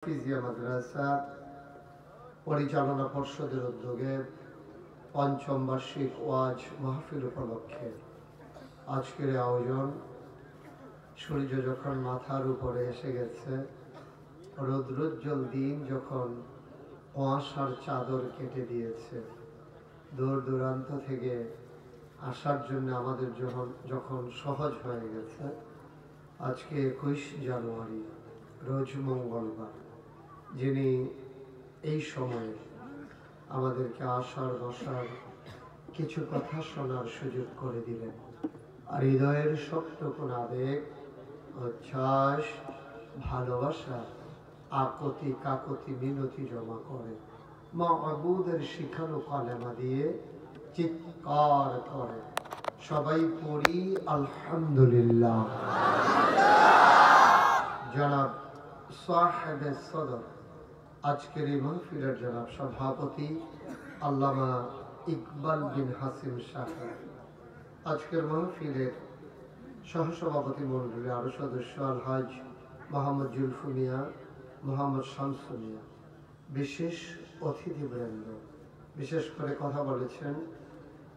ফিজিয়া মাদ্রাসা পরিচালনা পর্ষদের উদ্যোগে পঞ্চম বার্ষিক ওয়াজ মাহফিল উপলক্ষে আজকের আয়োজন। সূর্য যখন মাথার উপরে এসে গেছে, রৌদ্রোজ্জ্বল দিন যখন কুয়াশার চাদর কেটে দিয়েছে, দূর দূরান্ত থেকে আসার জন্য আমাদের যখন সহজ হয়ে গেছে, আজকে 21 জানুয়ারি রোজ মঙ্গলবার, যিনি এই সময়ে আমাদেরকে আসার বসার কিছু কথা শোনার সুযোগ করে দিলেন, আর হৃদয়ের সবটুকু আবেগ, উচ্ছ্বাস, ভালোবাসা, আকতি কাকতি মিনতি জমা করে মাবুদের শিখানো কালেমা দিয়ে চিৎকার করে সবাই পড়ি আলহামদুলিল্লাহ। জনাব সাহেবে সদর, আজকের এই মাহফিলের জনাব সভাপতি আল্লামা ইকবাল বিন হাসিম সাহেব, আজকের মাহফিলের সহসভাপতি মণ্ডলী আরো সদস্য আলহাজ মোহাম্মদ জুলফু মিয়া, মোহাম্মদ শামসু মিয়া, বিশেষ অতিথিবৃন্দ, বিশেষ করে কথা বলেছেন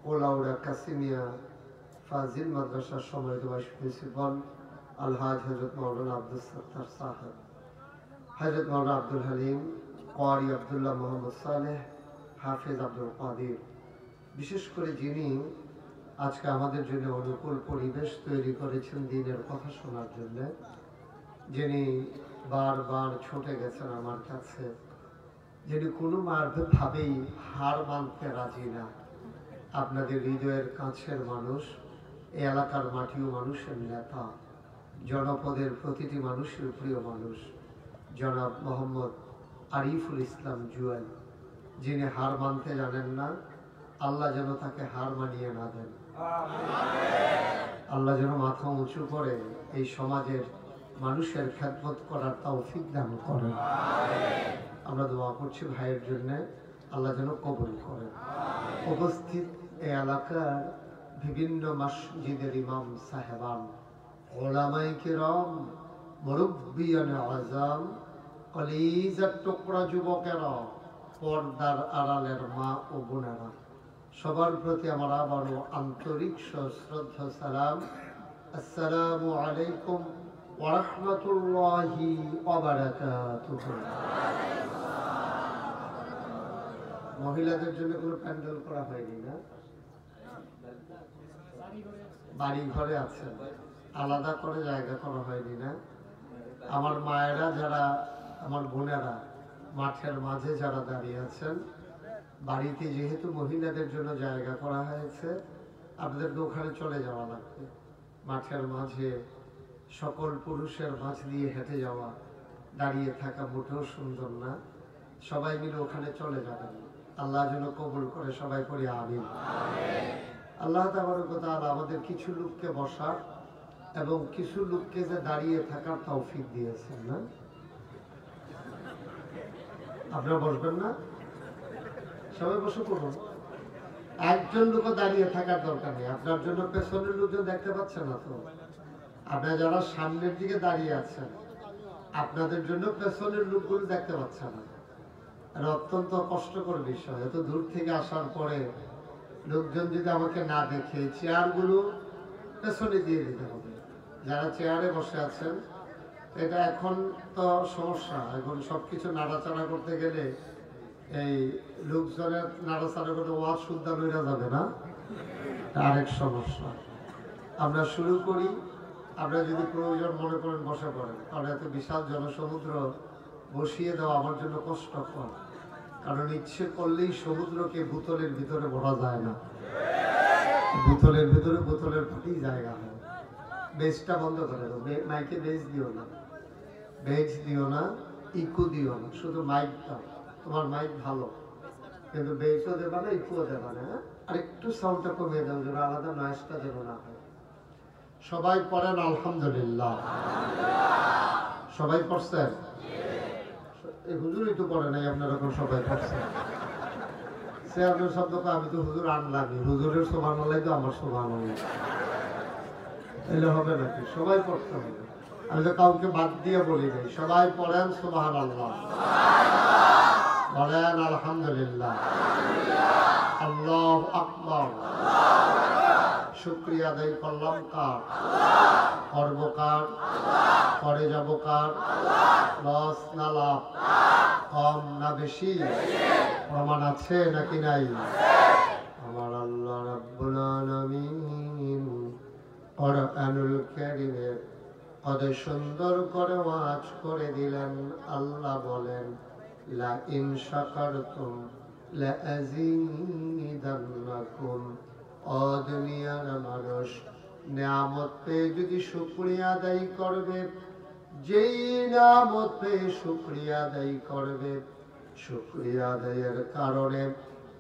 কোলাউড়া কাসিমিয়া ফাজিল মাদ্রাসার সম্মানিত ভাইস প্রিন্সিপাল আলহাজ হযরত মাওলানা আব্দুল সত্তার সাহেব, হযরত মাওলানা আব্দুল হালিম, কারি আব্দুল্লাহ মোহাম্মদ সালেহ, হাফেজ আব্দুল কাদির, বিশেষ করে যিনি আজকে আমাদের জন্য অনুকূল পরিবেশ তৈরি করেছেন দিনের কথা শোনার জন্য, যিনি বারবার ছুটে গেছেন আমার কাছে, যিনি কোনো ভাবেই হার মানতে রাজি না, আপনাদের হৃদয়ের কাছের মানুষ, এই এলাকার মাটিও মানুষের নেতা, জনপদের প্রতিটি মানুষের প্রিয় মানুষ জনাব মোহাম্মদ আরিফুল ইসলাম জুয়েল, যিনি হার মানতে জানেন না, আল্লাহ যেন তাকে হার মানিয়ে না দেন, আল্লাহ যেন মাথা উঁচু করে এই সমাজের মানুষের খেদমত করার তৌফিক দান করেন। আমরা দোয়া করছি ভাইয়ের জন্য, আল্লাহ যেন কবুল করেন। উপস্থিত এই এলাকার বিভিন্ন মসজিদের ইমাম সাহেবান, ওলামায়ে কিরাম, মুরব্বিয়ানে আযম, কলিজার টুকরা যুবকেরা, পর্দার আড়ালের মা ও বোনেরা, সবার প্রতি আমার আবারও আন্তরিক শ্রদ্ধা সালাম। আসসালামু আলাইকুম ওয়া রাহমাতুল্লাহি ওয়া বারাকাতুহু। মহিলাদের জন্য কোনো প্যান্ডেল করা হয়নি না? বাড়ি ঘরে আছে, আলাদা করে জায়গা করা হয়নি না? আমার মায়েরা যারা, আমার বোনেরা মাঠের মাঝে যারা দাঁড়িয়ে আছেন, বাড়িতে যেহেতু মহিলাদের জন্য জায়গা করা হয়েছে, আপনাদেরকে ওখানে চলে যাওয়া লাগবে। মাঠের মাঝে সকল পুরুষের মাঝ দিয়ে হেঁটে যাওয়া, দাঁড়িয়ে থাকা মোটেও সুন্দর না, সবাই মিলে ওখানে চলে যাবেন। আল্লাহ যেন কবুল করে, সবাই পড়ি আমিন। আল্লাহ তাবারক ওয়া তাআলা আমাদের কিছু লোককে বসার এবং কিছু লোককে যে দাঁড়িয়ে থাকার তৌফিক দিয়েছেন না? আপনারা বসবেন না? সবাই বসে পড়ুন। একজন লোক দাঁড়িয়ে থাকার দরকার নেই, আপনার জন্য পেছনের লোকজন দেখতে পাচ্ছেন না তো? আপনারা যারা সামনের দিকে দাঁড়িয়ে আছেন, আপনাদের জন্য পেছনের লোকগুলো দেখতে পাচ্ছেন না। আর অত্যন্ত কষ্টকর বিষয়, এত দূর থেকে আসার পরে লোকজন যদি আমাকে না দেখে, চেয়ারগুলো পেছনে দিয়ে দিতে হবে। যারা চেয়ারে বসে আছেন, এটা এখন তো সমস্যা, এখন সবকিছু নাড়াচাড়া করতে গেলে এই লোকজনের নাড়াচাড়া করতে ওয়াজ শুদ্ধা লইরা যাবে না, আরেক সমস্যা। আমরা শুরু করি, আপনারা যদি প্রয়োজন মনে করেন বসে পড়েন, কারণ এত বিশাল জনসমুদ্র বসিয়ে দেওয়া আমার জন্য কষ্টকর, কারণ ইচ্ছে করলেই সমুদ্রকে বোতলের ভিতরে ভরা যায় না, বোতলের ভিতরে বোতলের প্রতি জায়গা হয়। বেজটা বন্ধ করে দাও, মাইকে বেজ দিও না, বেজ দিও না, ইকো দিও না, শুধু মাইক দাও। তোমার মাইক ভালো, কিন্তু বেজও দেবা না, ইকোও দেবা না, আর একটু সাউন্ডটা কমিয়ে দাও যেন আলাদা নয়েজটা যেন না হয়। সবাই পড়েন আলহামদুলিল্লাহ। সবাই পড়ছেন? এই হুজুরই তো পড়ে নাই, আপনারা এখন সবাই পড়ছেন। সে আপনার শব্দ, আমি তো হুজুর আনলামই, হুজুরের সুবহানাল্লাহ তো আমার সুবহানাল্লাহ, এলে হবে নাকি? সবাই পড়তে হবে। আমি তো কাউকে বাদ দিয়ে বলি নাই, সবাই পড়েন সুবহানাল্লাহ, বলেন আলহামদুলিল্লাহ, আল্লাহু আকবার। শুকরিয়া আদায় করলাম কার? করব কার? করে যাব কার? লস না লাভ? কম না বেশি? প্রমাণ আছে নাকি নাই? আমার আল্লাহ রাব্বুল আলামিন কোরআনুল কারীমে কত সুন্দর করে ওয়াজ করে দিলেন। আল্লাহ বলেন, লা ইন শাকারতুম লা আযীদান্নাকুম। ও দুনিয়ার মানুষ, নিয়ামত পেয়ে যদি শুকরিয়া আদায় করবে, যেই নিয়ামত পেয়ে শুকরিয়া আদায় করবে, শুকরিয়া আদায়ের কারণে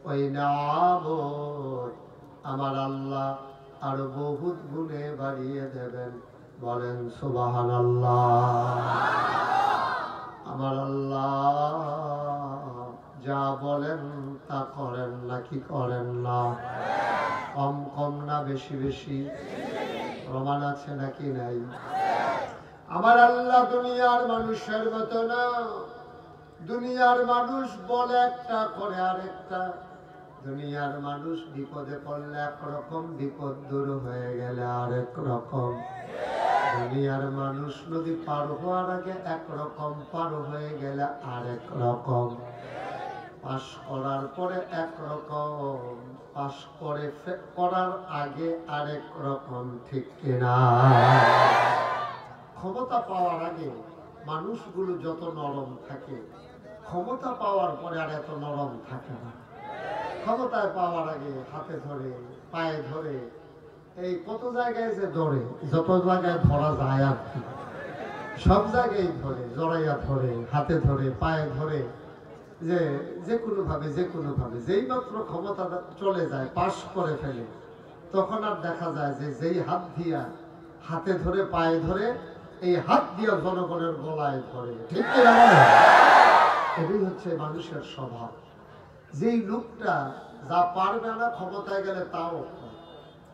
ওই নিয়ামত আমার আল্লাহ আরো বহুত গুণে বাড়িয়ে দেবেন। বলেন সুবহানাল্লাহ। আমার আল্লাহ যা বলেন তা করেন নাকি করেন না? কম কম না বেশি বেশি? প্রমাণ আছে নাকি নাই? আমার আল্লাহ দুনিয়ার মানুষের মতো না। দুনিয়ার মানুষ বলে একটা, করে আরেকটা। দুনিয়ার মানুষ বিপদে পড়লে একরকম, বিপদ দূর হয়ে গেলে আরেক রকম। দুনিয়ার মানুষ নদী পার হওয়ার আগে একরকম, পার হয়ে গেলে আরেক রকম। পাশ করার পরে একরকম, পাশ করার আগে আরেক রকম, ঠিক কিনা? ক্ষমতা পাওয়ার আগে মানুষগুলো যত নরম থাকে, ক্ষমতা পাওয়ার পরে আর এত নরম থাকে না। ক্ষমতায় পাওয়ার আগে হাতে ধরে, পায়ে ধরে, এই কত জায়গায় যে ধরে, যত জায়গায় ধরা যায় আর কি, সব জায়গায় ধরে, জড়াইয়া ধরে, হাতে ধরে, পায়ে ধরে, যে কোনো ভাবে যেই মাত্র ক্ষমতা চলে যায়, পাশ করে ফেলে, তখন আর দেখা যায় যে যেই হাত দিয়া হাতে ধরে, পায়ে ধরে, এই হাত দিয়া জনগণের গলায় ধরে। ঠিক কিনা? এটাই হচ্ছে মানুষের স্বভাব। যেই লোকটা যা পারবে না ক্ষমতায় গেলে তাও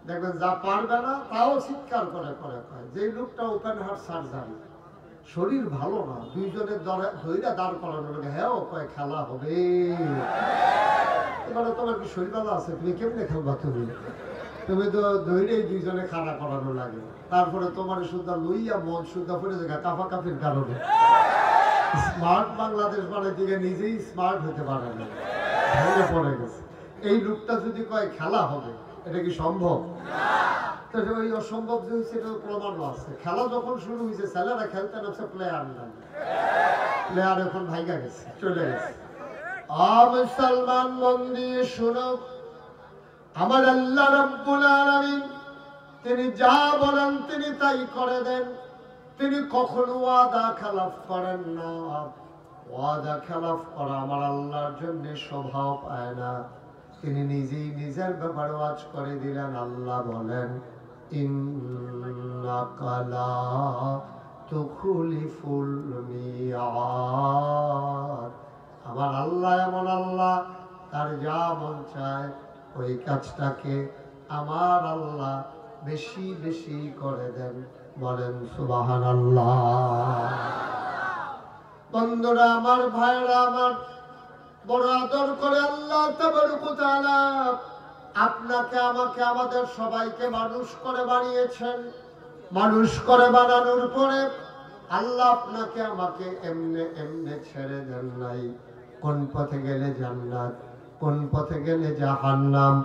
দেখবেন, যা পারবে না তাও চিৎকার করে করে কয়। যেই লোকটা ওপেন হার্ট সার্জারি, শরীর ভালো না, দুইজনের ধৈর্য দাঁড় করানো লাগে, হ্যাঁ ও কয় খেলা হবে। এবারে তোমার কি শরীর ভালো আছে, তুমি কেমনে খেলবা? তুমি তো ধৈর্যই দুইজনে খাড়া করানো লাগে। তারপরে তোমার সুদ্ধা লইয়া মন সুদ্ধা পড়ে যায় কাফাকাফির কারণে। স্মার্ট বাংলাদেশ মানে দিকে নিজেই স্মার্ট হতে পারে না, ভেঙে পড়ে গেছে। এই লোকটা যদি কয় খেলা হবে, এটা কি সম্ভব? ওই অসম্ভব যে হচ্ছে এটা প্রমাণও আছে। খেলা যখন শুরু হয়েছে, ছেলেরা খেলতে নামছে, প্লেয়ার নাই, প্লেয়ার এখন ভাইগা গেছে, চলে গেছে। মুসলমান মন দিয়ে শুনো, আমার আল্লাহ রাব্বুল আলামিন তিনি যা বলেন তিনি তাই করে দেন। তিনি কখনো ওয়াদা খেলাফ করেন না। ওয়াদা খেলাফ করা আমার আল্লাহর জন্য স্বভাব পায় না। তিনি নিজেই নিজের ব্যাপারে ওয়াজ করে দিলেন। আল্লাহ বলেন, ইন্নাকা লা তুখলিফুল মিয়াদ। আমার আল্লাহ এমন আল্লাহ, তার যা মন চায় ওই কাজটাকে আমার আল্লাহ বেশি বেশি করে দেন। বলেন সুবহানাল্লাহ। বন্ধুরা আমার, ভাইরা আমার, বড় আদর করে আল্লাহ তাবারক ওয়া তাআলা আপনাকে, আমাকে, আমাদের সবাইকে মানুষ করে বানিয়েছেন। মানুষ করে বানানোর পরে আল্লাহ আপনাকে আমাকে এমনে এমনে ছেড়ে দেন নাই। কোন পথে গেলে জান্নাত, কোন পথে গেলে জাহান্নাম,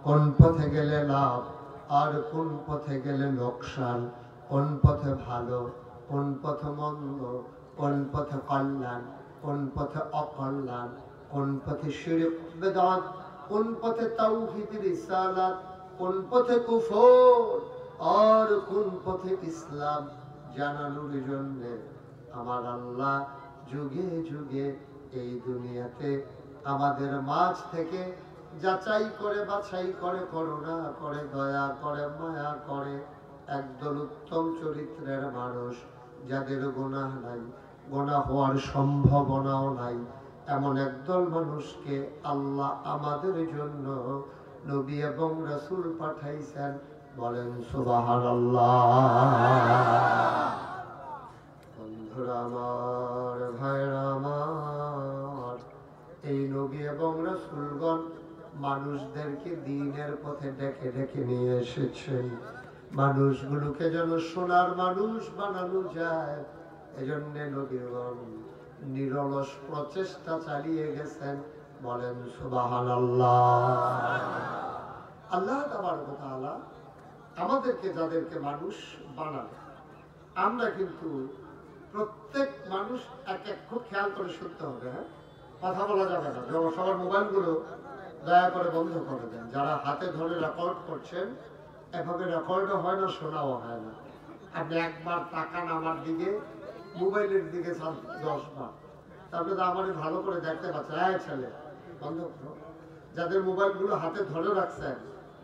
কোন পথে গেলে লাভ, আর কোন পথে গেলে লোকসান, কোন পথে ভালো, কোন পথে মন্দ, কোন পথে কল্যাণ, কোন পথে অকল্যাণ, কোন পথে শিরক বিদআত, কোন পথে তাওহীদ রিসালাত, কোন পথে কুফর, আর কোন পথে ইসলাম জানানোর জন্য আমার আল্লাহ যুগে যুগে এই দুনিয়াতে আমাদের মাঝ থেকে যাচাই করে, বাছাই করে, করুণা করে, দয়া করে, মায়া করে একদল উত্তম চরিত্রের মানুষ, যাদের গুনাহ নাই, গুনাহ হওয়ার সম্ভাবনাও নাই, এমন একদল মানুষকে আল্লাহ আমাদের জন্য নবী এবং রাসূল পাঠাইছেন। বলেন সুবহানাল্লাহ। বন্ধুরা আমার, ভাইরা আমার, এই নবী এবং রাসূলগণ মানুষদেরকে দ্বীনের পথে ডেকে ডেকে নিয়ে এসেছেন। মানুষগুলোকে যেন সোনার মানুষ বানানো যায়, এজন্য নবীগণ নিরলস প্রচেষ্টা চালিয়ে গেছেন। বলেন সুবহানাল্লাহ। আল্লাহ তাবারক ওয়া তাআলা আমাদেরকে যাদেরকে মানুষ বানাবে, আমরা কিন্তু প্রত্যেক মানুষ এক এক খুব খেয়াল করে শুনতে হবে। হ্যাঁ, কথা বলা যাবে না। সবার মোবাইলগুলো দয়া করে বন্ধ করে দেন। যারা হাতে ধরে রেকর্ড করছেন, এভাবে রেকর্ডও হয় না, শোনাও হয় না। আপনি একবার তাকান আমার দিকে, মোবাইলের দিকে 10 বার, তারপরে তো আমার ভালো করে দেখতে পাচ্ছেন। ছেলে বন্ধ করো। যাদের মোবাইলগুলো হাতে ধরে রাখছেন,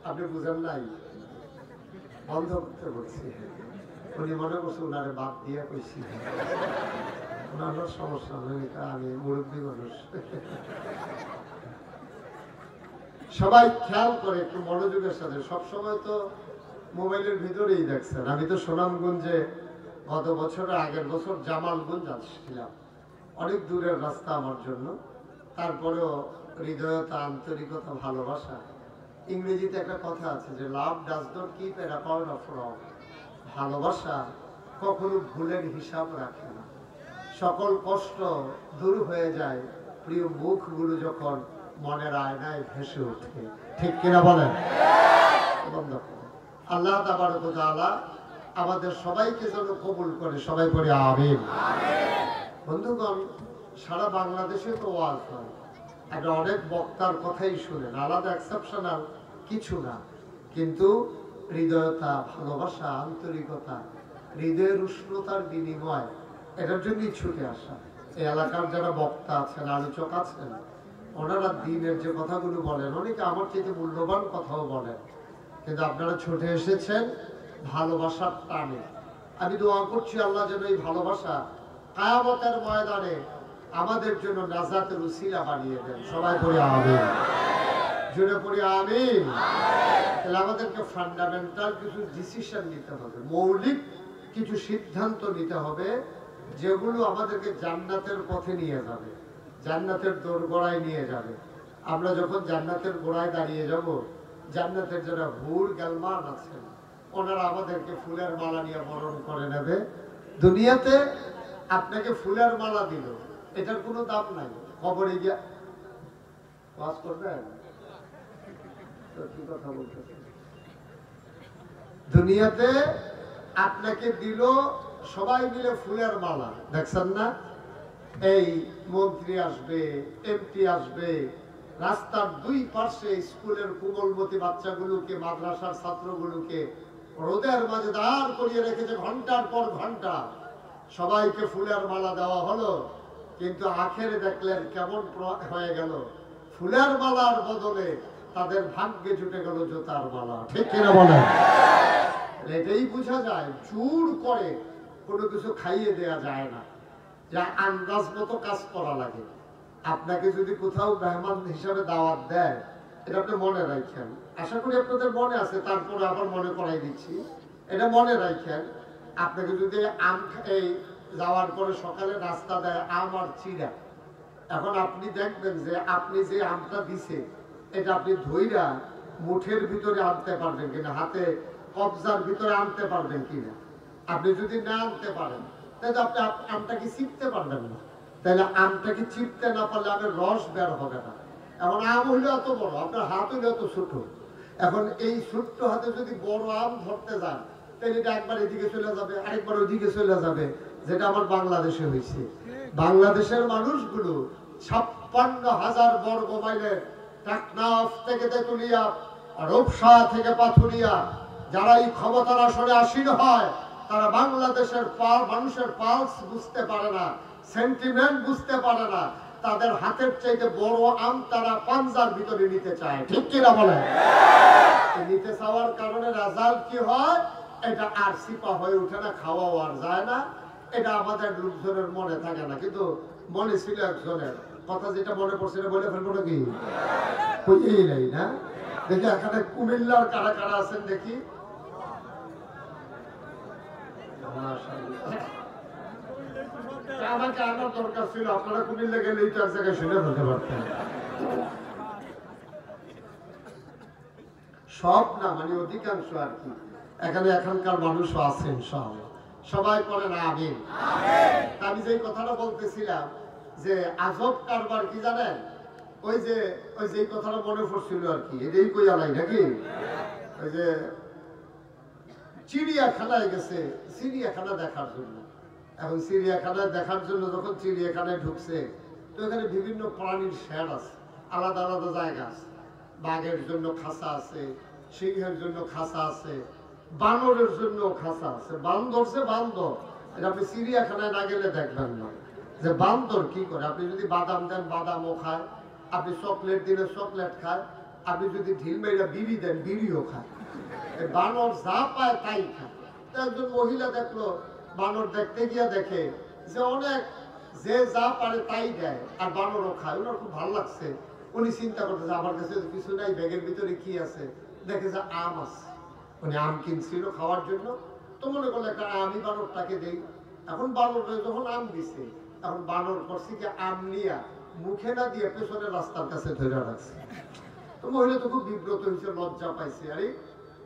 আপনি বুঝেন নাই, বন্ধ করতে বলছি। উনি মনে করছে ওনারে বাদ দিয়ে কইছি, ওনার সমস্যা নেই, আমি মুরব্বী মানুষ। সবাই খেয়াল করে একটু মনোযোগের সাথে। সবসময় তো মোবাইলের ভিতরেই দেখছেন। আমি তো সুনামগঞ্জে গত বছরের আগের বছর জামালগঞ্জ আসছিলাম, অনেক দূরের রাস্তা আমার জন্য। তারপরেও হৃদয়তা, আন্তরিকতা, ভালোবাসা। ইংরেজিতে একটা কথা আছে যে লাভ does not keep A record of রং। ভালোবাসা কখনো ভুলের হিসাব রাখে না। সকল কষ্ট দূর হয়ে যায় প্রিয় মুখগুলো যখন মনের আয়নায় ভেসে ওঠে। ঠিক কিনা বলেন? আল্লাহ তাবারক ওয়া তাআলা আমাদের সবাইকে যেন কবুল করে। সবাই পড়ে আমিন। বন্ধুগণ, সারা বাংলাদেশে তো ওয়াজ হয়, একটা অনেক বক্তার কথাই শুনেন, আলাদা এক্সেপশনাল কিছু না, কিন্তু হৃদয়তা, ভালোবাসা, আন্তরিকতা, হৃদয়ের উষ্ণতার বিনিময়, এটার জন্যই ছুটে আসা। এই এলাকার যারা বক্তা আছেন, আলোচক আছেন, ওনারা দ্বীনের যে কথাগুলো বলেন, অনেকে আমার চেয়ে মূল্যবান কথাও বলেন, কিন্তু আপনারা ছুটে এসেছেন ভালোবাসার টানে। আমি দোয়া করছি আল্লাহ যেন এই ভালোবাসা কিয়ামতের ময়দানে আমাদের জন্য নাজাতের উসিলা বানিয়ে দেন। সবাই পড়ে আমিন। জোরে পড়ে আমিন। তাহলে আমাদেরকে ফান্ডামেন্টাল কিছু ডিসিশন নিতে হবে, মৌলিক কিছু সিদ্ধান্ত নিতে হবে, যেগুলো আমাদেরকে জান্নাতের পথে নিয়ে যাবে, জান্নাতের দোরগোড়ায় নিয়ে যাবে। আমরা যখন জান্নাতের গোড়ায় দাঁড়িয়ে যাব, জান্নাতের যারা হুর গালমান আছেন, ওনারা আমাদেরকে ফুলের মালা নিয়ে বরণ করে নেবে। দুনিয়াতে আপনাকে ফুলের মালা দিল, এটার কোনো দাম নাই। খবরে গিয়া ওয়াজ করবেন তো কি কথা বলতেছে? দুনিয়াতে আপনাকে দিল সবাই মিলে ফুলের মালা, দেখছেন না? এই মন্ত্রী আসবে, এমপি আসবে, রাস্তার দুই পাশে স্কুলের কোমলমতি বাচ্চাগুলোকে, মাদ্রাসার ছাত্রগুলোকে রোদের মাঝে দাঁড় করিয়ে রেখেছে ঘন্টার পর ঘন্টা, সবাইকে ফুলের মালা দেওয়া হলো। কিন্তু আখেরে দেখলেন কেমন হয়ে গেল, ফুলের মালার বদলে তাদের ভাগ্যে জুটে গেল জুতার মালা। ঠিক কিনা বলেন? এটাই বোঝা যায় জোর করে কোনো কিছু খাইয়ে দেয়া যায় না, যা আন্দাজ মতো কাজ করা লাগে। আপনাকে যদি কোথাও মেহমান হিসাবে দাওয়াত দেয়, এটা আপনি মনে রাখেন। আশা করি আপনাদের মনে আছে, তারপরে আবার মনে করাই দিচ্ছি। এটা মনে রাখেন, আপনাকে যদি আম এই যাওয়ার পরে সকালে নাস্তা দেয় আম আর চিড়া, এখন আপনি দেখবেন যে আপনি যে আমটা দিছে এটা আপনি ধইরা মুঠের ভিতরে আনতে পারবেন কিনা, হাতে কবজার ভিতরে আনতে পারবেন কিনা। আপনি যদি না আনতে পারেন তাহলে আপনি আমটাকে চিপতে পারবেন না। তাহলে আমটাকে চিপতে না পারলে আমের রস বের হবে না। এখন আম হইলে এত বড়, আপনার হাত হইলে এত ছোট। এখন এই ছোট্ট হাতে যদি বড় আম ধরতে যান, তাহলে এটা একবার এদিকে চলে যাবে, আরেকবার ওইদিকে চলে যাবে, যেটা আমার বাংলাদেশে হয়েছে। বাংলাদেশের মানুষগুলো 56,000 বর্গ মাইলের টেকনাফ থেকে তেতুলিয়া, রূপসা থেকে পাথুরিয়া, যারা এই ক্ষমতার আসনে আসীন হয়, তারা বাংলাদেশের মানুষের পালস বুঝতে পারে না, সেন্টিমেন্ট বুঝতে পারে না। তাদের হাতের চাইতে বড় আম তারা পাঞ্জার ভিতরে নিতে চায়। ঠিক কিনা বলেন? নিতে চাওয়ার কারণে রেজাল্ট কি হয়? এটা আর সিপা হয়ে ওঠে না, খাওয়াও আর যায় না। এটা আমাদের লোকজনের মনে থাকে না, কিন্তু মনে ছিল একজনের কথা, যেটা মনে পড়ছে বলে ফেলবো নাকি? বুঝেই নাই না? দেখি এখানে কুমিল্লার কারা কারা আছেন দেখি। আমাকে আনার দরকার ছিল, আপনারা কুমিল্লা গেলে এই তো এক জায়গায় শুনে ফেলতে পারতেন। সব না, মানে অধিকাংশ আর কি। এখানে এখানকার মানুষও আছেন সব, সবাই পড়ে না আমিন। আমি যে কথাটা বলতেছিলাম যে আজব কারবার কি জানেন, ওই যে কথাটা মনে পড়ছিল আর কি, এটাই কই আলাই নাকি, ওই যে চিড়িয়াখানায় গেছে চিড়িয়াখানা দেখার জন্য। এখন চিড়িয়াখানায় দেখার জন্য যখন চিড়িয়াখানায় ঢুকছে, তো এখানে বিভিন্ন প্রাণীর শেড আছে, আলাদা আলাদা জায়গা আছে। বাঘের জন্য খাঁচা আছে, সিংহের জন্য খাঁচা আছে, বানরের জন্য খাঁচা আছে। বান্দর বান্দর, এটা আপনি চিড়িয়াখানায় না গেলে দেখবেন না যে বান্দর কি করে। আপনি যদি বাদাম দেন বাদামও খায়, আপনি চকলেট দিলে চকলেট খায়, আপনি যদি ঢিল মেরা বিড়ি দেন বিড়িও খায়। বানর যা পায় তাই খায়। একজন মহিলা দেখলো, বানর দেখতে গিয়া দেখে যে অনেক যে যা পারে তাই দেয়, আর বানরও খায়। ওনার খুব ভালো লাগছে। উনি চিন্তা করতেছে আমার কাছে কিছু নাই, ব্যাগের ভিতরে কি আছে, দেখে যে আম আছে। উনি আম কিনছিল খাওয়ার জন্য, তো মনে করলো একটা আমি বানরটাকে দেই। এখন বানর যখন আম দিছে, এখন বানর করছে কি আম নিয়া মুখে না দিয়ে পেছনের রাস্তার কাছে ধরে রাখছে। তো মহিলা তো খুব বিব্রত হয়েছে, লজ্জা পাইছে, আরে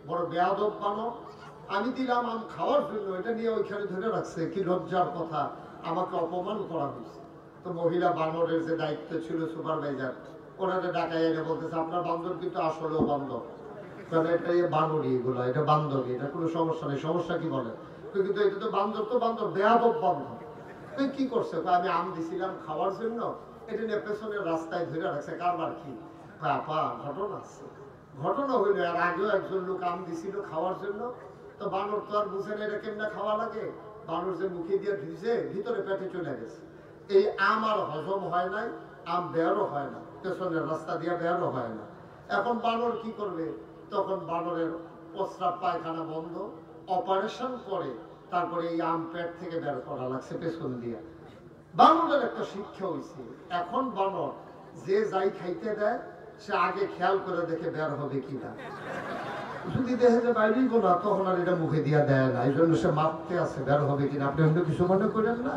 বড় বেয়াদব বানর, আমি দিলাম আম খাওয়ার জন্য, এটা নিয়ে ওইখানে ধরে রাখছে, কি লজ্জার কথা, আমাকে অপমান করা হয়েছে। তো মহিলা বানরের যে দায়িত্ব ছিল সুপারভাইজার, ওনাকে ডাকাই এনে বলতেছে আপনার বান্দর কিন্তু আসলেও বান্দর, কারণ এটা বানরই, এগুলো এটা বান্দরই, এটা কোনো সমস্যা নেই। সমস্যা কি বলে, কিন্তু এটা তো বান্দর বেয়াদব বান্দর। তুই কি করছে, আমি আম দিছিলাম খাওয়ার জন্য, এটা নিয়ে পেছনের রাস্তায় ধরে রাখছে, কারবার কি। আপা ঘটনা আছে, ঘটনা হইল আর আগেও একজন লোক আম দিছিল খাওয়ার জন্য, তো বানর তো আর বুঝে না এটা কেমনে খাওয়া লাগে। বানর যে মুখে দিয়ে ভিজে ভিতরে পেটে চলে গেছে। এই আম আর হজম হয় নাই, আম বেরও হয় না, পেছনের রাস্তা দিয়ে বেরও হয় না। এখন বানর কি করবে, তখন বানরের প্রস্রাব পায়খানা বন্ধ, অপারেশন করে তারপরে এই আম পেট থেকে বের করা লাগছে পেছন দিয়ে। বানরের একটা শিক্ষা হয়েছে, এখন বানর যে যাই খাইতে দেয় সে আগে খেয়াল করে দেখে বের হবে কিনা। যদি দেখে যে বাইরেই না, তখন আর এটা মুখে দিয়া দেয় না, এই জন্য সে মাপতে আছে বের হবে কিনা। আপনি অন্য কিছু মনে করেন না,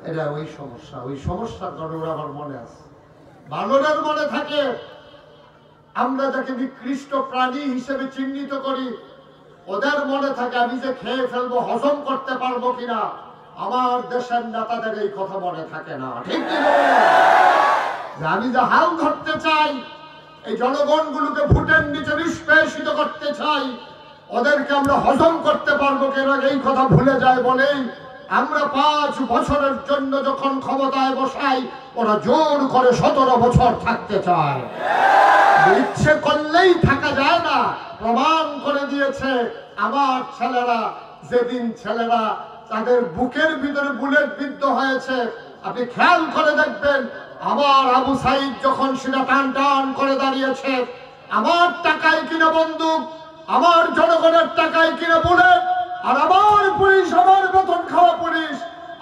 এটা ওই সমস্যা, ওই সমস্যার কারণে ওরা আমার মনে আছে। বানরের মনে থাকে আমরা যাকে নিকৃষ্ট প্রাণী হিসেবে চিহ্নিত করি, ওদের মনে থাকে আমি যে খেয়ে ফেলবো, হজম করতে পারবো কিনা। আমার দেশের নেতাদের এই কথা মনে থাকে না, ঠিক কি? আমি যে হাল ধরতে চাই, এই জনগণগুলোকে ভোটের নিচে নিষ্পেষিত করতে চাই, ওদেরকে আমরা হজম করতে পারবো কিনা এই কথা ভুলে যায় বলেই আমরা 5 বছরের জন্য যখন ক্ষমতায় বসাই, ওরা জোর করে 17 বছর থাকতে চায়। ইচ্ছে করলেই থাকা যায় না, প্রমাণ করে দিয়েছে আমার ছেলেরা। যেদিন ছেলেরা তাদের বুকের ভিতরে বুলেট বিদ্ধ হয়েছে, আপনি খেয়াল করে দেখবেন আমার আবু সাইদ যখন সেটা টান টান করে দাঁড়িয়েছে, আমার টাকায় কিনা বন্দুক, আমার জনগণের টাকায় কিনা বুলেট, আর আমার পুলিশ, আমার বেতন খাওয়া পুলিশ,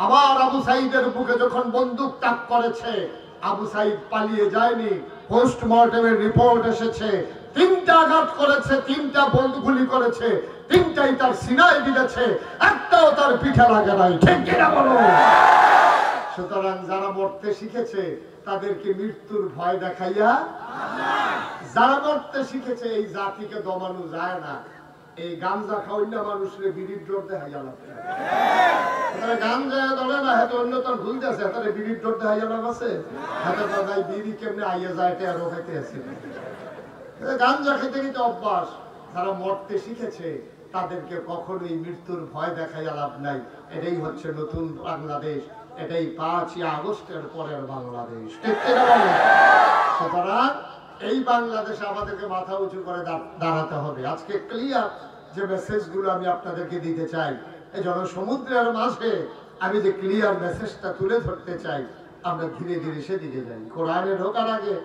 আমার আবু সাইদের বুকে যখন বন্দুক তাক করেছে, আবু সাইদ পালিয়ে যায়নি। পোস্টমর্টেমের রিপোর্ট এসেছে 3টা আঘাত করেছে, 3টা গুলি করেছে, 3টাই তার সিনায় বিঁধেছে, একটাও তার পিঠে লাগে নাই, ঠিক কিনা বলো? সুতরাং যারা মরতে শিখেছে তাদেরকে মৃত্যুর ভয় দেখাইয়া, যারা মরতে শিখেছে এই জাতিকে দমানো যায় না। এই গাঞ্জা খাওয়াই না মানুষের বিড়ির ডোর দেখাইয়া লাগছে, গাঞ্জা ধরে না হাতে অন্য তার ভুলতেছে, তাহলে বিড়ির ডোর দেখাইয়া লাভ আছে? হাতে দাদাই বিড়ি কেমনে আইয়া যায় টেরো খাইতে আছে, গাঞ্জা খেতে খেতে অভ্যাস। যারা মরতে শিখেছে তাদেরকে কখনোই মৃত্যুর ভয় দেখাইয়া লাভ নাই। এটাই হচ্ছে নতুন বাংলাদেশ, এটাই 5ই আগস্টের পরের বাংলাদেশ, ঠিক কিনা বলো? সুতরাং এই বাংলাদেশে আমাদেরকে মাথা উঁচু করে দাঁড়াতে হবে। আজকে ক্লিয়ার যে মেসেজগুলো আমি আপনাদেরকে দিতে চাই, এই জনসমুদ্রের মাঝে আমি যে ক্লিয়ার মেসেজটা তুলে ধরতে চাই, আমরা ধীরে ধীরে সেদিকে যাই। কোরআনে ঢোকার আগে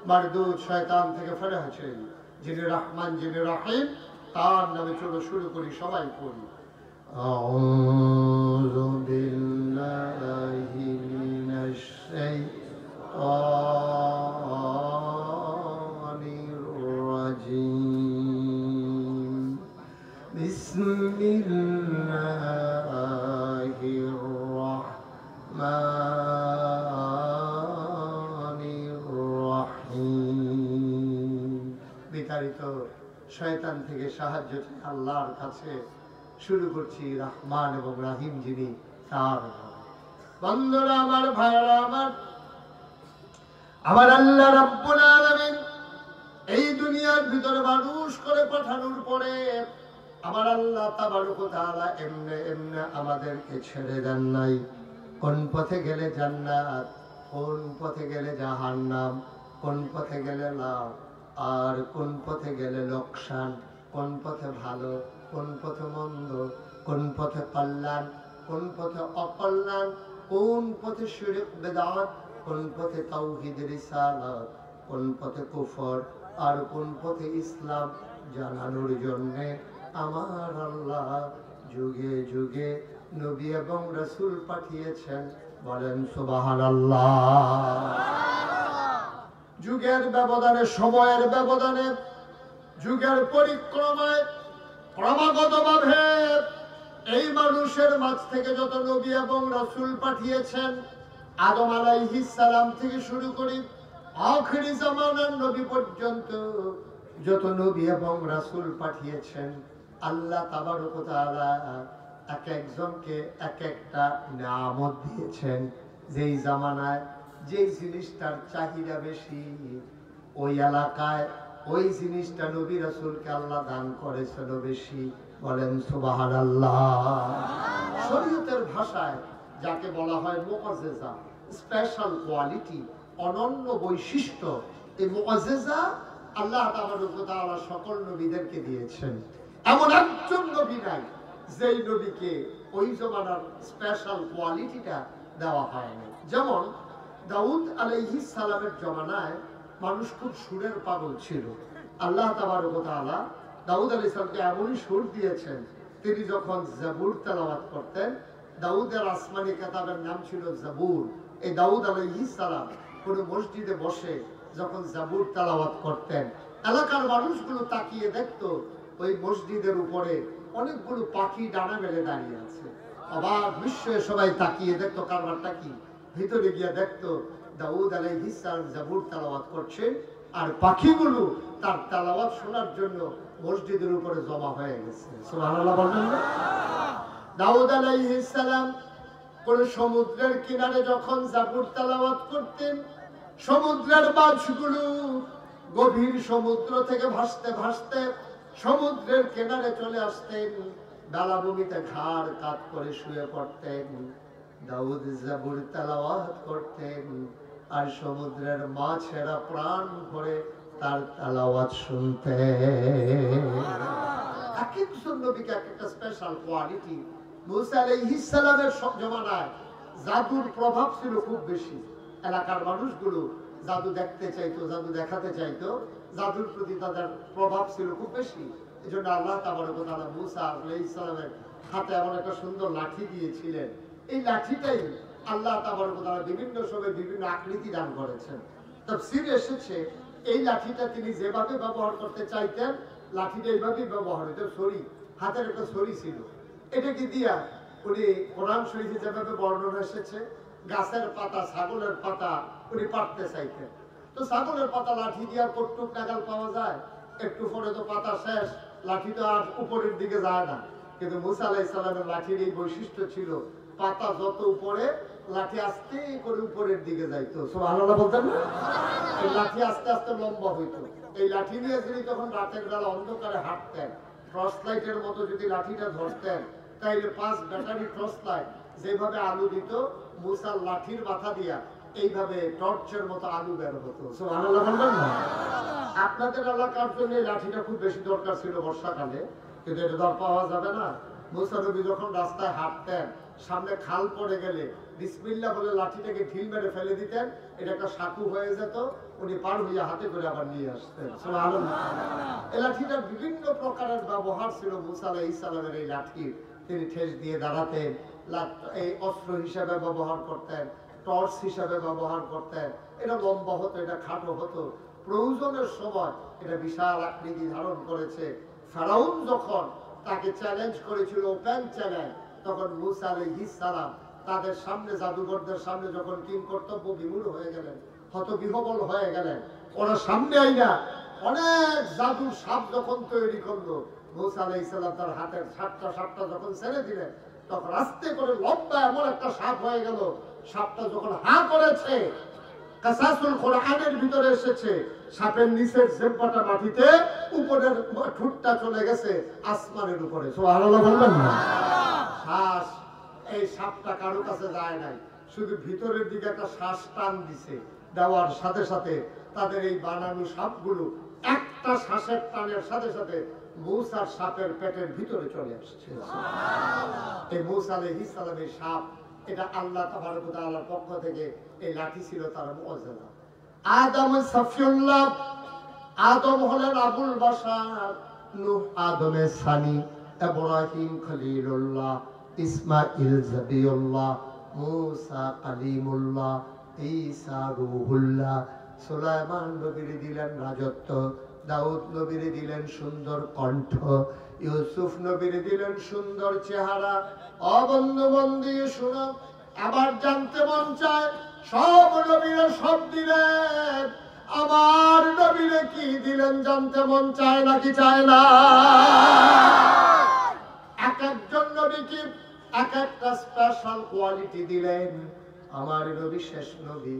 মারদুদ শয়তান থেকে ফেরা হয়েছে, যিনি রহমান যিনি রহিম, তার নামে চলো শুরু করি, সবাই পড়ি। আউযু বিল্লাহি মিনাশ শাইতানির রাজীম। বিসমিল্লাহির রাহমানির বিতাড়িত শয়তান থেকে সাহায্য চাই আল্লাহর কাছে। শুরু করছি রহমান এবং রাহিম যিনি, তার বন্ধুরা আমার, ভাইরা আমার, আমার আল্লাহ রাব্বুল আলামিন এই দুনিয়ার ভিতরে মানুষ করে পাঠানোর পরে আমার আল্লাহ তাবারক ওয়া তাআলা এমনে এমনে আমাদেরকে ছেড়ে দেন নাই। কোন পথে গেলে জান্নাত, কোন পথে গেলে জাহান্নাম, কোন পথে গেলে লাভ আর কোন পথে গেলে লোকসান, কোন পথে ভালো, কোন পথে মন্দ, কোন পথে কল্যাণ, কোন পথে অকল্যাণ, কোন পথে শিরক বিদআত, কোন পথে তাওহীদ রিসালাত, কোন পথে কুফর আর কোন পথে ইসলাম জানানোর জন্য আমার আল্লাহ যুগে যুগে নবী এবং রাসূল পাঠিয়েছেন। বলেন সুবহানাল্লাহ। যুগের ব্যবধানে, সময়ের ব্যবধানে, যুগের পরিক্রমায় ক্রমাগতভাবে এই মানুষের মাঝ থেকে যত নবী এবং রাসূল পাঠিয়েছেন, আদম আলাইহিস সালাম থেকে শুরু করি আখিরি জামানার নবী পর্যন্ত যত নবী এবং রাসূল পাঠিয়েছেন, আল্লাহ তাবারক ওয়া তাআলা এক একজনকে এক একটা নিয়ামত দিয়েছেন। যেই জামানায় যেই জিনিসটার চাহিদা বেশি, ওই এলাকায় ওই জিনিসটা নবী রাসূলকে আল্লাহ দান করেছিল বেশি। বলেন সুবহানাল্লাহ। শরীয়তের ভাষায় যাকে বলা হয় মুআজ্জিজা, স্পেশাল কোয়ালিটি, অনন্য বৈশিষ্ট্য, এই মুআজ্জিজা আল্লাহ তাবারক ওয়া তাআলা সকল নবীদেরকে দিয়েছেন। এমন একজন নবী নাই যেই নবীকে ওই জমানার স্পেশাল কোয়ালিটিটা দেওয়া হয়নি। যেমন দাউদ আলাইহিস সালামের জমানায় মানুষ খুব সুরের পাগল ছিল। আল্লাহ তাবারক ওয়া তাআলা দাউদ আলাইহিস সালামকে এমনই সুর দিয়েছেন, তিনি যখন জাবুর তেলাওয়াত করতেন, দাউদের আসমানি কিতাবের নাম ছিল জাবুর। এই দাউদ আলাইহিস সালাম কোন মসজিদে বসে যখন জাবুর তেলাওয়াত করতেন, এলাকার মানুষগুলো তাকিয়ে দেখতো ওই মসজিদের উপরে অনেকগুলো পাখি ডানা মেলে দাঁড়িয়ে আছে। অবাক বিস্ময়ে সবাই তাকিয়ে দেখতো কারবারটা কি। ভিতরে গিয়ে দেখতো দাউদ আলাইহিস সালাম জাবুর তেলাওয়াত করছেন, আর পাখিগুলো তার তেলাওয়াত শোনার জন্য মসজিদের উপরে জমা হয়ে গেছে। সুবহানাল্লাহ বলবেন না? দাউদ আলাইহিস সালাম কোন সমুদ্রের কিনারে যখন জাবুর তেলাওয়াত করতেন, সমুদ্রের মাছগুলো গভীর সমুদ্র থেকে ভাসতে ভাসতে সমুদ্রের কিনারে চলে আসতেন, বেলাভূমিতে ঘাড় কাত করে শুয়ে পড়তেন। দাউদ জাবুর তেলাওয়াত করতেন আর সমুদ্রের মাছেরা প্রাণ ভরে তার তেলাওয়াত শুনতেন। এক একজন নবীকে এক একটা স্পেশাল কোয়ালিটি। মুসা আলাইহিস সালামের সব জমানায় জাদুর প্রভাব ছিল খুব বেশি। এলাকার মানুষগুলো জাদু দেখতে চাইতো, জাদু দেখাতে চাইতো, জাদুর প্রতি তাদের প্রভাব ছিল খুব বেশি। এই জন্য আল্লাহ তাবারক ওয়া তাআলা মুসা আলাইহিস সালামের হাতে এমন একটা সুন্দর লাঠি দিয়েছিলেন। এই লাঠিটাই আল্লাহ তাবারক ওয়া তাআলা বিভিন্ন সময় বিভিন্ন আকৃতি দান করেছেন। তাফসীরে এসেছে এই লাঠিটা তিনি যেভাবে ব্যবহার করতে চাইতেন, লাঠিটা এইভাবেই ব্যবহার হতো। ছড়ি, হাতের একটা ছড়ি ছিল, এটাকে দিয়া উনি কোরআন শরীফে যেভাবে বর্ণনা এসেছে, গাছের পাতা, ছাগলের পাতা উনি পাড়তে চাইতেন। তো ছাগলের পাতা লাঠি দিয়া কটুক নাগাল পাওয়া যায়, একটু পরে তো পাতা শেষ, লাঠি তো আর উপরের দিকে যায় না। কিন্তু মুসা আলাইহিস সালামের লাঠির এই বৈশিষ্ট্য ছিল, পাতা যত উপরে, লাঠি আস্তে করে উপরের দিকে যাইতো। সুবহানাল্লাহ বলতেন না? এই লাঠি আস্তে আস্তে লম্বা হইতো। এই লাঠি নিয়ে যদি তখন রাতের বেলা অন্ধকারে হাঁটতেন, টর্চ লাইটের মতো যদি লাঠিটা ধরতেন, তাইলে 5 ব্যাটারি টর্চ লাইট যেভাবে আলো দিত, মুসার লাঠির মাথা দিয়া এইভাবে টর্চের মতো আলো বের হতো। সুবহানাল্লাহ বলবেন না? আপনাদের এলাকার জন্য এই লাঠিটা খুব বেশি দরকার ছিল বর্ষাকালে, কিন্তু এটা তো পাওয়া যাবে না। মুসা নবী যখন রাস্তায় হাঁটতেন, সামনে খাল পড়ে গেলে বিসমিল্লাহ বলে লাঠিটাকে ঢিল মেরে ফেলে দিতেন, এটা একটা সাঁকু হয়ে যেত, উনি পার হইয়া হাতে করে আবার নিয়ে আসতেন। সুবহানাল্লাহ। এই লাঠিটার বিভিন্ন প্রকারের ব্যবহার ছিল মুসা আলাইহিস সালামের এই লাঠির। তিনি ঠেস দিয়ে দাঁড়াতেন, এই অস্ত্র হিসাবে ব্যবহার করতেন, টর্চ হিসাবে ব্যবহার করতেন। এটা লম্বা হতো, এটা খাটো হতো, প্রয়োজনের সময় এটা বিশাল আকৃতি ধারণ করেছে। ফেরাউন যখন তাকে চ্যালেঞ্জ করেছিল, ওপেন চ্যালেঞ্জ, তখন মুসা আলাইহিস সালাম তাদের সামনে, জাদুঘরদের সামনে যখন কিং কর্তব্য বিমূঢ় হয়ে গেলেন, হতবিহবল হয়ে গেলেন, ওরা সামনে আইনা অনেক জাদুর সাপ যখন তৈরি করলো, মুসা আলাইহিস সালাম তার হাতের সাপটা যখন ছেড়ে দিলেন, তখন আস্তে করে লম্বা এমন একটা সাপ হয়ে গেল। সাপটা যখন হা করেছে, কাসাসুল কোরআনের ভিতরে এসেছে, সাপের নিচের জিহ্বাটা মাটিতে, উপরের ঠোঁটটা চলে গেছে আসমানের উপরে। সুবহানাল্লাহ বলবেন না? শ্বাস, এই সাপটা কারো কাছে যায় নাই, শুধু ভিতরের দিকে একটা শ্বাস টান দিছে, দেওয়ার সাথে সাথে তাদের এই বানানো সাপগুলো একটা শ্বাসের টানের সাথে সাথে মূসার সাপের পেটের ভিতরে চলে আসছে। এই মূসা আলাইহিস সালামের সাপ, এটা আল্লাহ তাবারক ওয়া তাআলার পক্ষ থেকে এই লাঠি ছিল তার মুআজ্জাজা। আদম সাফিউল্লাহ, আদম হলেন আবুল বাশার, নূহ আদমের সানি, ইব্রাহিম খলিলুল্লাহ, ইসমাঈল জাবিউল্লাহ, মূসা কালিমুল্লাহ, ঈসা রূহুল্লাহ। সুলাইমান নবীর দিলেন রাজত্ব, দাউদ নবীর দিলেন সুন্দর কণ্ঠ, ইউসুফ নবীর দিলেন সুন্দর চেহারা। অবন্ধু শুনো, আবার জানতে মন চায় সব নবীরা সব দিলেন, আমার নবীরে কি দিলেন জানতে মন চায় নাকি চায় না? এক একজন নবীকে এক একটা স্পেশাল কোয়ালিটি দিলেন। আমার নবী শেষ নবী,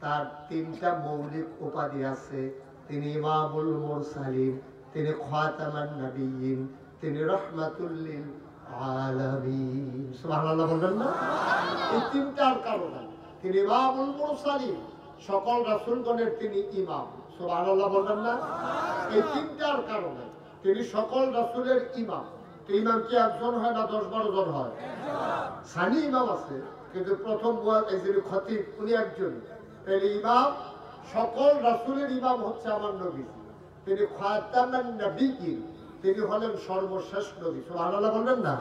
তার তিনটা মৌলিক উপাধি আছে। তিনি ইমামুল মুরসালিন, তিনি খাতামান নবিয়্যিন, তিনি রাহমাতুল লিল আলামিন। সুবহানাল্লাহ বলবেন না? এই তিনটার কারণে তিনি ইমামুল মুরসালিন, সকল রাসূলগণের তিনি ইমাম। সুবহানাল্লাহ বলবেন না? এই তিনটার কারণে তিনি সকল রাসূলের ইমাম। ইমাম কি একজন হয় না 10-12 জন হয়? সানি ইমাম আছে, কিন্তু প্রথম যিনি খতিব উনি একজন। তাহলে ইমাম, সকল রাসূলের ইমাম হচ্ছে আমার নবী। তিনি খাতামান নবিয়্যিন, তিনি হলেন সর্বশেষ নবী। সুবহানাল্লাহ বলবেন না?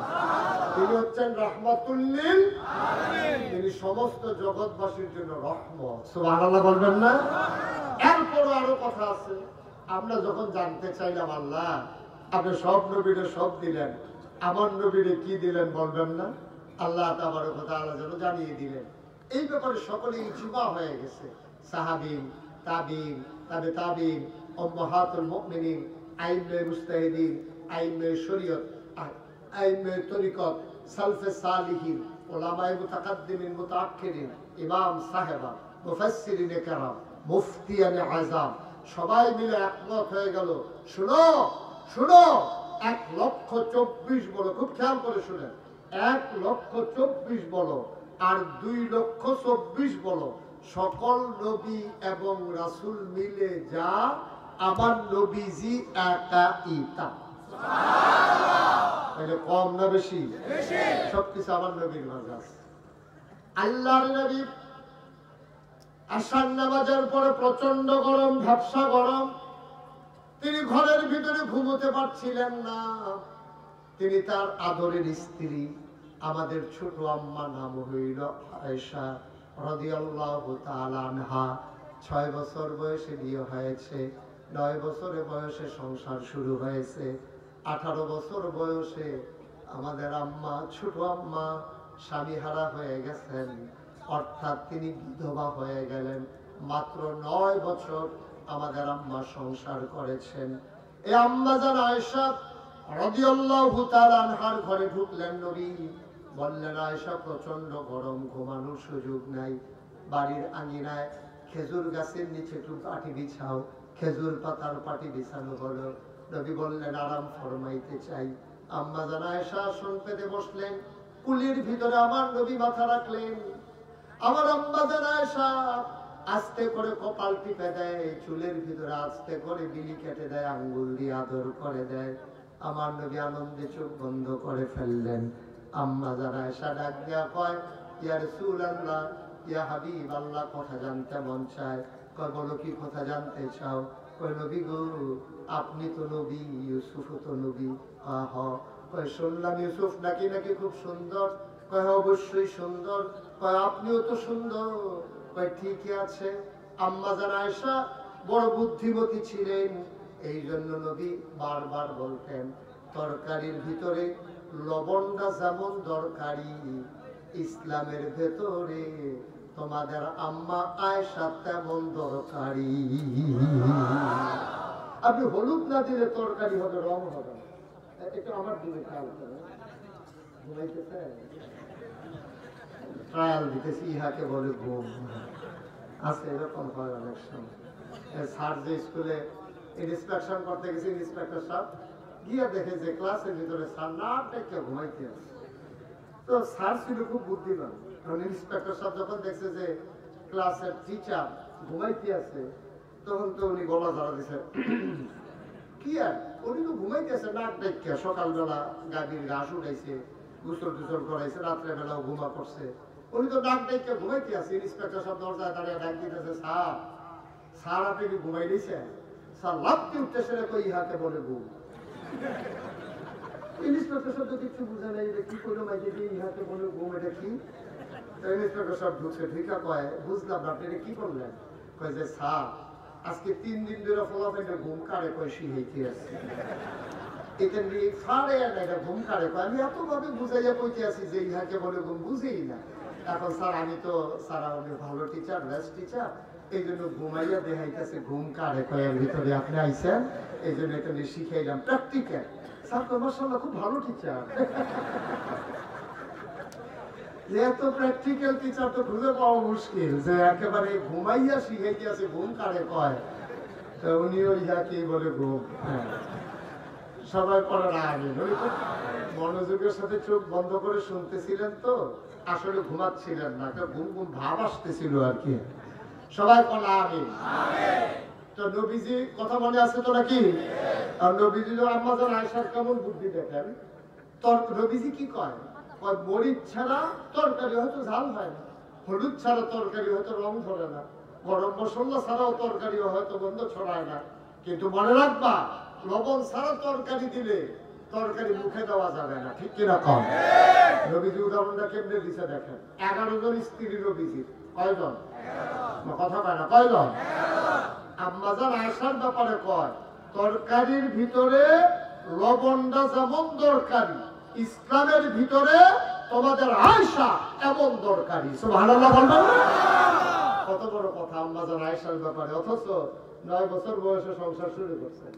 তিনি হচ্ছেন রাহমাতুল লিল আলামিন, তিনি সমস্ত জগৎবাসীর জন্য রহমত। সুবহানাল্লাহ বলবেন না? এরপরও আরো কথা আছে। আমরা যখন জানতে চাইলাম, আল্লাহ আপনি সব নবীরে সব দিলেন, আমার নবীরে কি দিলেন বলবেন না? আল্লাহ তাবারক ওয়া তাআলা যেন জানিয়ে দিলেন। এই ব্যাপারে সকলেই ইজমা হয়ে গেছে। সাহাবীন, তাবিঈন, তাবে তাবিঈন, উম্মাহাতুল মুমিনিন, আইম্মায়ে মুজতাহিদিন, আইম্মায়ে শরীয়ত, আইম্মায়ে তরিকত, সালফে সালিহিন, উলামায়ে মুতাকাদ্দিমিন মুতাআক্খিরিন, ইমাম সাহেবা, মুফাসসিরিনে কেরাম, মুফতিয়ানে আযম, সবাই মিলে একমত হয়ে গেল, শুনো শুনো, 1,24,000 বলো, খুব খেয়াল করে শুনেন, 1,24,000 বলো আর 2,24,000 বলো, সকল নবী এবং রাসূল মিলে যা আমার নবীজি একাই তা। সুবহানাল্লাহ! কম না বেশি? বেশি। সবকিছু আমার নবীর মাঝে আছে। আল্লাহর নবী আশার নামাজের পরে প্রচন্ড গরম, ভ্যাপসা গরম, তিনি ঘরের ভিতরে ঘুমোতে পারছিলেন না। তিনি তার আদরের স্ত্রী, আমাদের ছোট আম্মা, নাম হইল আয়েশা রাদিয়াল্লাহু তাআলা আনহা। 6 বছর বয়সে বিয়ে হয়েছে, 9 বছরের বয়সে সংসার শুরু হয়েছে। 18 বছর বয়সে আমাদের আম্মা, ছোট আম্মা স্বামীহারা হয়ে গেছেন, অর্থাৎ তিনি বিধবা হয়ে গেলেন। মাত্র 9 বছর আমাদের আম্মা সংসার করেছেন। এই আম্মা জান আয়েশা রাদিয়াল্লাহু তাআলা আনহার ঘরে ঢুকলেন নবী, বললেন, আয়েশা প্রচন্ড গরম, ঘুমানোর সুযোগ নাই, বাড়ির আঙিনায় খেজুর গাছের নিচে একটু পাটি বিছাও। খেজুর পাতার পাটি বিছানো হলো। নবী বললেন, আরাম ফরমাইতে চাই। আম্মা জান আয়েশা আসন পেতে বসলেন, কুলির ভিতরে আমার নবী মাথা রাখলেন। আমার আম্মা জান আয়েশা আস্তে করে কপাল টিপে দেয়, চুলের ভিতরে আস্তে করে বিলি কেটে দেয়, আঙ্গুল দিয়ে আদর করে দেয়। আমার নবী আনন্দে চোখ বন্ধ করে ফেললেন। আম্মা জান আয়েশা ডাক দেয়া কয়, ইয়া রাসূলুল্লাহ, ইয়া হাবিবাল্লাহ, কথা জানতে মন চায়। কয়, বলো কি কথা জানতে চাও? কয়, নবী গো, আপনি তো নবী, ইউসুফ তো নবী। কয়, শুনলাম ইউসুফ নাকি খুব সুন্দর। কয়, অবশ্যই সুন্দর। কয়, আপনিও তো সুন্দর। কয়, ঠিকই আছে। আম্মা জান আয়েশা বড় বুদ্ধিমতী ছিলেন, এই জন্য নবী বারবার বলতেন, তরকারির ভিতরে লবণটা যেমন দরকারি, ইসলামের ভেতরে তোমাদের আম্মা আয়েশা তেমন দরকারি। আপনি হলুদ না দিলে তরকারি হবে, রং হবে না। একটু আমার দিকে খেয়াল করে ঘুমাইতেছে, ট্রায়াল দিতেছি, ইহাকে বলে ঘুম। আজকে এরকম হয় অনেক সময়। স্যার যে স্কুলে ইন্সপেকশন করতে গেছে, ইন্সপেক্টর সাহেব গিয়ে দেখে যে ক্লাসের ভিতরে স্যার না ডেকে ঘুমাইতে আছে। তো স্যার ছিল খুব বুদ্ধিমান, কারণ ইন্সপেক্টর সাহেব যখন দেখছে যে ক্লাসের টিচার ঘুমাইতে আছে, তখন তো উনি গলা ধরা দিছে, কি আর উনি তো ঘুমাইতে আছে নাক ডেকে। সকালবেলা গাড়ির ঘাস উঠাইছে, গুসল টুসল করাইছে, রাত্রে বেলাও ঘুমা করছে, উনি তো ডাক ডেকে ঘুমাইতে আছে। ইন্সপেক্টর সাহেব দরজায় দাঁড়িয়ে ডাক দিতেছে, স্যার স্যার আপনি কি ঘুমাই দিয়েছেন? স্যার লাফতে উঠতেছে, কই ইহাকে বলে ঘুম। ইন্সপেক্টর সাহেব তো কিছু বুঝে নাই, এটা কি করে মাইকে দিয়ে ইহাকে বলে ঘুম, এটা কি? ইন্সপেক্টর সাহেব ঢুকছে, ঢুকা কয়, বুঝলাম না, আপনি এটা কি করলেন? কয় যে স্যার আজকে 3 দিন ধরে ফলাফেলে ঘুম কারে কয় শিখাইতে আছে। এটা নিয়ে ফাড়ে না, এটা ঘুম কারে কয়। আমি এতভাবে বুঝাইয়া কইতে আছি যে ইহাকে বলে ঘুম, বুঝেই না। এখন স্যার আমি তো স্যার আমি ভালো টিচার, বেস্ট টিচার, এই জন্য ঘুমাইয়া দেখাইতেছে ঘুম কারে কয়। এর ভিতরে আপনি আইসেন, এই জন্য এটা নিয়ে শিখাইলাম প্র্যাকটিক্যাল। স্যার তো মাশাআল্লাহ খুব ভালো টিচার। এত প্র্যাকটিক্যাল টিচার তো খুঁজে পাওয়া মুশকিল, যে একেবারে ঘুমাইয়া শিখাইতে আছে ঘুম কারে কয়। তো উনিও ইহাকে বলে ঘুম। সবাই পড়ার আগে মনোযোগের সাথে চোখ বন্ধ করে শুনতেছিলেন, তো আসলে ঘুমাচ্ছিলেন না, ঘুম ঘুম ভাব আসতেছিল আর কি। সবাই পড়া আগে। তো নবীজি কথা মনে আছে তো নাকি? আর নবীজি আম্মা জান আয়েশার কেমন বুদ্ধি দেখেন। নবীজি কি কয়? মরিচ ছাড়া তরকারি হয়তো ঝাল হয় না, হলুদ ছাড়া তরকারি হয়তো রং ধরে না, গরম মশলা ছাড়াও তরকারি হয়তো গন্ধ ছড়ায় না, কিন্তু মনে রাখবা লবণ ছাড়া তরকারি দিলে তরকারি মুখে দেওয়া যাবে না, ঠিক কিনা কম? নবীজি উদাহরণটা কেমনে দিছে দেখেন। 11 জন স্ত্রী নবীজি, কয়জন? কথা পায় না, কয়জন? আম্মা জান আয়েশার ব্যাপারে কয়, তরকারির ভিতরে লবণটা যেমন দরকারি, ইসলামের ভিতরে তোমাদের আয়েশা এমন দরকারি। সুবহানাল্লাহ বলবেন না? কত বড় কথা আম্মা জান আয়েশার ব্যাপারে। অথচ 9 বছর বয়সে সংসার শুরু করছেন,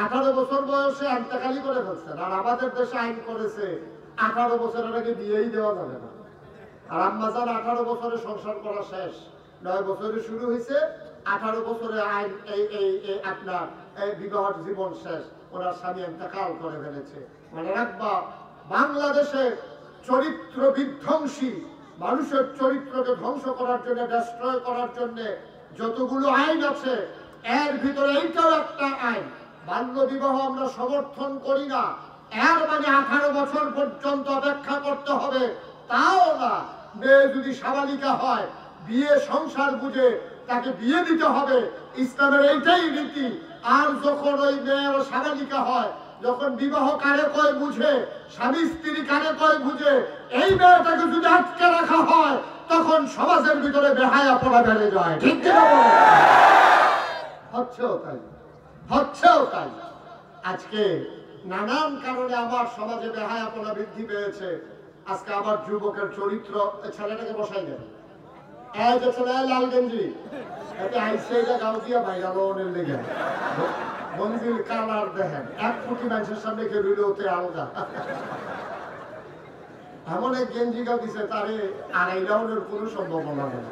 18 বছর বয়সে আন্তকালি করে ফেলছেন। আর আমাদের দেশে আইন করেছে 18 বছরের আগে বিয়েই দেওয়া যাবে না। আর আম্মা জান 18 বছরে সংসার করা শেষ, 9 বছরে শুরু হয়েছে, 18 বছরে আইন এই আপনার বিবাহ জীবন শেষ, ওনার স্বামী ইন্তেকাল করে ফেলেছে। মনে রাখবা, বাংলাদেশে চরিত্র বিধ্বংসী, মানুষের চরিত্রকে ধ্বংস করার জন্য, ডেস্ট্রয় করার জন্য যতগুলো আইন আছে, এর ভিতরে এইটাও একটা আইন। বাল্য বিবাহ আমরা সমর্থন করি না, এর মানে 18 বছর পর্যন্ত অপেক্ষা করতে হবে তাও না। মেয়ে যদি সাবালিকা হয়, বিয়ে সংসার বুঝে তাকে বিয়ে দিতে হবে, ইসলামের এইটাই রীতি। আর যখন ওই মেয়ের সাবালিকা হয়, যখন বিবাহ কারে কয় বুঝে, স্বামী স্ত্রী কারে কয় বুঝে, এই মেয়েটাকে যদি আটকে রাখা হয়, তখন সমাজের ভিতরে বেহায়াপনা বেড়ে যায়, ঠিক কিনা বলেন? হচ্ছেও তাই, হচ্ছেও তাই। আজকে নানান কারণে আমার সমাজে বেহায়াপনা বৃদ্ধি পেয়েছে। আজকে আবার যুবকের চরিত্র, ছেলেটাকে বসাই দেন, এই যে ছেলে লাল গেঞ্জি, এতে আইসে গাউজিয়া ভাইরাল ওনের লেগে মঞ্জিল কালার দেখেন, 1 কোটি মানুষের সামনে কেউ ওতে আলগা। এমন এক গেঞ্জি গাও দিছে, তারে 2.5 রাউন্ডের কোনো সম্ভাবনা নেই।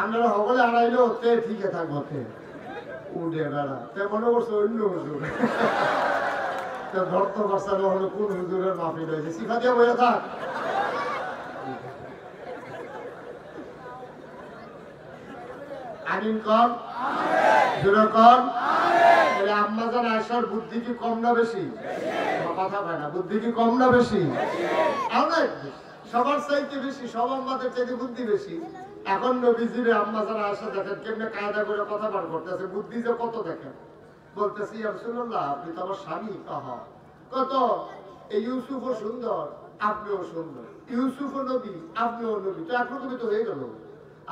আমরা সকলে 2.5 হতে ঠিকই থাকবো, উঠে বেড়া তে মনে করছে অন্য হুজুর, ধরতে পারছে না হলো কোন হুজুরের মাফি রয়েছে। শিখা দিয়ে বইয়া থাক। আমিন কর, জোরে কর। আম্মা জান আয়েশার বুদ্ধি কি কম না বেশি? কথা পায় না, বুদ্ধি কি কম না বেশি? অনেক সবার চাইতে বেশি, সব আম্মাদের চাইতে বুদ্ধি বেশি। এখন নবীজির আম্মা জান আয়েশা দেখেন কেমনে কায়দা করে কথা বার করতেছে, বুদ্ধি যে কত দেখেন। বলতেছি ইয়া রাসূলুল্লাহ, আপনি তো আমার স্বামী। কত এই ইউসুফও সুন্দর, আপনিও সুন্দর, ইউসুফও নবী, আপনিও নবী, তো এক রকমই তো হয়ে গেল।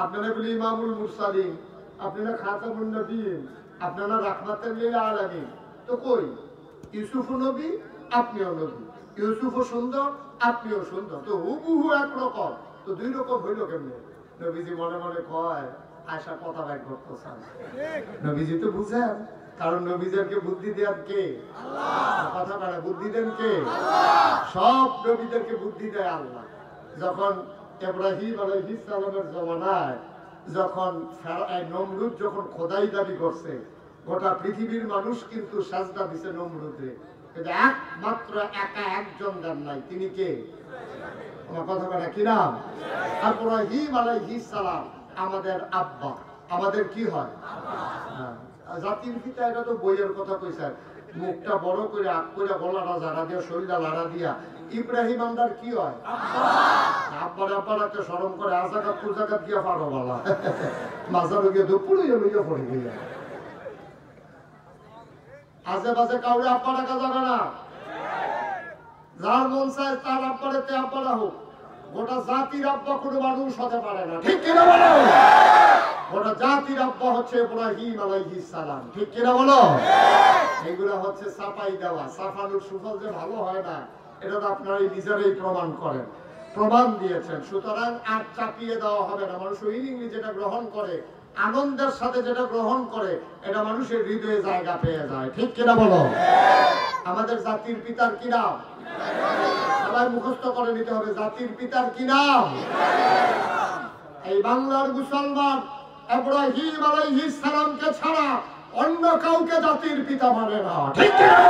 আপনারা বলি ইমামুল মুরসালিন, আপনারা খাতামুন নবীন, আপনারা রাহমাতাল লিল আলামিন, তো কই ইউসুফও নবী, আপনিও নবী, ইউসুফও সুন্দর, আপনিও সুন্দর, তো হুবহু এক রকম, তো 2 রকম হইল কেমনে? নবীজি মনে মনে কয়, আয়সা কথা ব্যাগ করতেছেন। নবীজি তো বুঝেন, কারণ নবীদেরকে বুদ্ধি দেন কে? আল্লাহ। কথা বলে বুদ্ধি দেন কে? আল্লাহ। সব নবীদেরকে বুদ্ধি দেয় আল্লাহ। যখন ইব্রাহিম আলাইহিস সালামের জমানায় যখন নমরুদ যখন খোদাই দাবি করছে, গোটা পৃথিবীর মানুষ কিন্তু সাজদা দিছে নমরুদে, কিন্তু একমাত্র একা একজন দেন নাই। তিনি কে? আমার কথা বলে কি নাম? ইব্রাহিম আলাইহিস সালাম আমাদের আব্বা। আমাদের কি হয়? জাতির পিতা। এটা তো বইয়ের কথা কইছেন, মুখটা বড় করে আগ করে গলাটা জাড়া দিয়া শরীরটা লাড়া দিয়া ইব্রাহিম আমদার কি হয়? আব্বার আব্বার একটা শরম করে আজাকাত পূজাকাত গিয়া পারো বলা মাঝারো গিয়ে দুপুরে লইয়া পড়ে গিয়া আজে বাজে কাউরে আব্বা ডাকা যাবে না। যার মন চায় তার আব্বারে তে আব্বারা হোক। গোটা জাতির আব্বা কোনো মানুষ হতে পারে না, ঠিক কিনা বলো? গোটা জাতির আব্বা হচ্ছে ইব্রাহিম আলাইহিস সালাম, ঠিক কিনা বলো? এগুলা হচ্ছে সাফাই দেওয়া। সাফানোর সুফল যে ভালো হয় না, এটা তো আপনারা নিজেরাই প্রমাণ করেন, প্রমাণ দিয়েছেন। সুতরাং আর চাপিয়ে দেওয়া হবে না। মানুষ উইলিংলি যেটা গ্রহণ করে, আনন্দের সাথে যেটা গ্রহণ করে, এটা মানুষের হৃদয়ে জায়গা পেয়ে যায়, ঠিক কিনা বলো? আমাদের জাতির পিতার কি নাম? সবাই মুখস্থ করে নিতে হবে, জাতির পিতার কি নাম? এই বাংলার মুসলমান ইব্রাহিম আলাইহিস সালামকে ছাড়া অন্য কাউকে জাতির পিতা মানে না, ঠিক কিনা?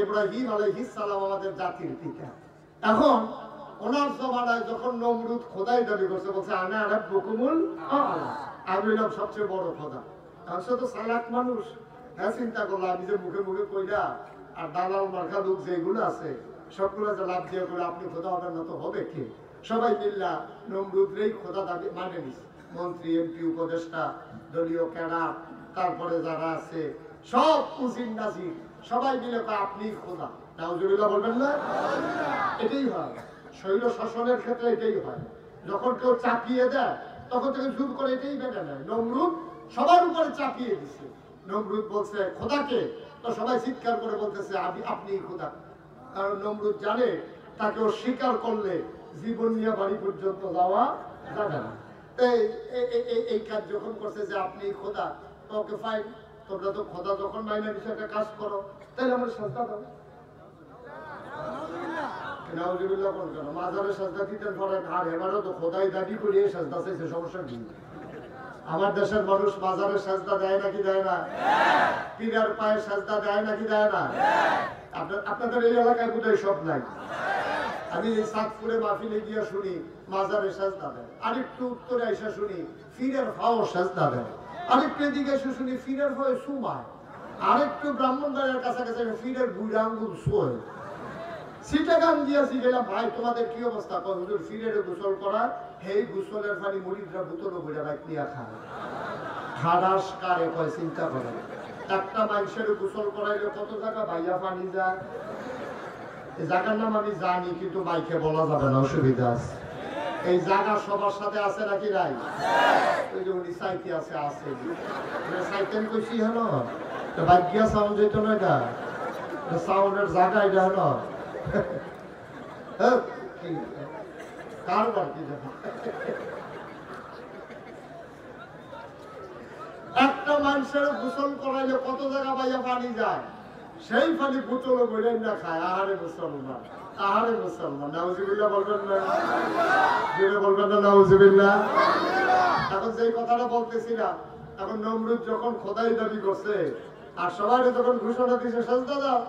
ইব্রাহিম আলাইহিস সালাম আমাদের জাতির পিতা। এখন ওনার জমানায় যখন নমরুদ খোদাই দাবি করছে, বলছে আনা রাব্বুকুমুল আ'লা, আমি হলাম সবচেয়ে বড় খোদা। সে তো চালাক মানুষ। হ্যাঁ, চিন্তা করলো আমি যে মুখে মুখে কইলা আর দালাল মার্কা লোক যেগুলো আছে সবগুলো যে লাভ দিয়ে করে আপনি খোদা হবেন না, তো হবে কে? সবাই মিল্লা নমরুদরেই খোদা দাবি মানে নিছে। মন্ত্রী, এমপি, উপদেষ্টা, দলীয় ক্যাডার, তারপরে যারা আছে সব উজির নাজির, সবাই মিলে আপনি খোদা। নাউজুবিল্লাহ বলবেন না? এটাই হয় শৈল শাসনের ক্ষেত্রে, এটাই হয়। যখন কেউ চাপিয়ে দেয় তখন থেকে জোর করে এটাই বেড়ে নেয়। নমরুদ সবার উপরে চাপিয়ে দিছে। নমরুদ বলছে খোদাকে, তো সবাই চিৎকার করে বলতেছে আপনি খোদা। কারণ নমরুদ জানে তাকে অস্বীকার করলে জীবন নিয়ে বাড়ি পর্যন্ত যাওয়া যাবে না। এই কাজ যখন করছে যে আপনি খোদা, তো ওকে ফাইন, তোমরা তো খোদা যখন মাইনা বিষয়টা কাজ করো, তাহলে আমার সাজদা দাও। নাউজুবিল্লাহ কোন কেন মাজারে সাজদা দিতেন পড়েন, আর এবারও তো খোদাই দাবি করিয়ে সাজদা চাইছে, সমস্যা কি? আমার দেশের মানুষ মাজারে সাজদা দেয় নাকি দেয় না? পীরের পায়ে সাজদা দেয় নাকি দেয় না? আপনাদের এই এলাকায় বোধহয় সব নাই। আমি এই সাতপুরে মাহফিলে গিয়া শুনি মাজারে সাজদা দেয়, আরেকটু উত্তরে এসে শুনি পীরের পাও সাজদা দেয়, আরেকটু এদিকে এসে শুনি পীরের পায়ে সুমায়, আরেকটু ব্রাহ্মণবাড়ির কাছাকাছি পীরের বুড়া আঙ্গুল শোয়। সিটাগান দিয়েছি গেলাম, ভাই তোমাদের কি অবস্থা? হুজুর ফিরের গোসল করা, সেই গোসলের পানি মুড়িদরা বোতল বইটা বাইক নিয়ে খায়। খাদাস কারে কয় চিন্তা করে। একটা মানুষের গোসল করাইলে কত জায়গা ভাইয়া পানি যায়। এই জায়গার নাম আমি জানি, কিন্তু মাইকে বলা যাবে না, অসুবিধা আছে। এই জায়গা সবার সাথে আছে নাকি নাই? ওই যে উনি সাইতে আছে, আছে সাইতেন কইছি হল ভাগ্যা সাউন্ড যেত না, এটা সাউন্ডের জায়গা এটা হলো কারবার কি জানো। একটা মানুষের গোসল করাইলে কত জায়গা বাইয়া পানি যায়, সেই পানি বোতলে বইলেন না খায়। আহারে মুসলমান, আহারে মুসলমান। নাউজুবিল্লাহ বলবেন না? জোরে বলবেন না নাউজুবিল্লাহ? এখন যেই কথাটা বলতেছিলাম, এখন নমরুদ যখন খোদাই দাবি করছে আর সবাই যখন ঘোষণা দিছে সাজদা দাও,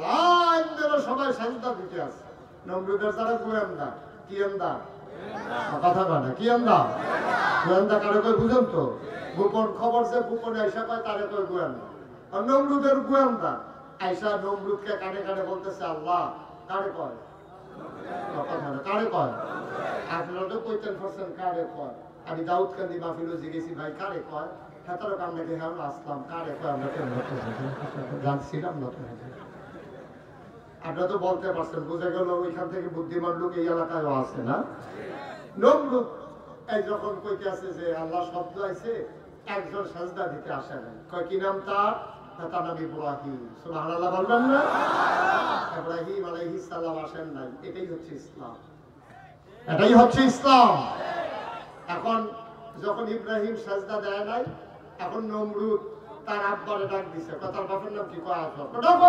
লাইন ধরে সবাই সাজদা দিতে আছে। নমরুদের যারা গোয়েন্দা, কি এন্দা কথা কয় না, কি এন্দা গোয়েন্দা কারে কয় বুঝেন তো? গোপন খবর যে গোপনে আইসা পায় তারে কয় গোয়েন্দা। আর নমরুদের গোয়েন্দা আইসা নমরুদকে কানে কানে বলতেছে আল্লাহ। কারে কয়? কথা না, কারে কয়? আপনারা তো কইতেন পারছেন কারে কয়। আমি দাউদ কান্দি মাহফিলে জিজ্ঞেসি ভাই কারে কয়? হেতারও কাম নাকি হ্যাঁ আসলাম, কারে কয় আমরা কেন জানছিলাম না। তো আপনারা তো বলতে পারছেন, বুঝে গেল ওইখান থেকে বুদ্ধিমান লোক এই এলাকায় আছে না। নমরুদ এই যখন কইতে আছে যে আল্লাহ শব্দ আইছে, একজন সাজদা দিতে আসে না। কয় কি নাম তার? তার নাম ইব্রাহিম। সুবহানাল্লাহ বলবেন না? ইব্রাহিম আলাইহিস সালাম আসেন নাই। এটাই হচ্ছে ইসলাম, এটাই হচ্ছে ইসলাম। এখন যখন ইব্রাহিম সাজদা দেয় নাই, এখন নমরুদ তার আব্বারে ডাক দিছে, তার বাপের নাম কি? কয় আজর।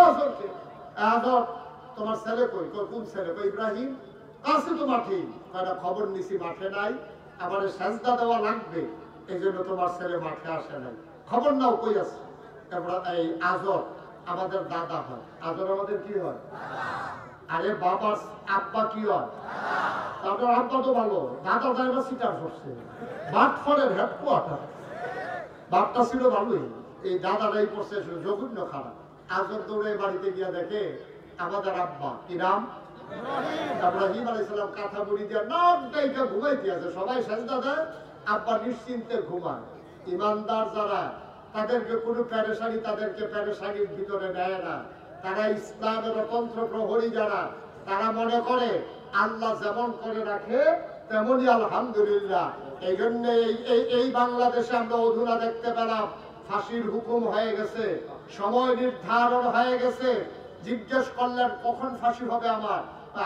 আসরকে আজর, তোমার ছেলে কই? কোন ছেলে? ইব্রাহিম আছে তো মাঠে। কয়টা খবর নিছি মাঠে নাই, আমার সাজদা দেওয়া লাগবে, এই জন্য তোমার ছেলে মাঠে আসে নাই। খবর নাও কই আছে। তারপর এই আজর আমাদের দাদা হয়। আজর আমাদের কি হয়? আরে বাবার আব্বা কি হয়? তারপর আব্বা তো ভালো, দাদা ড্রাইভার সিটার করছে, বাটফারের হেডকোয়ার্টার। বাপটা ছিল ভালোই, এই দাদারাই পড়ছে জঘন্য খারাপ। আজর দৌড়ে বাড়িতে গিয়া দেখে আমাদের আব্বা কি নাম? ইব্রাহিম আলাইহিস সালাম কাঁথা মুড়ি দিয়া নাক ডাইকা ঘুমাইতে আছে, সবাই সাজদা দেয়, আব্বা নিশ্চিন্তে ঘুমায়। ইমানদার যারা, তাদেরকে কোনো প্যারেশানি, তাদেরকে প্যারেশানির ভিতরে নেয় না। তারা ইসলামের অতন্ত্র প্রহরী যারা, তারা মনে করে আল্লাহ যেমন করে রাখে তেমনই আলহামদুলিল্লাহ। এই জন্য এই বাংলাদেশে আমরা অধুনা দেখতে পেলাম ফাঁসির হুকুম হয়ে গেছে, সময় নির্ধারণ হয়ে গেছে। জিজ্ঞেস করলেন কখন ফাঁসি হবে আমার?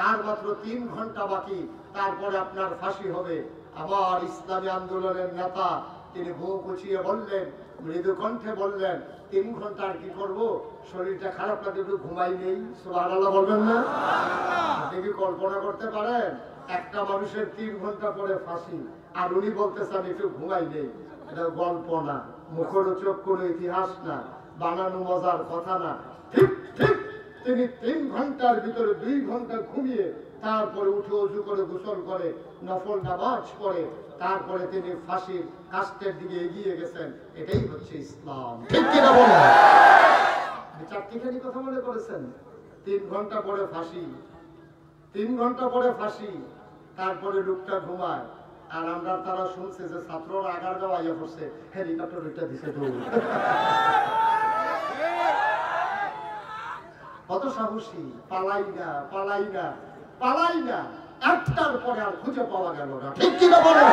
আর মাত্র 3 ঘন্টা বাকি, তারপরে আপনার ফাঁসি হবে। আমার ইসলামী আন্দোলনের নেতা তিনি বুক উঁচিয়ে বললেন, মৃদু কণ্ঠে বললেন, 3 ঘন্টা আর কি করবো, শরীরটা খারাপ লাগে, একটু ঘুমাই নেই। সুবহানাল্লাহ বলবেন না? আপনি কি কল্পনা করতে পারেন একটা মানুষের 3 ঘন্টা পরে ফাঁসি, আর উনি বলতেছেন একটু ঘুমাই নেই? এটা গল্প না, মুখরোচক কোনো ইতিহাস না, বানানো মজার কথা না। ঠিক ঠিক তিনি 3 ঘন্টার ভিতরে 2 ঘন্টা ঘুমিয়ে তারপরে উঠে অজু করে গোসল করে নফল নামাজ পড়ে তারপরে তিনি ফাঁসির কাস্টের দিকে এগিয়ে গেছেন। এটাই হচ্ছে ইসলাম। ঠিক কিনা বলেন? চারটিখানি কথা মনে করেছেন? 3 ঘন্টা পরে ফাঁসি, 3 ঘন্টা পরে ফাঁসি, তারপরে লোকটা ঘুমায়। আর আমরা তারা শুনছে যে ছাত্ররা আগার যাওয়া ইয়ে করছে, হেলিকপ্টার ওইটা দিছে দৌড়। কত সাহসী! পালাই না, পালাই না, পালাই না, একটার পরে আর খুঁজে পাওয়া গেল না। ঠিক কিনা বলেন?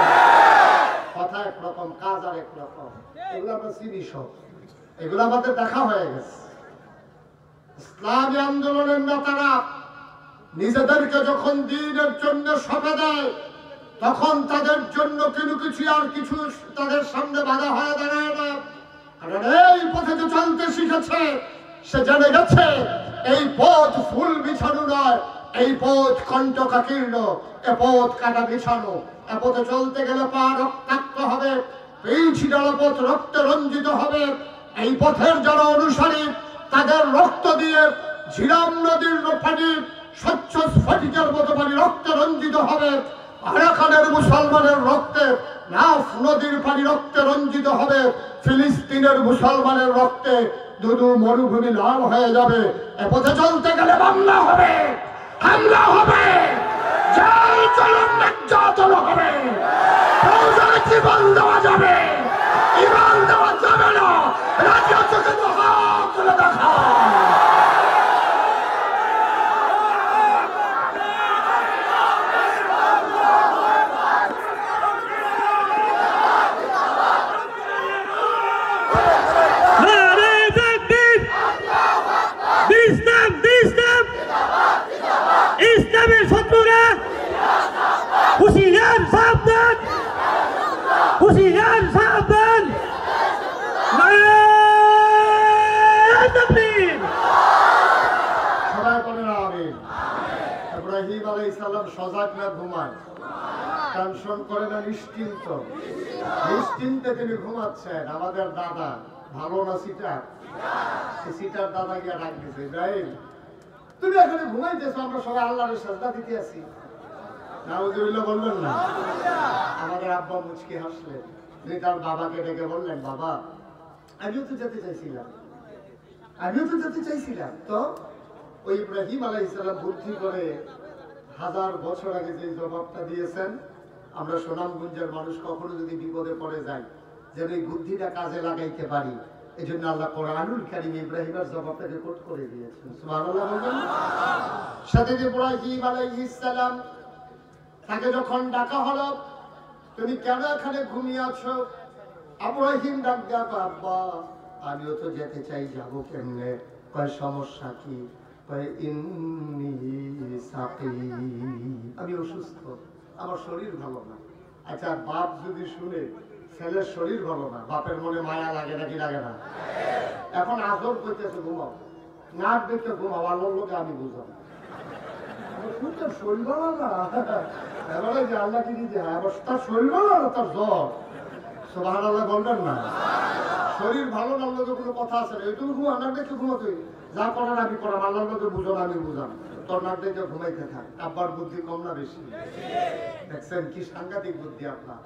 কথা একরকম, কাজ আর একরকম। এগুলো আমরা চিনি সব, এগুলো আমাদের দেখা হয়ে গেছে। ইসলামী আন্দোলনের নেতারা নিজেদেরকে যখন দ্বীনের জন্য সঁপে দেয়, তখন তাদের জন্য কিছু আর কিছু তাদের সামনে বাধা হয়ে দাঁড়ায় না। কারণ এই পথে যে চলতে শিখেছে সে জেনে গেছে এই পথ ফুল বিছানো নয়, এই পথ কণ্টকাকীর্ণ, এ পথ কাটা বিছানো। এ পথে চলতে গেলে পা রক্তাক্ত হবে, পিচ জলপথ রক্তে রঞ্জিত হবে। এই পথের যারা অনুসারী, তাদের রক্ত দিয়ে ঝিরাম নদীর পানি স্বচ্ছ স্ফটিকের মতো পানি রক্তে রঞ্জিত হবে। আরাকানের মুসলমানের রক্তে নাফ নদীর পানি রক্তে রঞ্জিত হবে। ফিলিস্তিনের মুসলমানের রক্তে দুদু মরুভূমি লাল হয়ে যাবে। এ পথে চলতে গেলে মামলা হবে, হামলা হবে, জেল জুলুম নির্যাতন হবে, ফৌজের জীবন দেওয়া যাবে, ইমান দেওয়া যাবে না। রাজ্য চোখে তো হাত তুলে দেখা। ইসলামের শত্রুরা হুশিয়ার সাবধান, হুশিয়ার সাবধান। সবাই বলেন আমিন। ইব্রাহিম আলাইহিস সালাম সজাগ না ঘুমায়, টেনশন করে না, নিশ্চিন্ত, নিশ্চিন্তে তিনি ঘুমাচ্ছেন। আমাদের দাদা ভালো না সিটার, সিটার দাদা গিয়া ডাক দিছে, ইব্রাহিম তুমি এখানে ঘুমাইতেছো, আমরা সবাই আল্লাহর সাজদা দিতে আছি। নাউজুবিল্লাহ বললেন না? আমাদের আব্বা মুচকি হাসলেন। তিনি তার বাবাকে ডেকে বললেন, বাবা আমিও তো যেতে চাইছিলাম, আমিও তো যেতে চাইছিলাম। তো ওই ইব্রাহিম আলাইহিস সালাম বুদ্ধি করে 1000 বছর আগে যে জবাবটা দিয়েছেন, আমরা সুনামগঞ্জের মানুষ কখনো যদি বিপদে পড়ে যায় যেন এই বুদ্ধিটা কাজে লাগাইতে পারি, এই জন্য আল্লাহ কোরআনুল কারীমে ইব্রাহিমের জবাবটাকে কোট করে দিয়েছেন। সুবহানাল্লাহ বলবেন? সাথে ইব্রাহিম আলাইহিস সালাম তাকে যখন ডাকা হলো, তুমি কেন এখানে ঘুমিয়ে আছো? ইব্রাহিম ডাক দেয়া, আব্বা আমিও তো যেতে চাই, যাবো কেমনে? কয় সমস্যা কি? কয় ইন্নী সাকিম, আমি অসুস্থ, আমার শরীর ভালো না। আচ্ছা বাপ যদি শুনে ছেলের শরীর ভালো না, বাপের মনে মায়া লাগে নাকি লাগে না? এখন আজর কইতেছে ঘুমাও, নাক দেখতে ঘুমাও, আল্লাহর লোকে আমি বুঝাম শরীর ভালো না। এবারে যে আল্লাহ কি দিতে হয়, আবার তার শরীর ভালো না, তার জ্বর। সুবহানাল্লাহ বলবেন না? শরীর ভালো না হলে তো কোনো কথা আছে না, এইটুকু ঘুমা, নাক দেখে ঘুমা, তুই যা করার আমি করাম, আল্লাহর লোকে বুঝো না আমি বুঝাম, তোর নাক দেখে ঘুমাইতে থাক। আব্বার বুদ্ধি কম না বেশি? দেখছেন কি সাংঘাতিক বুদ্ধি আপনার।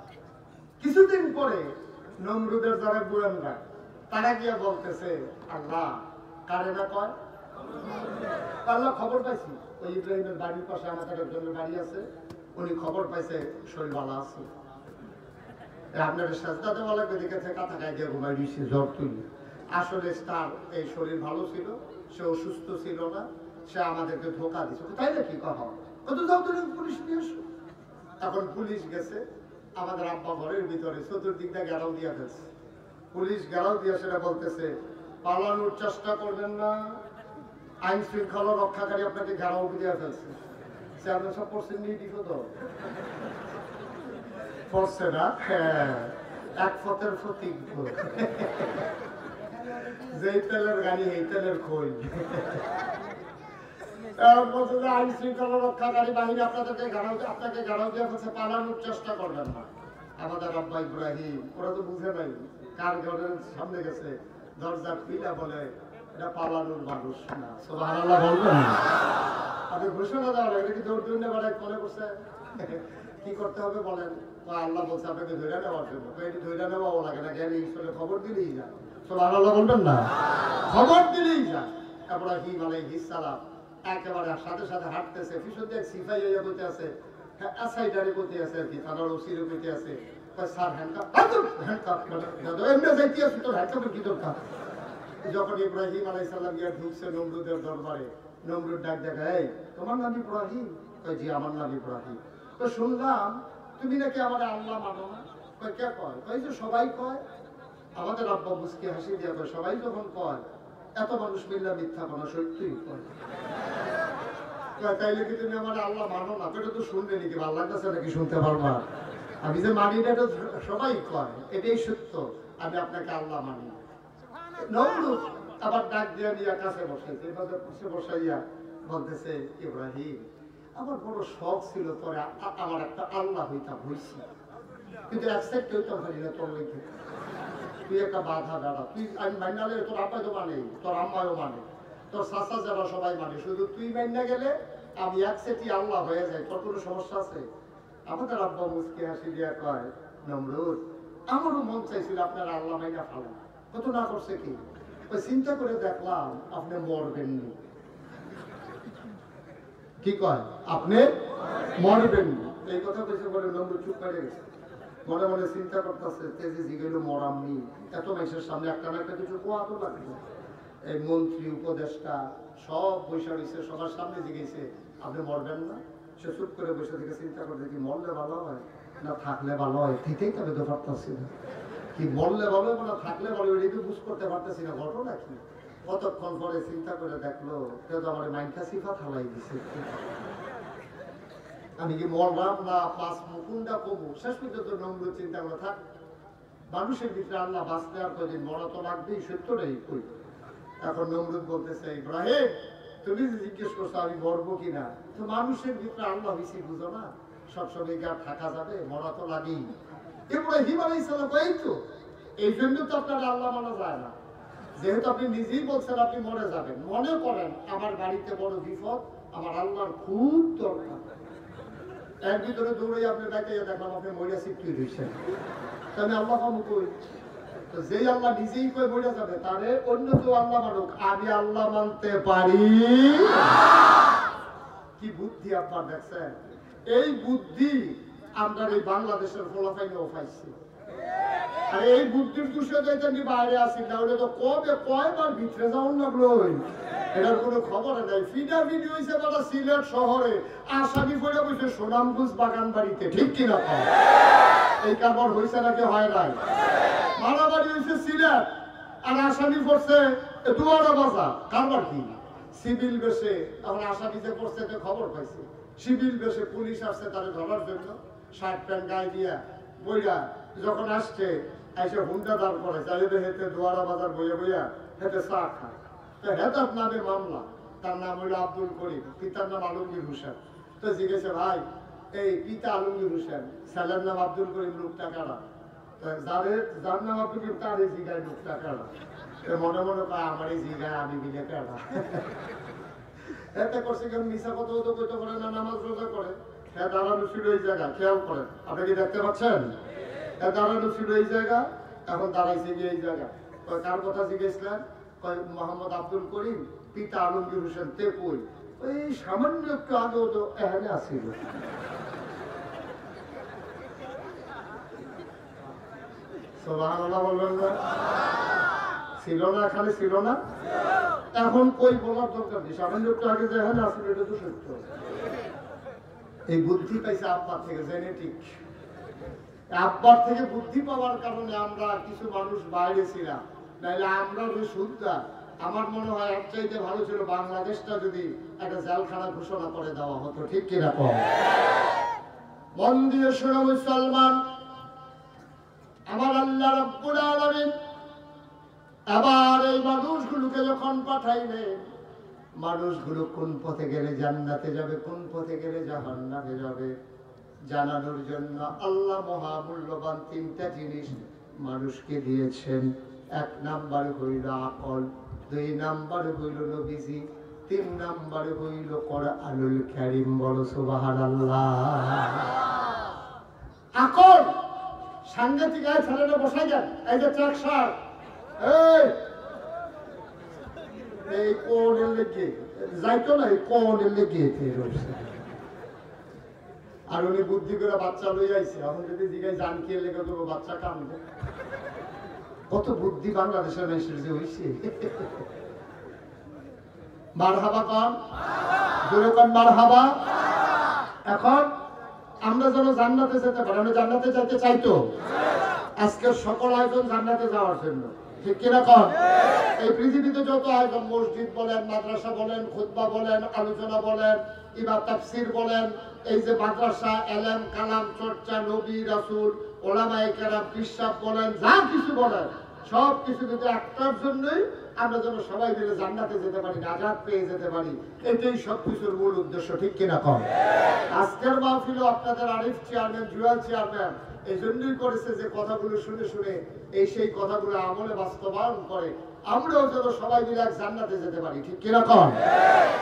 কিছুদিন পরে নমরুদের যারা গোয়েন্দা তারা গিয়ে বলতেছে, আল্লাহ কারে না কয়? আল্লাহ খবর পাইছি ওই ইব্রাহিমের বাড়ির পাশে আমাদের একজনের বাড়ি আছে, উনি খবর পাইছে শরীর ভালো আছে, আপনার সাজদা দেওয়া লাগবে, দেখে থেকে কাঁথা গিয়ে ঘুমাই দিচ্ছে জ্বর তুলি। আসলে তার এই শরীর ভালো ছিল, সে অসুস্থ ছিল না, সে আমাদেরকে ধোকা দিচ্ছে। তাই না? কি কথা কত যাও তুমি পুলিশ নিয়ে এসো। এখন পুলিশ গেছে, আমাদের আব্বা ঘরের ভিতরে চতুর্দিকটা গেরাও দিয়ে ফেলছে। পুলিশ গেরাও দিয়ে সেটা বলতেছে, পালানোর চেষ্টা করবেন না, আইন শৃঙ্খলা রক্ষাকারী আপনাকে ঘেরাও দিয়ে ফেলছে। সে আপনার সব পড়ছেন নিয়ে দিত তো পড়ছে না? হ্যাঁ, এক ফতের ফতিক যেই তেলের গাড়ি এই তেলের খই। আইন শৃঙ্খলা রক্ষাকারী বাহিনী আপনাকে গাড়াও দিয়ে ফেলছে, পালানোর চেষ্টা করবেন না। আমাদের আব্বা ইব্রাহিম ওরা তো বুঝে নাই, কার ঘরের সামনে গেছে, দরজা খুইলা বলে এটা পালানোর মানুষ না। সুবহানাল্লাহ বলবেন না? আপনি ঘোষণা দেওয়া লাগে কি দৌড় দৌড় নেবার মনে করছে কি করতে হবে বলেন? আল্লাহ বলছে আপনাকে ধরে নেওয়ার জন্য, এটি ধরে নেওয়াও লাগে না, জ্ঞানী ঈশ্বরে খবর দিলেই যায়। সুবহানাল্লাহ বলবেন না? খবর দিলেই যায়। ইব্রাহিম আলাইহিস সালাম একেবারে সাথে সাথে হাঁটতেছে, পিছন দিয়ে সিপাই হইয়া বলতে আছে, আসাইডারে বলতে আছে আর কি, থানার ওসিরে বলতে আছে, স্যার হ্যান্ডকাপ হ্যান্ডকাপ এমনি যাইতে আছে, তোর হ্যান্ডকাপের কি দরকার? যখন ইব্রাহিম আলাইহিস সালাম গিয়ে ঢুকছে নমরুদের দরবারে, নমরুদ ডাক দেখা, এই তোমার নাম ইব্রাহিম? কই জি আমার নাম ইব্রাহিম। তো শুনলাম তুমি নাকি আমার আল্লাহ মানো না। কই কে কয়? কই যে সবাই কয়। আমাদের আব্বা মুস্কি হাসি দিয়ে কয়, সবাই যখন কয় এত মানুষ মিল্লা মিথ্যা কোনো সত্যিই কয়। তাইলে কি তুমি আমার আল্লাহ মানো না? এটা তো শুনবে নাকি, ভালো লাগতেছে নাকি শুনতে পারবা? আমি যে মানি না এটা সবাই কয়, এটাই সত্য, আমি আপনাকে আল্লাহ মানি। নমরুদ আবার ডাক দিয়ে নিয়ে কাছে বসাইছে, বসাইয়া বলতেছে, ইব্রাহিম আমার বড় শখ ছিল তোরে আমার একটা আল্লাহ হইতাম, হইছি, কিন্তু অ্যাকসেপ্ট হইতাম পারি না তোর লেগে। তুই একটা বাধা দাঁড়া, তুই আমি মাইনালে তোর আব্বাই তো মানে, তোর আম্মাও মানে, তোর চাচা যারা সবাই মানে, শুধু তুই মাইনা গেলে আমি একসেটই আল্লাহ হয়ে যাই, তোর কোনো সমস্যা আছে? আমাদের আব্বা মুস্কি হাসি দিয়া কয়, নমরুদ আমারও মন চাইছিল আপনার আল্লাহ মাইনা ফালা, কত না করছে কি, ওই চিন্তা করে দেখলাম আপনি মরবেননি। কি কয়? আপনি মরবেননি। এই কথা কইছে বলে নমরুদ চুপ করে গেছে, মনে মনে চিন্তা করতেছে, তেজি জিগেল মরামনি, এত মানুষের সামনে একটা না একটা কিছু কোয়া তো লাগবে। এই মন্ত্রী উপদেষ্টা সব বৈশা রয়েছে, সবার সামনে জিগেছে আপনি মরবেন না। সে চুপ করে বসে থেকে চিন্তা করছে, কি মরলে ভালো হয় না থাকলে ভালো হয়, ঠিকই তবে তো পারতেছি না, কি মরলে ভালো হবে না থাকলে ভালো হয়, এটা বুঝ করতে পারতেছি না, ঘটনা কি? কতক্ষণ পরে চিন্তা করে দেখলো কেউ তো আমার মাইনকা সিফা থালাই দিছে, আমি কি মরলাম না পাঁচ মুকুন্ডা কমু। শেষ পর্যন্ত নমরুদ চিন্তা করে থাক, মানুষের ভিতরে আল্লাহ বাঁচতে আর কদিন, মরা তো লাগবেই, সত্যটাই কই। এখন নমরুদ বলতেছে, ইব্রাহিম তুমি যে জিজ্ঞেস করছো আমি মরবো কিনা, তো মানুষের ভিতরে আল্লাহ হয়েছি বুঝো না, সবসময় কি আর থাকা যাবে, মরা তো লাগেই। ইব্রাহিম আলাইহিস সালাম এই তো, এই জন্য তো আপনার আল্লাহ মানা যায় না, যেহেতু আপনি নিজেই বলছেন আপনি মরে যাবেন, মনে করেন আমার বাড়িতে বড় বিপদ, আমার আল্লাহর খুব দরকার, এর ভিতরে দৌড়ে আপনি ডাকে দেখলাম আপনি মরিয়া সিদ্ধি হয়েছেন, তাহলে আল্লাহ কামু কই? তো যেই আল্লাহ নিজেই কই মরে যাবে, তারে অন্য কেউ আল্লাহ মানুক, আমি আল্লাহ মানতে পারি। কি বুদ্ধি আপনার দেখছেন? এই বুদ্ধি আমরা এই বাংলাদেশের ফলাফাইলেও পাইছি। আর এই বুদ্ধির খুশিও যাইতে আমি বাইরে আসি না, ওটা তো কবে কয়বার ভিতরে যাওয়ার লাগলো, এটার কোনো খবর নেই। ফিডা ভিডিও হয়েছে বেটা সিলেট শহরে, আসামি করে বসে সোনামগঞ্জ বাগান বাড়িতে, ঠিক কিনা? এই কারবার হয়েছে নাকি হয় নাই? মারামারি হয়েছে সিলেট, আর আসামি পড়ছে দুয়ারা বাজার, কারবার কি? সিভিল বেশে, এখন আসামি যে পড়ছে খবর পাইছে, সিভিল বেশে পুলিশ আসছে তাদের ধরার জন্য, শার্ট প্যান্ট গায়ে দিয়া বইরা যখন আসছে এসে হুন্ডা দাঁড় করে চাইলে হেঁটে দোয়ারা বাজার বইয়া বইয়া হেঁটে চা খায়। তো হেতার নামে মামলা, তার নাম হইল আব্দুল করিম, পিতার নাম আলমগীর হোসেন। তো জিজ্ঞেসে ভাই এই পিতা আলমগীর হোসেন, ছেলের নাম আব্দুল করিম, লোকটা কারা? যার নাম আব্দুল করিম তার এই জিগায় লোকটা কারা? মনে মনে কয় আমার এই জিগায় আমি বিলে কারা। এতে করছে কেন মিশা কথা তো কইতে পারে না, নামাজ রোজা করে। হ্যাঁ দাঁড়ানো ছিল এই জায়গা, খেয়াল করেন, আপনি কি দেখতে পাচ্ছেন? হ্যাঁ দাঁড়ানো ছিল এই জায়গা, এখন দাঁড়াইছে গিয়ে এই জায়গা। কার কথা জিজ্ঞেসলেন? মোহাম্মদ আব্দুল করিম, পিতা আলমগীর হোসেন। তে কই? ওই সামান্য একটু আগেও তো এখানে আসিল। সুবহানাল্লাহ বলবেন না? ছিল না, এখানে ছিল না। এখন কই বলার দরকার নেই, সামান্য একটু আগে যে এখানে আসিল এটা তো সত্য। এই বুদ্ধি পাইছে আব্বার থেকে, জেনেটিক। আব্বার থেকে বুদ্ধি পাওয়ার কারণে আমরা কিছু মানুষ বাইরে ছিলাম, নাহলে আমরা ওই সুদ্ধা। আমার মনে হয় এর চাইতে ভালো ছিল বাংলাদেশটা যদি একটা জেলখানা ঘোষণা করে দেওয়া হতো, ঠিক কিনা কম? মন দিয়ে শোনো মুসলমান, আমার আল্লাহ রাব্বুল আলামিন আবার এই মানুষগুলোকে যখন পাঠাইলেন, মানুষগুলো কোন পথে গেলে জান্নাতে যাবে, কোন পথে গেলে জাহান্নামে যাবে জানানোর জন্য আল্লাহ মহামূল্যবান তিনটা জিনিস মানুষকে দিয়েছেন। এক নাম্বার হইল আকল, দুই নাম্বার হইল নবীজি, তিন নাম্বার হইল কোরআনুল কারীম। বলো সুবহানাল্লাহ। আকল সাংঘাতিক। আয় ছেলেটা বসাই যান, এই যে ট্রাকসার, এই কোনের লেগে যাইতো না, এই কোনের লেগে আর উনি বুদ্ধি করে বাচ্চা লই আইছে। এখন যদি জিগাই জান কে লেগে দেবো, বাচ্চা কামবে। কত বুদ্ধি বাংলাদেশের মেসেজ যে হইছে। মারহাবা কন, জোরে কন মারহাবা। এখন আমরা যেন জান্নাতে যেতে পারি, আমরা জান্নাতে যেতে চাইতো। আজকের সকল আয়োজন জান্নাতে যাওয়ার জন্য, ঠিক কিনা কন? এই পৃথিবীতে যত আয়োজন, মসজিদ বলেন, মাদ্রাসা বলেন, খুতবা বলেন, আলোচনা বলেন, ইমাম তাফসীর বলেন, এই যে মাদ্রাসা, এলেম কালাম চর্চা, নবী রাসূল, ওলামায়ে কেরাম, পিসাব বলেন, যা কিছু বলেন, সব কিছু কিন্তু একটার জন্যই, আমরা যেন সবাই মিলে জান্নাতে যেতে পারি, নাজাত পেয়ে যেতে পারি। এটাই সব কিছুর মূল উদ্দেশ্য, ঠিক কিনা কম? আজকের মাহফিল আপনাদের আরিফ চেয়ারম্যান, জুয়েল চেয়ারম্যান এই জন্যই করেছে যে কথাগুলো শুনে শুনে এই সেই কথাগুলো আমলে বাস্তবায়ন করে আমরাও যেন সবাই মিলে এক জান্নাতে যেতে পারি, ঠিক কিনা কন?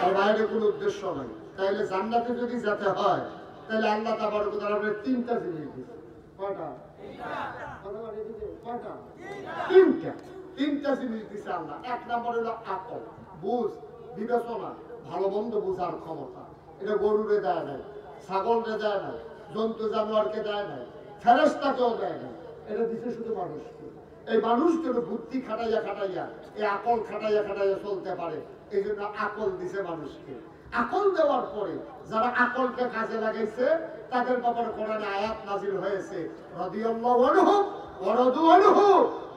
আর বাইরে কোনো উদ্দেশ্য নাই। তাইলে জান্নাতে যদি যেতে হয়, তাহলে আল্লাহ তাবারক ওয়া তাআলা তিনটা জিনিস দিয়েছে। কয়টা? কয়টা? তিনটা জিনিস দিয়েছে আল্লাহ। এক নম্বর হলো আকল, বুঝ, বিবেচনা, ভালো মন্দ বুঝার ক্ষমতা। এটা গরুরে দেয় নাই, ছাগলরে দেয় নাই, জন্তু জানোয়ারকে দেয় নাই, ফেরেশতাকেও দেয় নাই। এটা দিছে শুধু মানুষকে। এই মানুষগুলো বুদ্ধি খাটাইয়া খাটাইয়া, এই আকল খাটাইয়া খাটাইয়া চলতে পারে, এই জন্য আকল দিছে মানুষকে। আকল দেওয়ার পরে যারা আকলকে কাজে লাগাইছে তাদের ব্যাপারে কোরআনে আয়াত নাজিল হয়েছে, রাদিয়াল্লাহু আনহু ওয়া রাদু আনহু।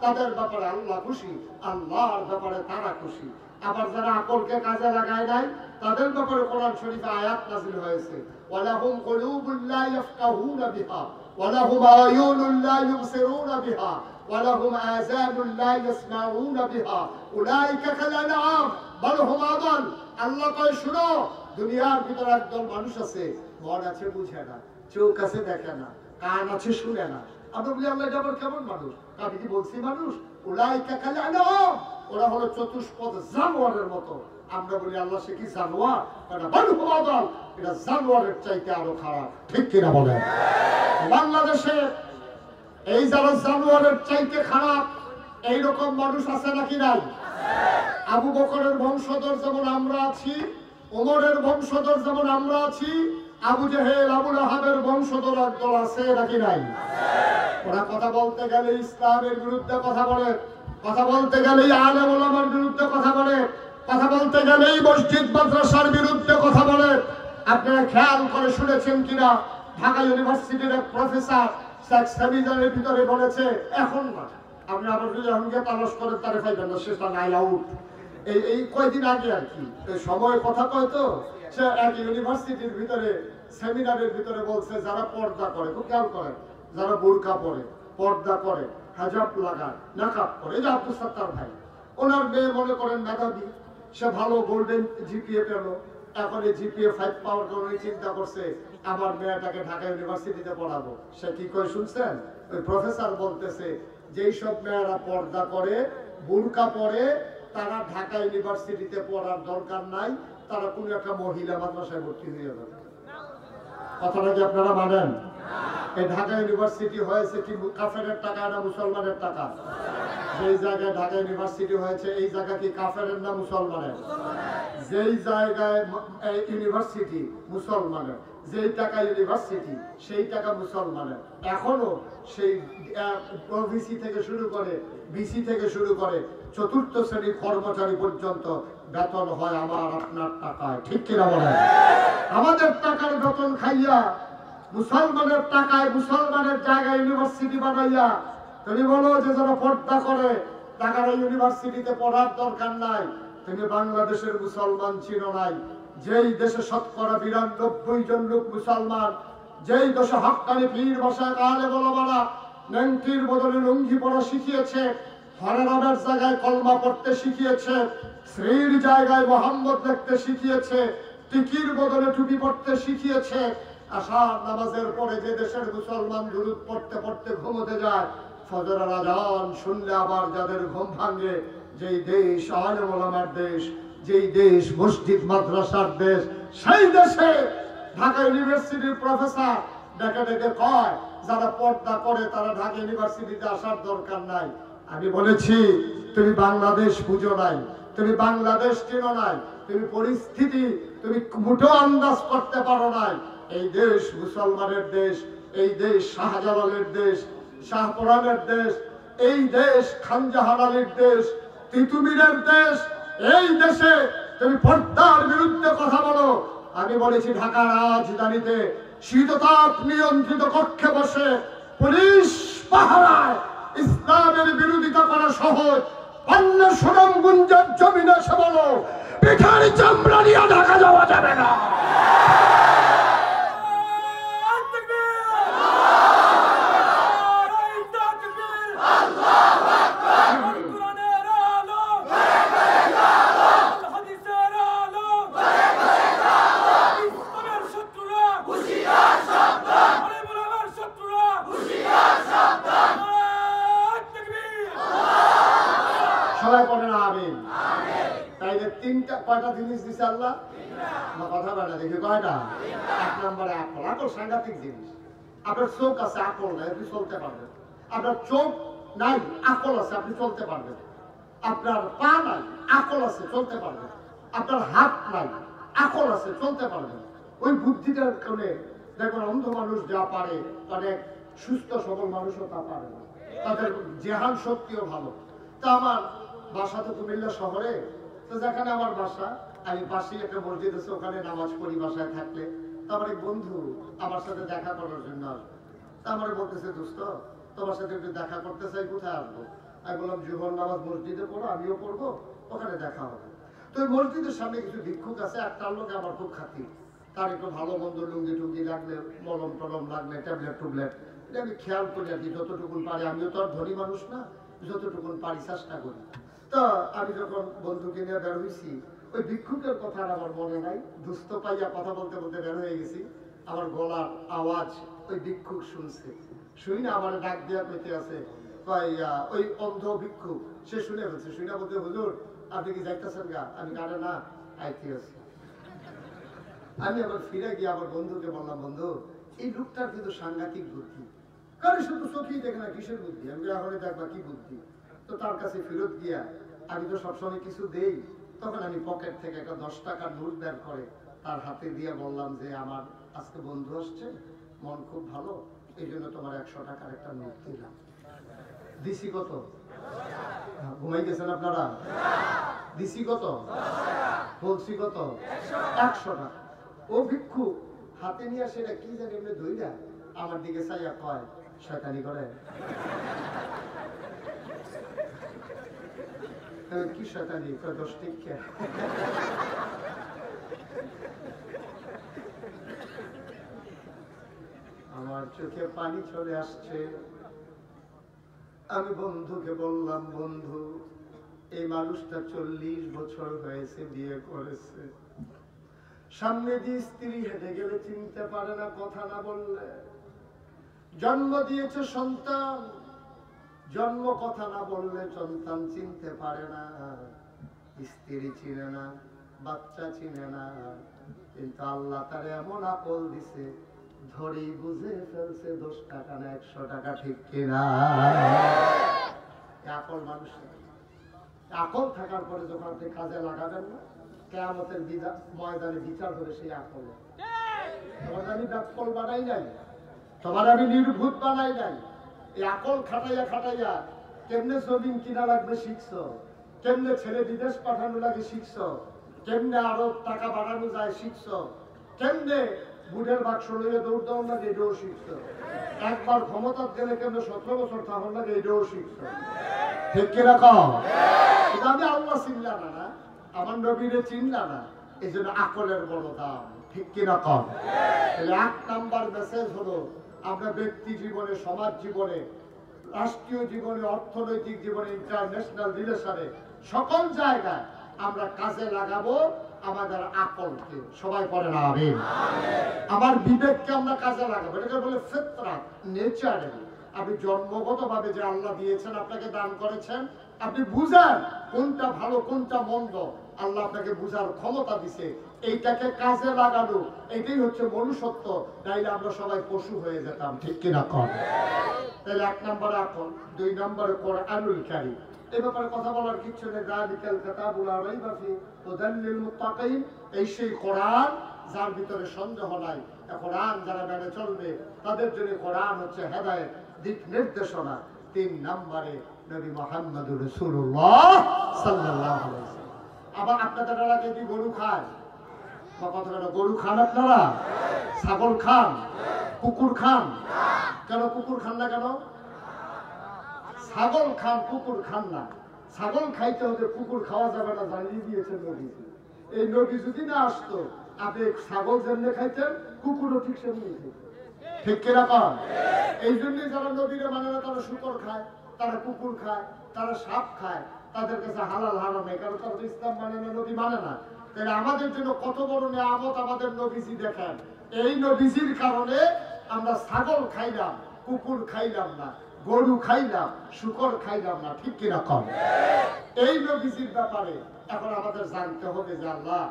তাদের ব্যাপারে আল্লাহ খুশি, আল্লাহর ব্যাপারে তারা খুশি। আবার যারা আকলকে কাজে লাগায় নাই তাদের ব্যাপারে কোরআন শরীফে আয়াত নাজিল হয়েছে, ওয়ালাহুম কুলুবুন লা ইয়াফকাহুনা বিহা ওয়ালাহুম আয়ুনুন লা ইউবসিরুনা বিহা ওয়ালাহুম আযানুন লা ইয়াসমাউনা বিহা উলাইকা কাল আনআম বাল হুম আদাল। আল্লাহ কয় শুনো, দুনিয়ার ভিতরে একদল মানুষ আছে, মন আছে বুঝে না, চোখ আছে দেখে না, কান আছে শুনে না। আমরা বলি আল্লাহ এটা আবার কেমন মানুষ? আমি কি বলছি মানুষ? উলাইকা কাল আনআম, ওরা হলো চতুষ্পদ জানোয়ারের মতো। আমরা বলি আল্লাহ সে কি জানোয়ার? এটা বাল হুম আদাল, এটা জানোয়ারের চাইতে আরো খারাপ, ঠিক কিনা বলেন? বাংলাদেশে এই যারা জানোয়ারের চাইতে খারাপ এইরকম মানুষ আছে নাকি নাই? আবু বকরের বংশধর যেমন আমরা আছি, ওমরের বংশধর যেমন আমরা আছি, আবু জেহেল আবু লাহাবের বংশধর একদল আছে নাকি নাই? ওরা কথা বলতে গেলে ইসলামের বিরুদ্ধে কথা বলে, কথা বলতে গেলে আলেম ওলামার বিরুদ্ধে কথা বলে, কথা বলতে গেলেই মসজিদ মাদ্রাসার বিরুদ্ধে কথা বলে। আপনারা খেয়াল করে শুনেছেন কিনা, ঢাকা ইউনিভার্সিটির এক প্রফেসর এক সেমিনারের ভিতরে বলেছে, এখন না, আপনি আবার যদি এখনকে তালাশ করেন তারে পাইবেন না, সেটা নাই আউট। এই কয়দিন আগে আর কি, সময় কথা কয় তো, সে এক ইউনিভার্সিটির ভিতরে সেমিনারের ভিতরে বলছে যারা পর্দা করে, খুব খেয়াল করেন, যারা বোরকা পরে পর্দা করে, হাজাব লাগায়, নাকাব করে। এই যে আব্দুল সাত্তার ভাই, ওনার মেয়ে মনে করেন মেধাবী, সে ভালো গোল্ডেন জিপিএ পেল। এখন এই জিপিএ 5 পাওয়ার কারণে চিন্তা করছে আমার মেয়েটাকে ঢাকা ইউনিভার্সিটিতে পড়াবো। সে কি কয় শুনছেন? ওই প্রফেসর বলতেছে যেই সব মেয়েরা পর্দা করে, বুরকা পরে, তারা ঢাকা ইউনিভার্সিটিতে পড়ার দরকার নাই, তারা কোনো একটা মহিলা মাদ্রাসায় ভর্তি হয়ে যাবে। কথাটা কি আপনারা মানেন? এই ঢাকা ইউনিভার্সিটি হয়েছে কি কাফেরের টাকা না মুসলমানের টাকা? যেই জায়গায় ঢাকা ইউনিভার্সিটি হয়েছে এই জায়গা কি কাফেরের না মুসলমানের? যেই জায়গায় ইউনিভার্সিটি মুসলমানের, যেই টাকা ইউনিভার্সিটি সেই টাকা মুসলমানের। এখনো সেই ওবিসি থেকে শুরু করে, বিসি থেকে শুরু করে চতুর্থ শ্রেণীর কর্মচারী পর্যন্ত বেতন হয় আমার আপনার টাকায়। ঠিক কিনা বলেন? আমাদের টাকার বেতন খাইয়া, মুসলমানের টাকায় মুসলমানের জায়গায় ইউনিভার্সিটি বানাইয়া তুমি বলো যে যারা পর্দা করে টাকার ইউনিভার্সিটিতে পড়ার দরকার নাই। তুমি বাংলাদেশের মুসলমান ছিল নাই, যেই দেশে শতকরা 92 জন লোক মুসলমান, যেই দেশে হক্কানি পীর বসায় কালে বলবারা নেংটির বদলে লুঙ্গি পরা শিখিয়েছে, হরেরামের জায়গায় কলমা পড়তে শিখিয়েছে, শ্রীর জায়গায় মোহাম্মদ লিখতে শিখিয়েছে, টিকির বদলে টুপি পড়তে শিখিয়েছে। আশার নামাজের পরে যে দেশের মুসলমান দুরূদ পড়তে পড়তে ঘুমোতে যায়, ফজরের আজান শুনলে আবার যাদের ঘুম ভাঙে, যেই দেশ আলেম ওলামার দেশ, যেই দেশ মসজিদ মাদ্রাসার দেশ, সেই দেশে ঢাকা ইউনিভার্সিটির প্রফেসর ডেকে ডেকে কয় যারা পর্দা করে তারা ঢাকা ইউনিভার্সিটিতে আসার দরকার নাই। আমি বলেছি তুমি বাংলাদেশ বুঝো নাই, তুমি বাংলাদেশ চেনো নাই, তুমি পরিস্থিতি তুমি মুঠো আন্দাজ করতে পারো নাই। এই দেশ মুসলমানের দেশ, এই দেশ শাহজালালের দেশ, শাহপুরানের দেশ, এই দেশ খানজাহান আলীর দেশ, তিতুমিরের দেশ। এই দেশে তুমি পর্দার বিরুদ্ধে কথা বলো। আমি বলেছি ঢাকার রাজধানীতে শীততাপ নিয়ন্ত্রিত কক্ষে বসে পুলিশ পাহারায় ইসলামের বিরোধিতা করা সহজ, অন্য সুনামগঞ্জের জমিনে এসে বলো পিঠার চামড়া নিয়ে ঢাকা যাওয়া যাবে না। সবাই পড়েন আমিন। তাইলে তিনটা কয়টা জিনিস দিছে আল্লাহ? কথা বলে দেখি কয়টা? এক নম্বরে আকল। আকল সাংঘাতিক জিনিস। আপনার চোখ আছে, আকল নাই, আপনি চলতে পারবেন। আপনার চোখ নাই, আকল আছে, আপনি চলতে পারবেন। আপনার পা নাই, আকল আছে, চলতে পারবেন। আপনার হাত নাই, আকল আছে, চলতে পারবেন। ওই বুদ্ধিটার কারণে দেখুন অন্ধ মানুষ যা পারে, অনেক সুস্থ সবল মানুষও তা পারে না। তাদের জেহান শক্তিও ভালো। তা আমার বাসা তো কুমিল্লা শহরে, তো যেখানে আমার বাসা, আমি পাশেই একটা মসজিদ আছে, ওখানে নামাজ পড়ি বাসায় থাকলে। তারপর এক বন্ধু আমার সাথে দেখা করার জন্য আসবে। তা আমার বলতেছে দোস্ত তোমার সাথে একটু দেখা করতে চাই, কোথায় আসবো? আমি বললাম জোহর নামাজ মসজিদে পড়ো, আমিও পড়বো, ওখানে দেখা হবে। তো ওই মসজিদের সামনে কিছু ভিক্ষুক আছে, একটা লোক আমার খুব খাতির, তার একটু ভালো মন্দ লুঙ্গি টুঙ্গি লাগলে, মলম টলম লাগলে, ট্যাবলেট টুবলেট, এটা আমি খেয়াল করি আর কি, যতটুকুন পারি। আমিও তো আর ধনী মানুষ না, যতটুকুন পারি চেষ্টা করি। তো আমি যখন বন্ধুকে নিয়ে বের হয়েছি, ওই ভিক্ষুকের কথা আর আমার মনে নাই, দুস্থ পাইয়া কথা বলতে বলতে বের হয়ে গেছি। আমার গলার আওয়াজ ওই ভিক্ষুক শুনছে, শুই না আমার ডাক দেওয়া পেতে আছে ওই অন্ধ ভিক্ষুক, সে শুনে ফেলছে। শুনে বলতে হুজুর আপনি কি যাইতেছেন গা? আমি কারে না আইতে আছি। আমি আবার ফিরে গিয়ে আমার বন্ধুকে বললাম বন্ধু এই লোকটার কিন্তু সাংঘাতিক বুদ্ধি, কারণ শুধু চোখেই দেখে না, কিসের বুদ্ধি? আমি এখন দেখবা কি বুদ্ধি। তো তার কাছে ফেরত গিয়া আমি তো সবসময় কিছু দেই, তখন আমি পকেট থেকে একটা 10 টাকার নোট বের করে তার হাতে দিয়ে বললাম যে আমার আজকে বন্ধু আসছে, মন খুব ভালো, এই জন্য তোমার 100 টাকার একটা নোট দিলাম। দিছি কত? ঘুমাই গেছেন আপনারা? দিছি কত? বলছি কত? 100 টাকা। ও ভিক্ষু হাতে নিয়ে সেটা কি জানি এমনি ধইরা আমার দিকে চাইয়া কয় শয়তানি করে। কি শয়তানি? 10 টিকা। আমার চোখে পানি চলে আসছে। আমি বন্ধুকে বললাম, বন্ধু এই মানুষটা 40 বছর হয়েছে বিয়ে করেছে, সামনে দিয়ে স্ত্রী হেঁটে গেলে চিনতে পারে না, কথা না বললে। জন্ম দিয়েছে সন্তান, জন্ম কথা না বললে সন্তান চিনতে পারে না, স্ত্রী চিনে না, বাচ্চা চিনে না। কিন্তু আল্লাহ তার এমন আকল দিছে, ধরেই বুঝে ফেলছে 10 টাকা না 100 টাকা, ঠিক কিনা? আকল মানুষ, আকল থাকার পরে যখন আপনি কাজে লাগাবেন না, কিয়ামতের ময়দানে বিচার হবে সেই আকলে। তোমার আমি ব্যাকল বানাই নাই, তোমার আমি নির্ভূত বানাই নাই। এই আকল খাটাইয়া খাটাইয়া কেমনে জমিন কিনা লাগবে শিখছো, কেমনে ছেলে বিদেশ পাঠানো লাগে শিখছো, কেমনে আরো টাকা বাড়ানো যায় শিখছো, কেমনে বুটের বাক্স লইয়া দৌড় দেওয়ার লাগে এটাও শিখছো, একবার ক্ষমতার গেলে কেমনে 17 বছর থাকার লাগে এটাও শিখছো, ঠিক কিনা কও? কিন্তু আমি আল্লাহ চিনলাম না, আমার নবীরে চিনলাম না, এই জন্য আকলের বড় দাম, ঠিক কিনা কও? তাহলে 1 নাম্বার মেসেজ হলো, আমরা ব্যক্তি জীবনে, সমাজ জীবনে, রাষ্ট্রীয় জীবনে, অর্থনৈতিক জীবনে, ইন্টারন্যাশনাল রিলেশনে, সকল জায়গায় আমরা কাজে লাগাবো আমাদের আকলকে। সবাই পড়ে না আমিন? আমার বিবেককে আমরা কাজে লাগাবো, এটাকে বলে ফিতরাত, নেচারে। আপনি জন্মগতভাবে যে আল্লাহ দিয়েছেন, আপনাকে দান করেছেন, আপনি বুঝেন কোনটা ভালো কোনটা মন্দ, আল্লাহ আপনাকে বুঝার ক্ষমতা দিছে, এইটাকে কাজে লাগানো, এটাই হচ্ছে মনুষ্যত্ব। তাইলে আমরা সবাই পশু হয়ে যেতাম, ঠিক কিনা কর? তাহলে 1 নম্বরে আকল, 2 নম্বরে কোরআনুল কারীম। এই ব্যাপারে কথা বলার কিছু নেই। যালিকাল কিতাবু লা রাইবা ফি হুদাল লিল মুত্তাকিন, এই সেই কোরআন যার ভিতরে সন্দেহ নাই। কোরআন যারা মেনে চলবে তাদের জন্য কোরআন হচ্ছে হেদায়েত, দিক নির্দেশনা। 3 নম্বরে নবী মুহাম্মদুর রাসূলুল্লাহ সাল্লাল্লাহু আলাইহি ওয়াসাল্লাম। আবার আপনাদের এলাকায় কি গরু খায়? বা কতটা গরু খান আপনারা? ছাগল খান? কুকুর খান? কেন কুকুর খান না কেন? ছাগল খান, কুকুর খান না। ছাগল খাইতে হলে কুকুর খাওয়া যাবে না, জানিয়ে দিয়েছেন নবীজি। এই নবী যদি না আসতো, আপনি ছাগল যেমনি খাইতেন, কুকুরও ঠিক সেমনি খাইতেন, ঠিক কিরকম? এই জন্যই যারা নবীরে মানে না, তারা শুকর খায়, তারা কুকুর খায়, তারা সাপ খায়, তাদের কাছে হালাল হারাম নেই, কারণ তারা ইসলাম মানে না, নবী মানে না। তাহলে আমাদের জন্য কত বড় নিয়ামত আমাদের নবীজি দেখেন। এই নবীজির কারণে আমরা ছাগল খাইলাম, কুকুর খাইলাম না, গরু খাইলাম, শুকর খাইলাম না, ঠিক কিরকম? এই নবীজির ব্যাপারে এখন আমাদের জানতে হবে যে আল্লাহ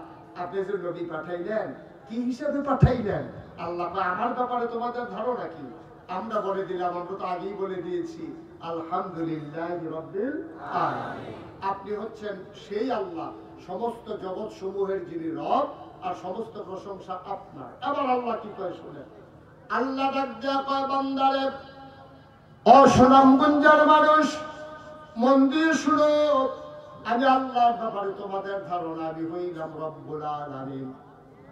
আপনি যে নবী পাঠাইলেন, কি হিসাবে পাঠাইলেন? আল্লাহ আমার ব্যাপারে তোমাদের ধারণা কি? আমরা বলে দিলাম, আমরা তো আগেই বলে দিয়েছি, আলহামদুলিল্লাহি রাব্বিল আলামিন। আপনি হচ্ছেন সেই আল্লাহ, সমস্ত জগৎ সমূহের যিনি রব, আর সমস্ত প্রশংসা আপনার। এবার আল্লাহ কি কয় শুনেন। আল্লাহ ডাক দেয়া কয়, বান্দারে, অসুনামগঞ্জের মানুষ, মন দিয়ে শুনো, আমি আল্লাহর ব্যাপারে তোমাদের ধারণা, আমি হইলাম রব্বুল আলামিন।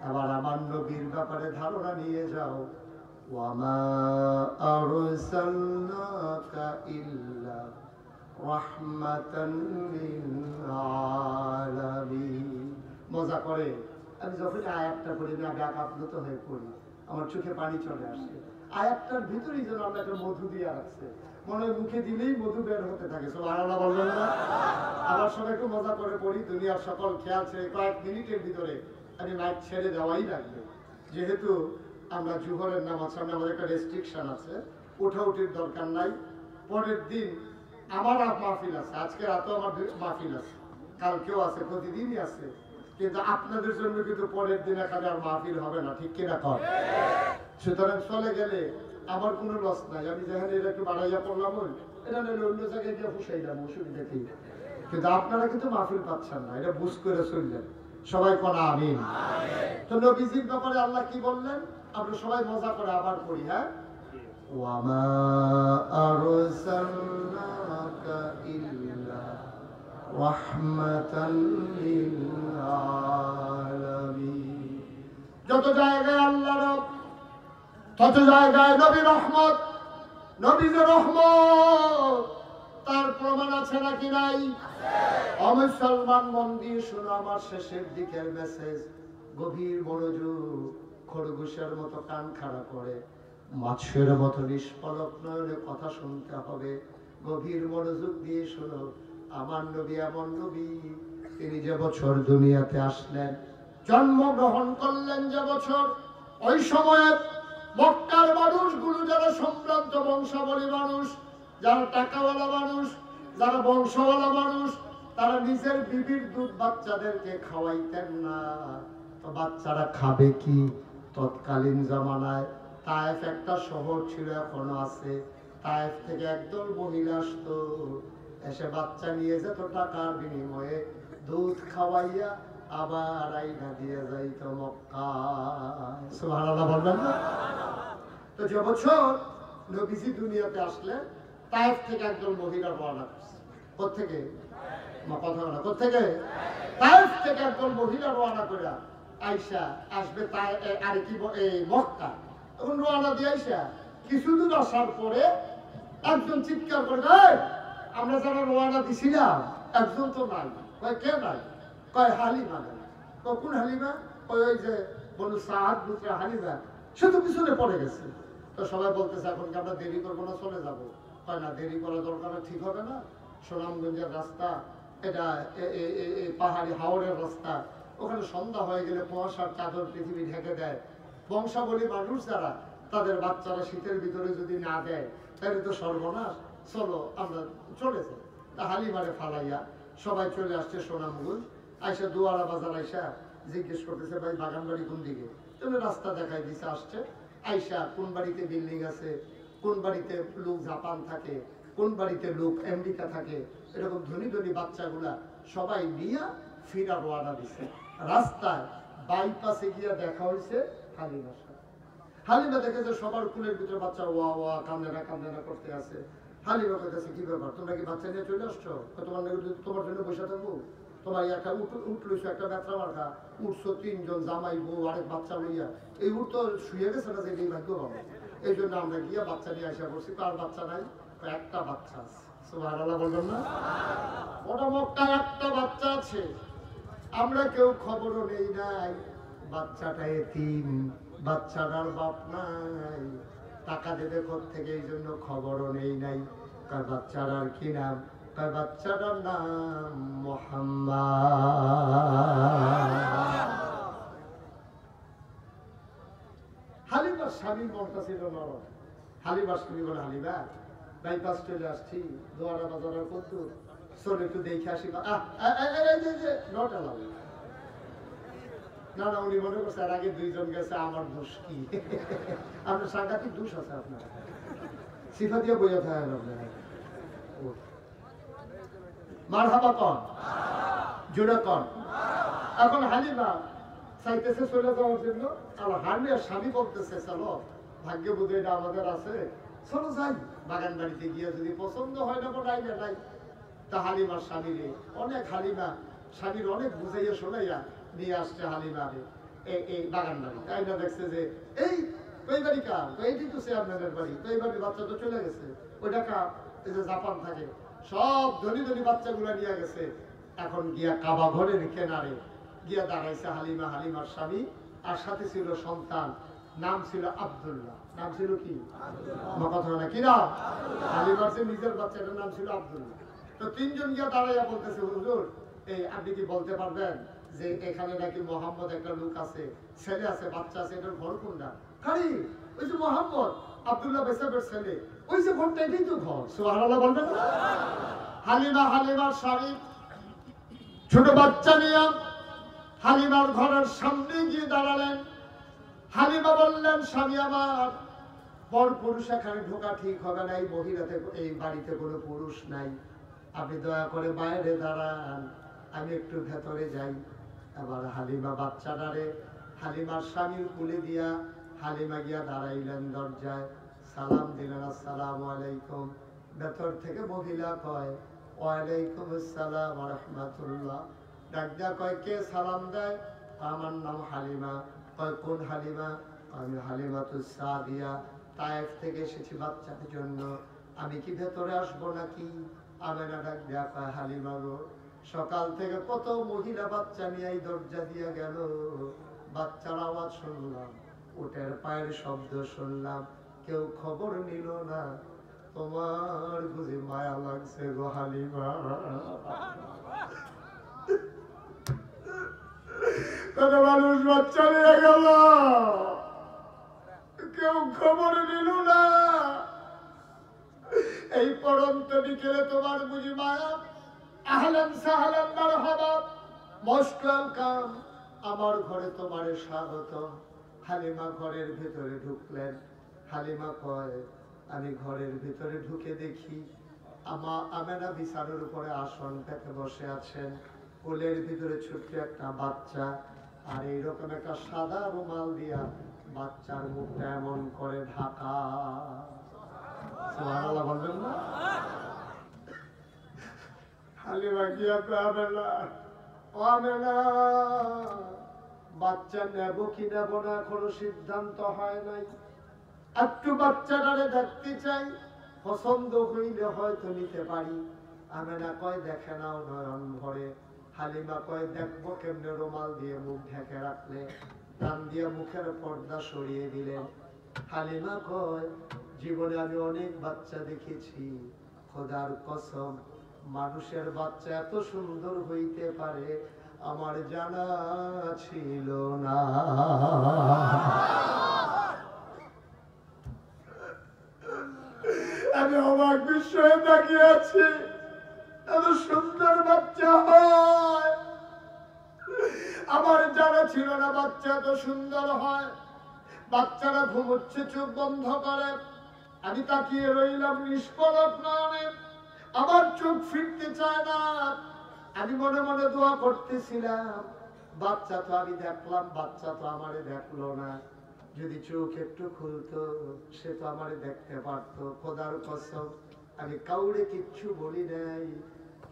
এবার আমার নবীর ব্যাপারে ধারণা নিয়ে যাও। ওয়ামা আরসালনাকা ইল্লা রাহমাতান লিল আলামিন। মজা করে আমি যখন আয়াতটা পড়ি, আমি আপ্লুত হয়ে পড়ি, আমার চোখে পানি চলে আসে। আয়াতটার ভিতরেই যেন আমরা একটা মধু দিয়ে রাখছে, মনে হয় মুখে দিলেই মধু বের হতে থাকে। সুবহানাল্লাহ বলবেন না? আবার সবাই একটু মজা করে পড়ি, দুনিয়ার সকল খেয়াল ছেড়ে কয়েক মিনিটের ভিতরে আমি মাইক ছেড়ে দেওয়াই লাগবে। যেহেতু আমরা জোহরের নামাজ সামনে, আমাদের একটা রেস্ট্রিকশন আছে, উঠাউঠির দরকার নাই। পরের দিন আমার মাহফিল আছে, আজকে রাতেও আমার মাহফিল আছে, কালকেও আছে, প্রতিদিনই আছে। কিন্তু আপনাদের জন্য কিন্তু পরের দিন এখানে আর মাহফিল হবে না, ঠিক কিনা কর? সুতরাং চলে গেলে আমার কোনো লস নাই। আমি যেখানে এটা একটু বাড়াইয়া পড়লাম, এটা নইলে অন্য জায়গায় গিয়ে ফুসাইলাম, অসুবিধা কি? কিন্তু আপনারা কিন্তু মাহফিল পাচ্ছেন না, এটা বুঝ করে চললেন। সবাই কোনা আমিন। তো নবীজির ব্যাপারে আল্লাহ কি বললেন, আমরা সবাই মজা করে আবার পড়ি। হ্যাঁ, ওয়ামা আরসালনাকা ইল্লা রাহমাতান লিল আলামিন। যত জায়গায় আল্লাহ রব, তত জায়গায় নবী রহমত। নবী যে রহমত, তার প্রমাণ আছে নাকি নাই? মুসলমান, মন দিয়ে শোনো আমার শেষের দিকের মেসেজ, গভীর মনোযোগ। খরগোশের মতো কান খাড়া করে, মাছের মতো নিষ্পলক নয়নে কথা শুনতে হবে। গভীর মনোযোগ দিয়ে শোনো, আমার নবী এমন নবী, তিনি যে বছর দুনিয়াতে আসলেন, জন্মগ্রহণ করলেন যে বছর, ওই সময়ে মক্কার মানুষগুলো যারা সম্ভ্রান্ত বংশাবলী মানুষ, যারা টাকাওয়ালা মানুষ, যারা বংশওয়ালা মানুষ, তারা নিজের বিবির দুধ বাচ্চাদেরকে খাওয়াইতেন না। তো বাচ্চারা খাবে কি? তৎকালীন জামানায় তায়েফ একটা শহর ছিল, এখনো আছে। তায়েফ থেকে একদল মহিলা আসতো, এসে বাচ্চা নিয়ে যেত, টাকার বিনিময়ে দুধ খাওয়াইয়া আবার আইনা দিয়ে যাইত মক্কায়। সুবহানাল্লাহ বলবেন না? তো যে বছর নবীজি দুনিয়াতে আসলেন, তায়েফ থেকে একদল মহিলা রওনা করছে। কোত্থেকে? কথা বলা, কোত্থেকে? তায়েফ থেকে একদল মহিলা রওনা করে আইসা আসবে আর কি মক্কা। তখন রওনা দিয়ে আইসা কিছুদূর আসার পরে একজন চিৎকার করে, আমরা যারা রওনা দিছিলাম একজন তো নাই। কয় কে নাই? কয় হালিমা নাই। কোন হালিমা? ওই যে বনু সাদ গোত্রের হালিমা, সে তো পিছনে পড়ে গেছে। তো সবাই বলতেছে এখন কি আমরা দেরি করবো না চলে যাবো? কয় না, দেরি করা দরকার, ঠিক হবে না। সুনামগঞ্জের রাস্তা, এটা পাহাড়ি হাওড়ের রাস্তা, ওখানে সন্ধ্যা হয়ে গেলে কুয়াশার চাদর পৃথিবী ঢেকে দেয়। বংশাবলী মানুষ যারা, তাদের বাচ্চারা শীতের ভিতরে যদি না দেয় তাহলে তো সর্বনাশ। চলো আমরা চলে যাই। তা হালিমারে ফালাইয়া সবাই চলে আসছে সুনামগঞ্জ। আইসা দুয়ারা বাজার আইসা জিজ্ঞেস করতেছে, ভাই বাগান বাড়ি কোন দিকে? তুমি রাস্তা দেখাই দিছে। আসছে আইসা কোন বাড়িতে বিল্ডিং আছে, কোন বাড়িতে লোক জাপান থাকে, কোন বাড়িতে লোক আমেরিকা থাকে, এরকম ধনী ধনী বাচ্চাগুলা সবাই নিয়ে ফিরা রওনা দিছে। রাস্তায় বাইপাসে গিয়া দেখা হয়েছে হালিমার সাথে। হালিমা দেখে যে সবার কুলের ভিতরে বাচ্চা ওয়া ওয়া কান্দেনা করতে আছে। হালিমা কাছে, কি ব্যাপার, তোমরা কি বাচ্চা নিয়ে চলে আসছো? তোমার জন্য বসে থাকবো? তোমার একটা উঠ লইছো, একটা ব্যথা মার্কা উঠছো, তিনজন জামাই বউ আরেক বাচ্চা লইয়া। এই উঠ তো শুয়ে গেছে না, যে এই ভাগ্য পাবো। এই জন্য আমরা গিয়া বাচ্চা নিয়ে আসা করছি। কার বাচ্চা নাই? একটা বাচ্চা আছে। সুবহানাল্লাহ বলবেন না? ওটা মক্কায় একটা বাচ্চা আছে, আমরা কেউ খবরও নেই নাই। বাচ্চাটা এতিম, বাচ্চাটার বাপ নাই, টাকা দেবে কোত্থেকে, এই জন্য খবরও নেই নাই। তার বাচ্চাটার কি নাম? তার বাচ্চাটার নাম মুহাম্মদ। হালিমার স্বামীর মনটা ছিল নরম। হালিমার স্বামী বলে, হালিমা বাইপাস চলে আসছি, দোয়ারা বাজার করতো, চলে একটু দেখে আসি। Not allowed. না না, উনি মনে করছে আর আগে দুইজন গেছে, আমার দোষ কি? আপনার সাংঘাতিক দোষ আছে, আপনার সিফা দিয়ে বইয়া থাকেন আপনার। মারহাবা কন, জোড়া কন। এখন হালিমা চাইতেছে চলে যাওয়ার জন্য, আর হালিমার স্বামী বলতেছে, চলো ভাগ্য বোধ এটা আমাদের আছে, চলো যাই বাগান বাড়িতে গিয়ে, যদি পছন্দ হয় না নাই না নাই। তা হালিমার স্বামীরে অনেক, হালিমা স্বামীর অনেক বুঝাইয়া শোনাইয়া নিয়ে আসছে হালিমারে এই বাগান বাড়ি। তাই না দেখছে যে এই কই বাড়ি কার? এইটি তো চেয়ারম্যানের বাড়ি। তো এই বাড়ির বাচ্চা তো চলে গেছে, ওইটা কার? এই যে জাপান থাকে, সব ধনী ধনী বাচ্চাগুলা নিয়ে গেছে। এখন গিয়া কাবা ঘরের কেনারে গিয়া দাঁড়াইছে হালিমা, হালিমার স্বামী, আর সাথে ছিল সন্তান, নাম ছিল আব্দুল্লাহ। নাম ছিল কি? কথা না, কি নাম? হালিমার যে নিজের বাচ্চাটার নাম ছিল আব্দুল্লাহ। তো তিনজন গিয়া দাঁড়াইয়া বলতেছে, হুজুর এই আপনি কি বলতে পারবেন যে এখানে নাকি মোহাম্মদ একটা লোক আছে, ছেলে আছে, বাচ্চা আছে, এটার ঘর কোনটা? খালি ওই যে মোহাম্মদ আব্দুল্লাহ বেসাবের ছেলে, ওই যে ঘরটা, এটাই তো ঘর। সুবহানাল্লাহ বলবেন না? হালিমা, হালিমার স্বামী ছোট বাচ্চা নিয়ে হালিমার ঘরের সামনে গিয়ে দাঁড়ালেন। হালিমা বললেন, স্বামী আমার, বড় পুরুষ এখানে ঢোকা ঠিক হবে না, এই মহিলাতে, এই বাড়িতে কোনো পুরুষ নাই, আপনি দয়া করে বাইরে দাঁড়ান, আমি একটু ভেতরে যাই। আবার হালিমা বাচ্চাটারে হালিমার স্বামীর কুলে দিয়া হালিমা গিয়া দাঁড়াইলেন দরজায়, সালাম দিলেন, আসসালামু আলাইকুম। ভেতর থেকে মহিলা কয়, ওয়ালাইকুম আসসালাম ওয়া রাহমাতুল্লাহ। ডাক দিয়া কয়, কে সালাম দেয়? আমার নাম হালিমা। কয় কোন হালিমা? আমি হালিমাতুস সাদিয়া, তায়েফ থেকে এসেছি বাচ্চাদের জন্য, আমি কি ভেতরে আসবো নাকি? আমেনা ডাক দিয়া কয়, হালিমা গো, সকাল থেকে কত মহিলা বাচ্চা নিয়ে এই দরজা দিয়ে গেল, বাচ্চার আওয়াজ শুনলাম, উটের পায়ের শব্দ শুনলাম, কেউ খবর নিল না, তোমার বুঝি মায়া লাগছে গো হালিমা। কত মানুষ বাচ্চা নিয়ে গেল, কেউ খবর নিল না। এই পড়ন্ত বিকেলে তোমার বুঝি মায়া। আহলান সাহলান মারহাবা, মোস্ট ওয়েলকাম, আমার ঘরে তোমার স্বাগত। হালিমা ঘরের ভিতরে ঢুকলেন। হালিমা কয়, আমি ঘরের ভিতরে ঢুকে দেখি আমেনা বিছানার উপরে আসন পেতে বসে আছেন, কোলের ভিতরে ছোট্ট একটা বাচ্চা, আর এইরকম একটা সাদা রুমাল দিয়া বাচ্চার মুখটা এমন করে ঢাকা। সুবহানাল্লাহ বলবেন না? হালিমা গিয়া আমেনা, ও আমেনা, বাচ্চা নেব কি নেব না এখনো সিদ্ধান্ত হয় নাই, একটু বাচ্চাটারে দেখতে চাই, পছন্দ হইলে হয়তো নিতে পারি। আমেনা কয়, দেখে নাও নয়ন ভরে। হালিমা কয়, দেখবো কেমনে, রুমাল দিয়ে মুখ ঢেকে রাখলে। টান দিয়ে মুখের পর্দা সরিয়ে দিলেন। হালিমা কয়, জীবনে আমি অনেক বাচ্চা দেখেছি, খোদার কসম মানুষের বাচ্চা এত সুন্দর হইতে পারে আমার জানা ছিল না। আমি অবাক বিস্ময়ে তাকিয়ে আছি, এত সুন্দর বাচ্চা হয়, আমার জানা ছিল না বাচ্চা এত সুন্দর হয়। বাচ্চারা ঘুমোচ্ছে চোখ বন্ধ করে, আমি তাকিয়ে রইলাম নিষ্পলক নয়নে, আমার চোখ ফিরতে চায় না। আমি মনে মনে দোয়া করতেছিলাম, বাচ্চা তো আমি দেখলাম, বাচ্চা তো আমারে দেখলো না, যদি চোখ একটু খুলতো সে তো আমারে দেখতে পারতো। খোদার কসম আমি কাউরে কিচ্ছু বলি নাই,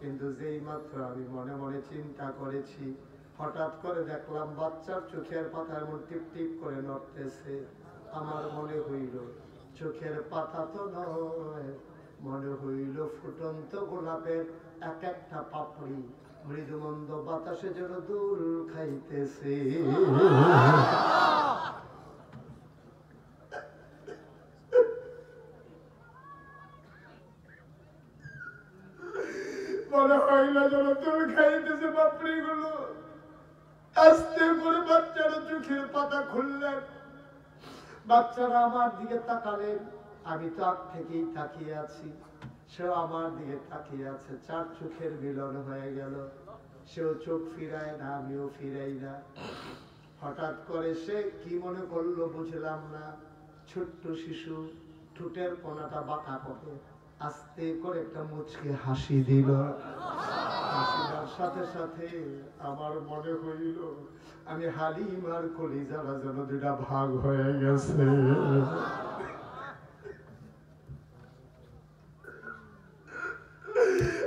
কিন্তু যেই মাত্র আমি মনে মনে চিন্তা করেছি, হঠাৎ করে দেখলাম বাচ্চার চোখের পাতা এমন টিপ টিপ করে নড়তেছে। আমার মনে হইল চোখের পাতা তো নয়, মনে হইল ফুটন্ত গোলাপের এক একটা পাপড়ি মৃদুমন্দ বাতাসে যেন দোল খাইতেছে। মনে হইল যেন দোল খাইতেছে পাপড়ি গুলো। আস্তে করে বাচ্চারা চোখের পাতা খুললেন, বাচ্চারা আমার দিকে তাকালেন। আমি তো আগ থেকেই তাকিয়ে আছি, সেও আমার দিকে তাকিয়ে আছে। চার চোখের মিলন হয়ে গেল, সেও চোখ ফিরায় না, আমিও ফিরাই না। হঠাৎ করে সে কি মনে করলো বুঝলাম না, ছোট্ট শিশু ঠোঁটের কোনাটা বাঁকা করে আস্তে করে একটা মুচকে হাসি দিল। হাসিটার সাথে সাথে আমার মনে হইল আমি হালিমার কলিজারা যেন দুটা ভাগ হয়ে গেছে।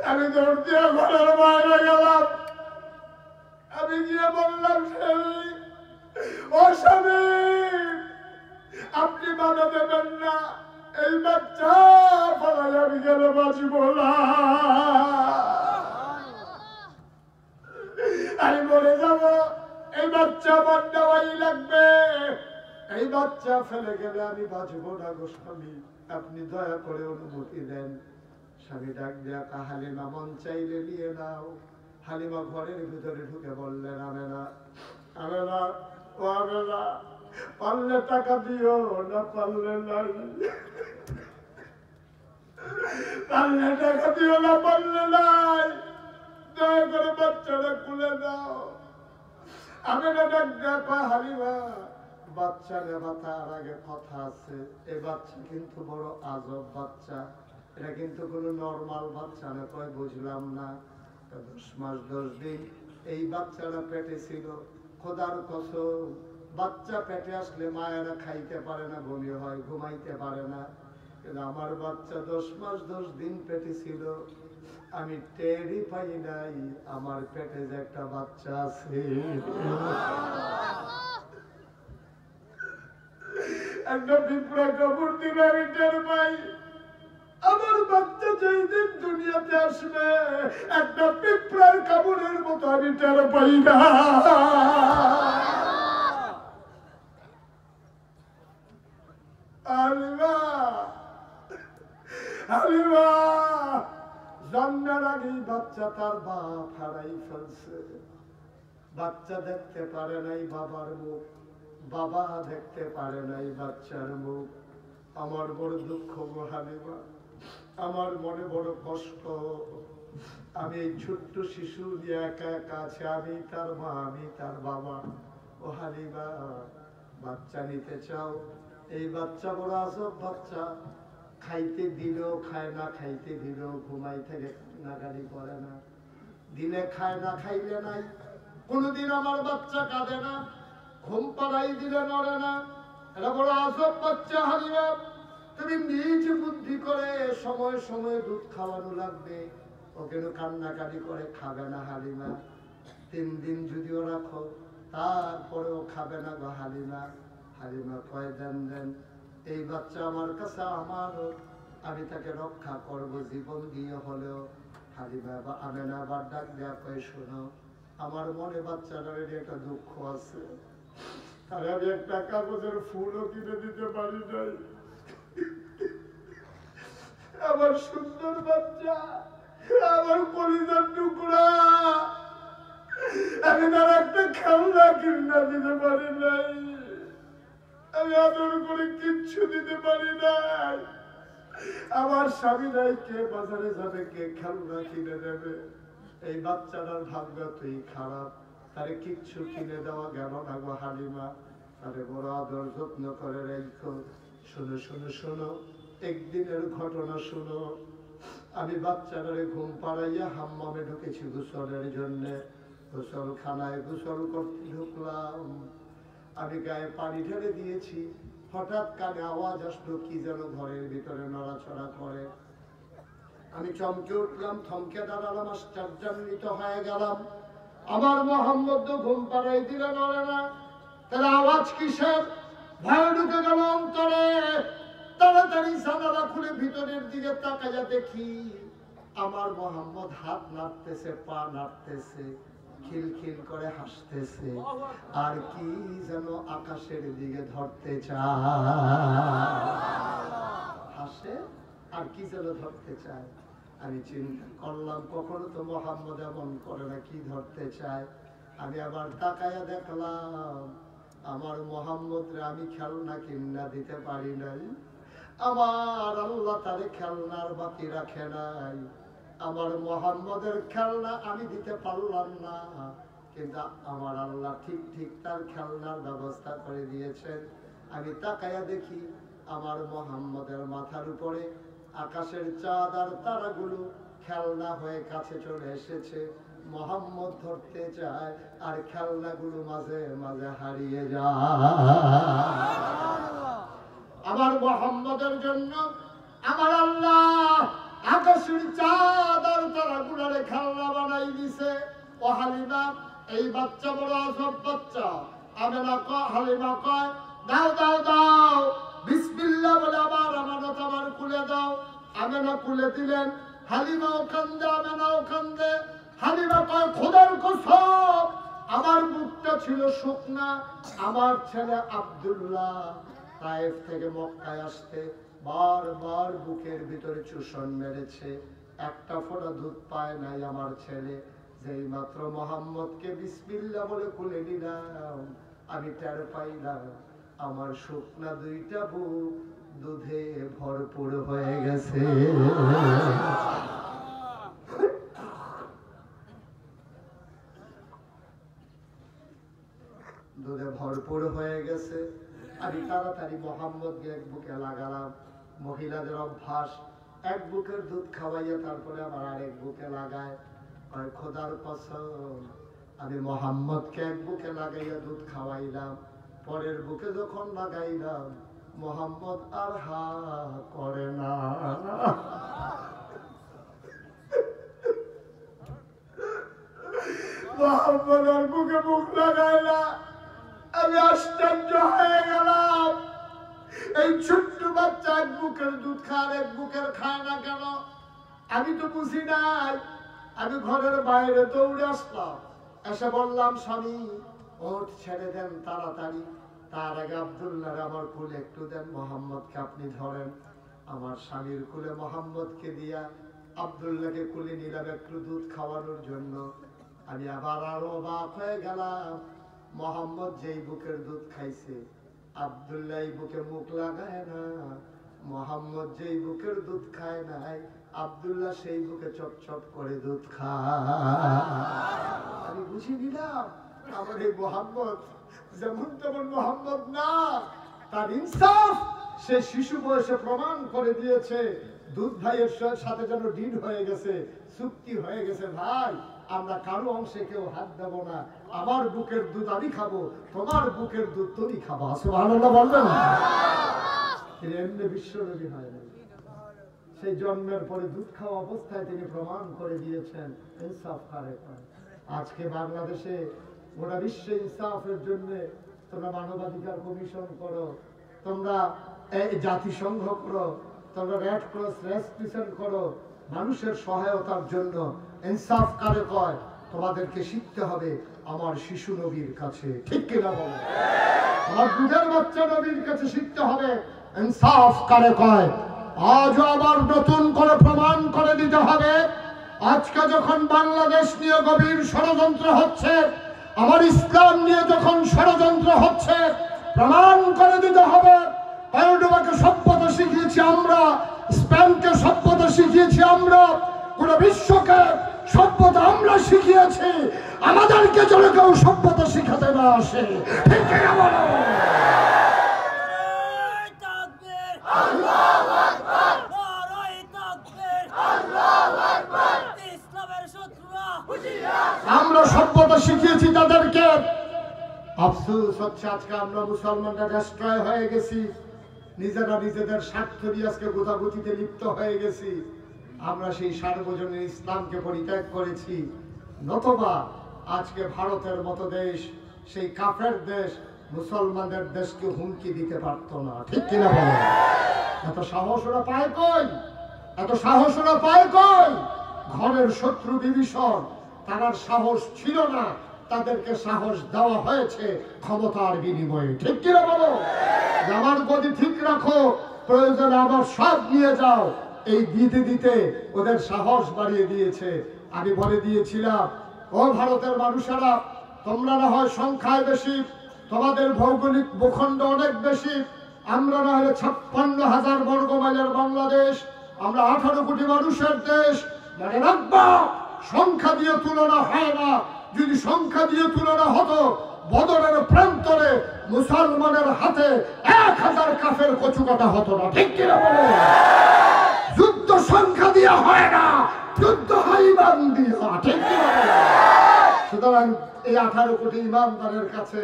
আমি দৌড় দিয়ে ঘরের বাইরে গেলাম। আমি গিয়ে বললাম, ও স্বামী, আপনি বাধা দেবেন না, এই বাচ্চা ফলাই আমি গেলে বাঁচব না, আমি মরে যাব, এই বাচ্চা আমার দেওয়াই লাগবে, এই বাচ্চা ফেলে গেলে আমি বাঁচব না গো স্বামী, আপনি দয়া করে অনুমতি দেন। স্বামী ডাক দেয়া, হালিমা মন চাইলে নিয়ে নাও। হালিমা ঘরের ভিতরে ঢুকে বললেন, আমেনা, আমেনা, ও আমেনা, পারলে টাকা দিও, না পারলে নাই, পারলে টাকা দিও, না পারলে নাই, দয়া করে বাচ্চাটা খুলে দাও। আমেনা ডাক দেয়া, হালিমা, বাচ্চা নেবা তার আগে কথা আছে, এই বাচ্চা কিন্তু বড় আজব বাচ্চা, এটা কিন্তু কোনো নরমাল বাচ্চা না। কয়, বুঝলাম না। 10 মাস 10 দিন এই বাচ্চাটা পেটে ছিল। খোদার কসম, বাচ্চা পেটে আসলে মায়েরা খাইতে পারে না, বমি হয়, ঘুমাইতে পারে না, কিন্তু আমার বাচ্চা 10 মাস 10 দিন পেটে ছিল, আমি টেরই পাই নাই আমার পেটে যে একটা বাচ্চা আছে। একটা পিঁপড়া কাপড় দিলে আমি টের পাই আমার বাচ্চা যেই দিন দুনিয়াতে আসবে, একটা পিঁপড়ার কাপড়ের মতো আমি টের পাই না। হালিমা জন্মের আগেই বাচ্চা তার বাপ হারাই ফেলছে। বাচ্চা দেখতে পারে নাই বাবার মুখ, বাবা দেখতে পারে নাই বাচ্চার মুখ। আমার বড় দুঃখ গো হালিমা, আমার মনে বড় কষ্ট। আমি এই ছোট্ট শিশু নিয়ে একা একা আছে, আমি তার মা, আমি তার বাবা। ও হালিমা, বাচ্চা নিতে চাও? এই বাচ্চা বড় আজব বাচ্চা, খাইতে দিলেও খায় না, খাইতে দিলেও ঘুমাই থেকে নাগালি করে না, দিনে খায় না খাইলে নাই। কোনদিন আমার বাচ্চা কাঁদে না, ঘুম পাড়াই দিলে নড়ে না। এটা বড় আজব বাচ্চা হালিমা, তুমি নিজ বুদ্ধি করে সময় সময় দুধ খাওয়ানো লাগবে। ও কেন কান্নাকাটি করে খাবে না হালিমা। 3 দিন যদিও রাখো তারপরেও খাবে না গো হালিমা। হালিমা কয় দেন দেন, এই বাচ্চা আমার কাছে আমারও, আমি তাকে রক্ষা করব জীবন দিয়ে হলেও। হালিমা বা আমেনা আবার ডাক দেয়া কয়, শোনো, আমার মনে বাচ্চাটার একটা দুঃখ আছে, তাহলে আমি একটা কাগজের ফুলও কিনে দিতে পারি নাই। আমার সুন্দর বাচ্চা, আমার কলিজার টুকরা, আমি তার একটা খেলনা কিনা দিতে পারি নাই, আমি আদর করে কিচ্ছু দিতে পারি নাই। আমার স্বামী নাই, কে বাজারে যাবে, কে খেলনা কিনে দেবে? এই বাচ্চাটার ভাগ্য তুই খারাপ, তারে কিচ্ছু কিনে দেওয়া গেল না গো হালিমা। তারে বড় আদর যত্ন করে রেখো। শোনো শোনো শোনো, একদিনের ঘটনা শোনো। আমি বাচ্চাটারে ঘুম পাড়াইয়া হাম্মামে ঢুকেছি গোসলের জন্য। গোসলখানায় গোসল করতে ঢুকলাম, আমি গায়ে পানি ঢেলে দিয়েছি। হঠাৎ কানে আওয়াজ আসলো, কি যেন ঘরের ভিতরে নড়াচড়া করে। আমি চমকে উঠলাম, থমকে দাঁড়ালাম, আশ্চর্যান্বিত হয়ে গেলাম। আমার মোহাম্মদ ঘুম পাড়াই দিলে নড়ে না, তাহলে আওয়াজ কিসের? ভয় ঢুকে গেল অন্তরে। তাড়াতাড়ি জানালা খুলে ভিতরের দিকে তাকাইয়া দেখি আমার মোহাম্মদ হাত নাড়তেছে, পা নাড়তেছে, খিলখিল করে হাসতেছে, আর কি যেন আকাশের দিকে ধরতে চায়। হাসে আর কি যেন ধরতে চায়। আমি চিন্তা করলাম, কখনো তো মোহাম্মদ এমন করে না, কি ধরতে চায়। আমি আবার তাকাইয়া দেখলাম আমার মোহাম্মদরে আমি খেলনা কিনা দিতে পারি নাই। আমার আল্লাহ তারে খেলনার বাকি রাখে নাই। আমার মোহাম্মদের খেলনা আমি দিতে পারলাম না, কিন্তু আমার আল্লাহ ঠিক ঠিক তার খেলনার ব্যবস্থা করে দিয়েছেন। আমি তাকাইয়া দেখি আমার মোহাম্মদের মাথার উপরে আকাশের চাঁদ আর তারাগুলো খেলনা হয়ে কাছে চলে এসেছে। মোহাম্মদ ধরতে চায় আর খেলনাগুলো মাঝে মাঝে হারিয়ে যায়। আমার মোহাম্মদের জন্য আমার আল্লাহ আকাশের চাঁদ আর তারাগুলোরে খেলনা বানাই দিছে। ও হালিমা, এই বাচ্চা বড় আজব বাচ্চা। আমেনা কয়, হালিমা কয়, দাও দাও দাও, বিসমিল্লাহ বলে আমার আমানত আমার খুলে দাও। আমেনা খুলে দিলেন, হালিমাও কান্দে, আমেনাও কান্দে। হালিমা কয়, খোদার কসম, আমার বুকটা ছিল শুকনা। আমার ছেলে আব্দুল্লাহ তায়েফ থেকে মক্কায় আসতে বারবার বুকের ভিতরে চুষণ মেরেছে, একটা ফোঁটা দুধ পায় নাই আমার ছেলে। যেই মাত্র মোহাম্মদকে বিসমিল্লাহ বলে খুলে নিলাম, আমি টের পাইলাম আমার শুকনা 2টা বুক দুধে ভরপুর হয়ে গেছে। দুধে ভরপুর হয়ে গেছে। আমি তাড়াতাড়ি মোহাম্মদকে এক বুকে লাগালাম। মহিলাদের অভ্যাস, এক বুকের দুধ খাওয়াইয়া তারপরে আবার আরেক বুকে লাগায়। আর খোদার কসম, আমি মোহাম্মদকে এক বুকে লাগাইয়া দুধ খাওয়াইলাম। পরের বুকে যখন লাগাইলাম, মোহাম্মদ আর হা করে না। মোহাম্মদ আর বুকে মুখ লাগায় না। আমি আশ্চর্য হয়ে গেলাম, এই ছোট্ট বাচ্চা এক বুকের দুধ খায়, এক বুকের খায় না কেন? আমি তো বুঝি নাই। আমি ঘরের বাইরে দৌড়ে আসলাম, এসে বললাম, স্বামী ওঠ, ছেড়ে দেন তাড়াতাড়ি। তার আগে আব্দুল্লাহ আমার কোলে একটু দেন, মোহাম্মদকে আপনি ধরেন। আমার স্বামীর কুলে মোহাম্মদকে দিয়া আব্দুল্লাহকে কুলে নিলাম একটু দুধ খাওয়ানোর জন্য। আমি আবার আরো অবাক হয়ে গেলাম, মোহাম্মদ যেই বুকের দুধ খাইছে আব্দুল্লাহ এই বুকে মুখ লাগায় না, মোহাম্মদ যেই বুকের দুধ খায় নাই আব্দুল্লাহ সেই বুকে চপ চপ করে দুধ খায়। আমি বুঝি নিলাম আমার এই মোহাম্মদ যেমন তেমন মোহাম্মদ না, তার ইনসাফ সে শিশু বয়সে প্রমাণ করে দিয়েছে। দুধ ভাইয়ের সাথে যেন ডিল হয়ে গেছে, চুক্তি হয়ে গেছে, ভাই আমরা কারো অংশে কেউ হাত দেব না, আমার বুকের দুধ আমি খাবো, তোমার বুকের দুধ তুমি খাবা। সুবহানাল্লাহ বলবেন না? তিনি এমনি বিশ্বনবী হয় না, সেই জন্মের পরে দুধ খাওয়া অবস্থায় তিনি প্রমাণ করে দিয়েছেন ইনসাফ কারে হয়। আজকে বাংলাদেশে গোটা বিশ্বে ইনসাফের জন্য তোমরা মানবাধিকার কমিশন করো, তোমরা জাতিসংঘ করো, তোমরা রেড ক্রস রেজিস্ট্রেশন করো, মানুষের সহায়তার জন্য ইনসাফ কারে কয় তোমাদেরকে শিখতে হবে আমার শিশু নবীর কাছে, ঠিক কিনা বলো? আমার দুধের বাচ্চা নবীর কাছে শিখতে হবে ইনসাফ কারে কয়। আজও আবার নতুন করে প্রমাণ করে দিতে হবে, আজকে যখন বাংলাদেশ নিয়ে গভীর ষড়যন্ত্র হচ্ছে, আমার ইসলাম নিয়ে যখন ষড়যন্ত্র হচ্ছে, প্রমাণ করে দিতে হবে কর্ডোবাকে সভ্যতা শিখিয়েছি আমরা, স্পেনকে সভ্যতা শিখিয়েছি আমরা, পুরো বিশ্বকে সভ্যতা আমরা শিখিয়েছি, আমাদেরকে যেন কেউ সভ্যতা শিখাতে না আসে, ঠিক কিনা বলো? আমরা সভ্যতা শিখিয়েছি তাদেরকে। আফসোস হচ্ছে আজকে আমরা মুসলমানরা ডিস্ট্রয় হয়ে গেছি, নিজেরা নিজেদের স্বার্থ নিয়ে আজকে গোতাগুতিতে লিপ্ত হয়ে গেছি। আমরা সেই সার্বজনীন ইসলামকে পরিত্যাগ করেছি, নতবা আজকে ভারতের মতো দেশ, সেই কাফের দেশ মুসলমানদের দেশকে হুমকি দিতে পারত না, ঠিক কিনা বলো? এত সাহস ওরা পায় কই? এত সাহস ওরা পায় কই? ঘরের শত্রু বিভীষণ, তার সাহস ছিল না, তাদেরকে সাহস দেওয়া হয়েছে ক্ষমতার বিনিময়ে, ঠিক কিনা বলো? আমার গদি ঠিক রাখো, প্রয়োজনে আবার সব নিয়ে যাও, এই দিতে দিতে ওদের সাহস বাড়িয়ে দিয়েছে। আমি বলে দিয়েছিলাম, ও ভারতের মানুষেরা, তোমরা না হয় সংখ্যায় বেশি, তোমাদের ভৌগোলিক ভূখণ্ড অনেক বেশি, আমরা না হলে 56,000 বর্গ মাইলের বাংলাদেশ, আমরা 18 কোটি মানুষের দেশ। মানে রাখবা, সংখ্যা দিয়ে তুলনা হয় না। যদি সংখ্যা দিয়ে তুলনা হতো, বদরের প্রান্তরে মুসলমানের হাতে 1000 কাফের কচু কাটা হতো না, ঠিক কিনা বলো? যুদ্ধ সংখ্যা দিয়ে হয় না, যুদ্ধ হয় ইমান দিয়া, ঠিক কিনা বলো? সুতরাং এই 18 কোটি ইমানদারের কাছে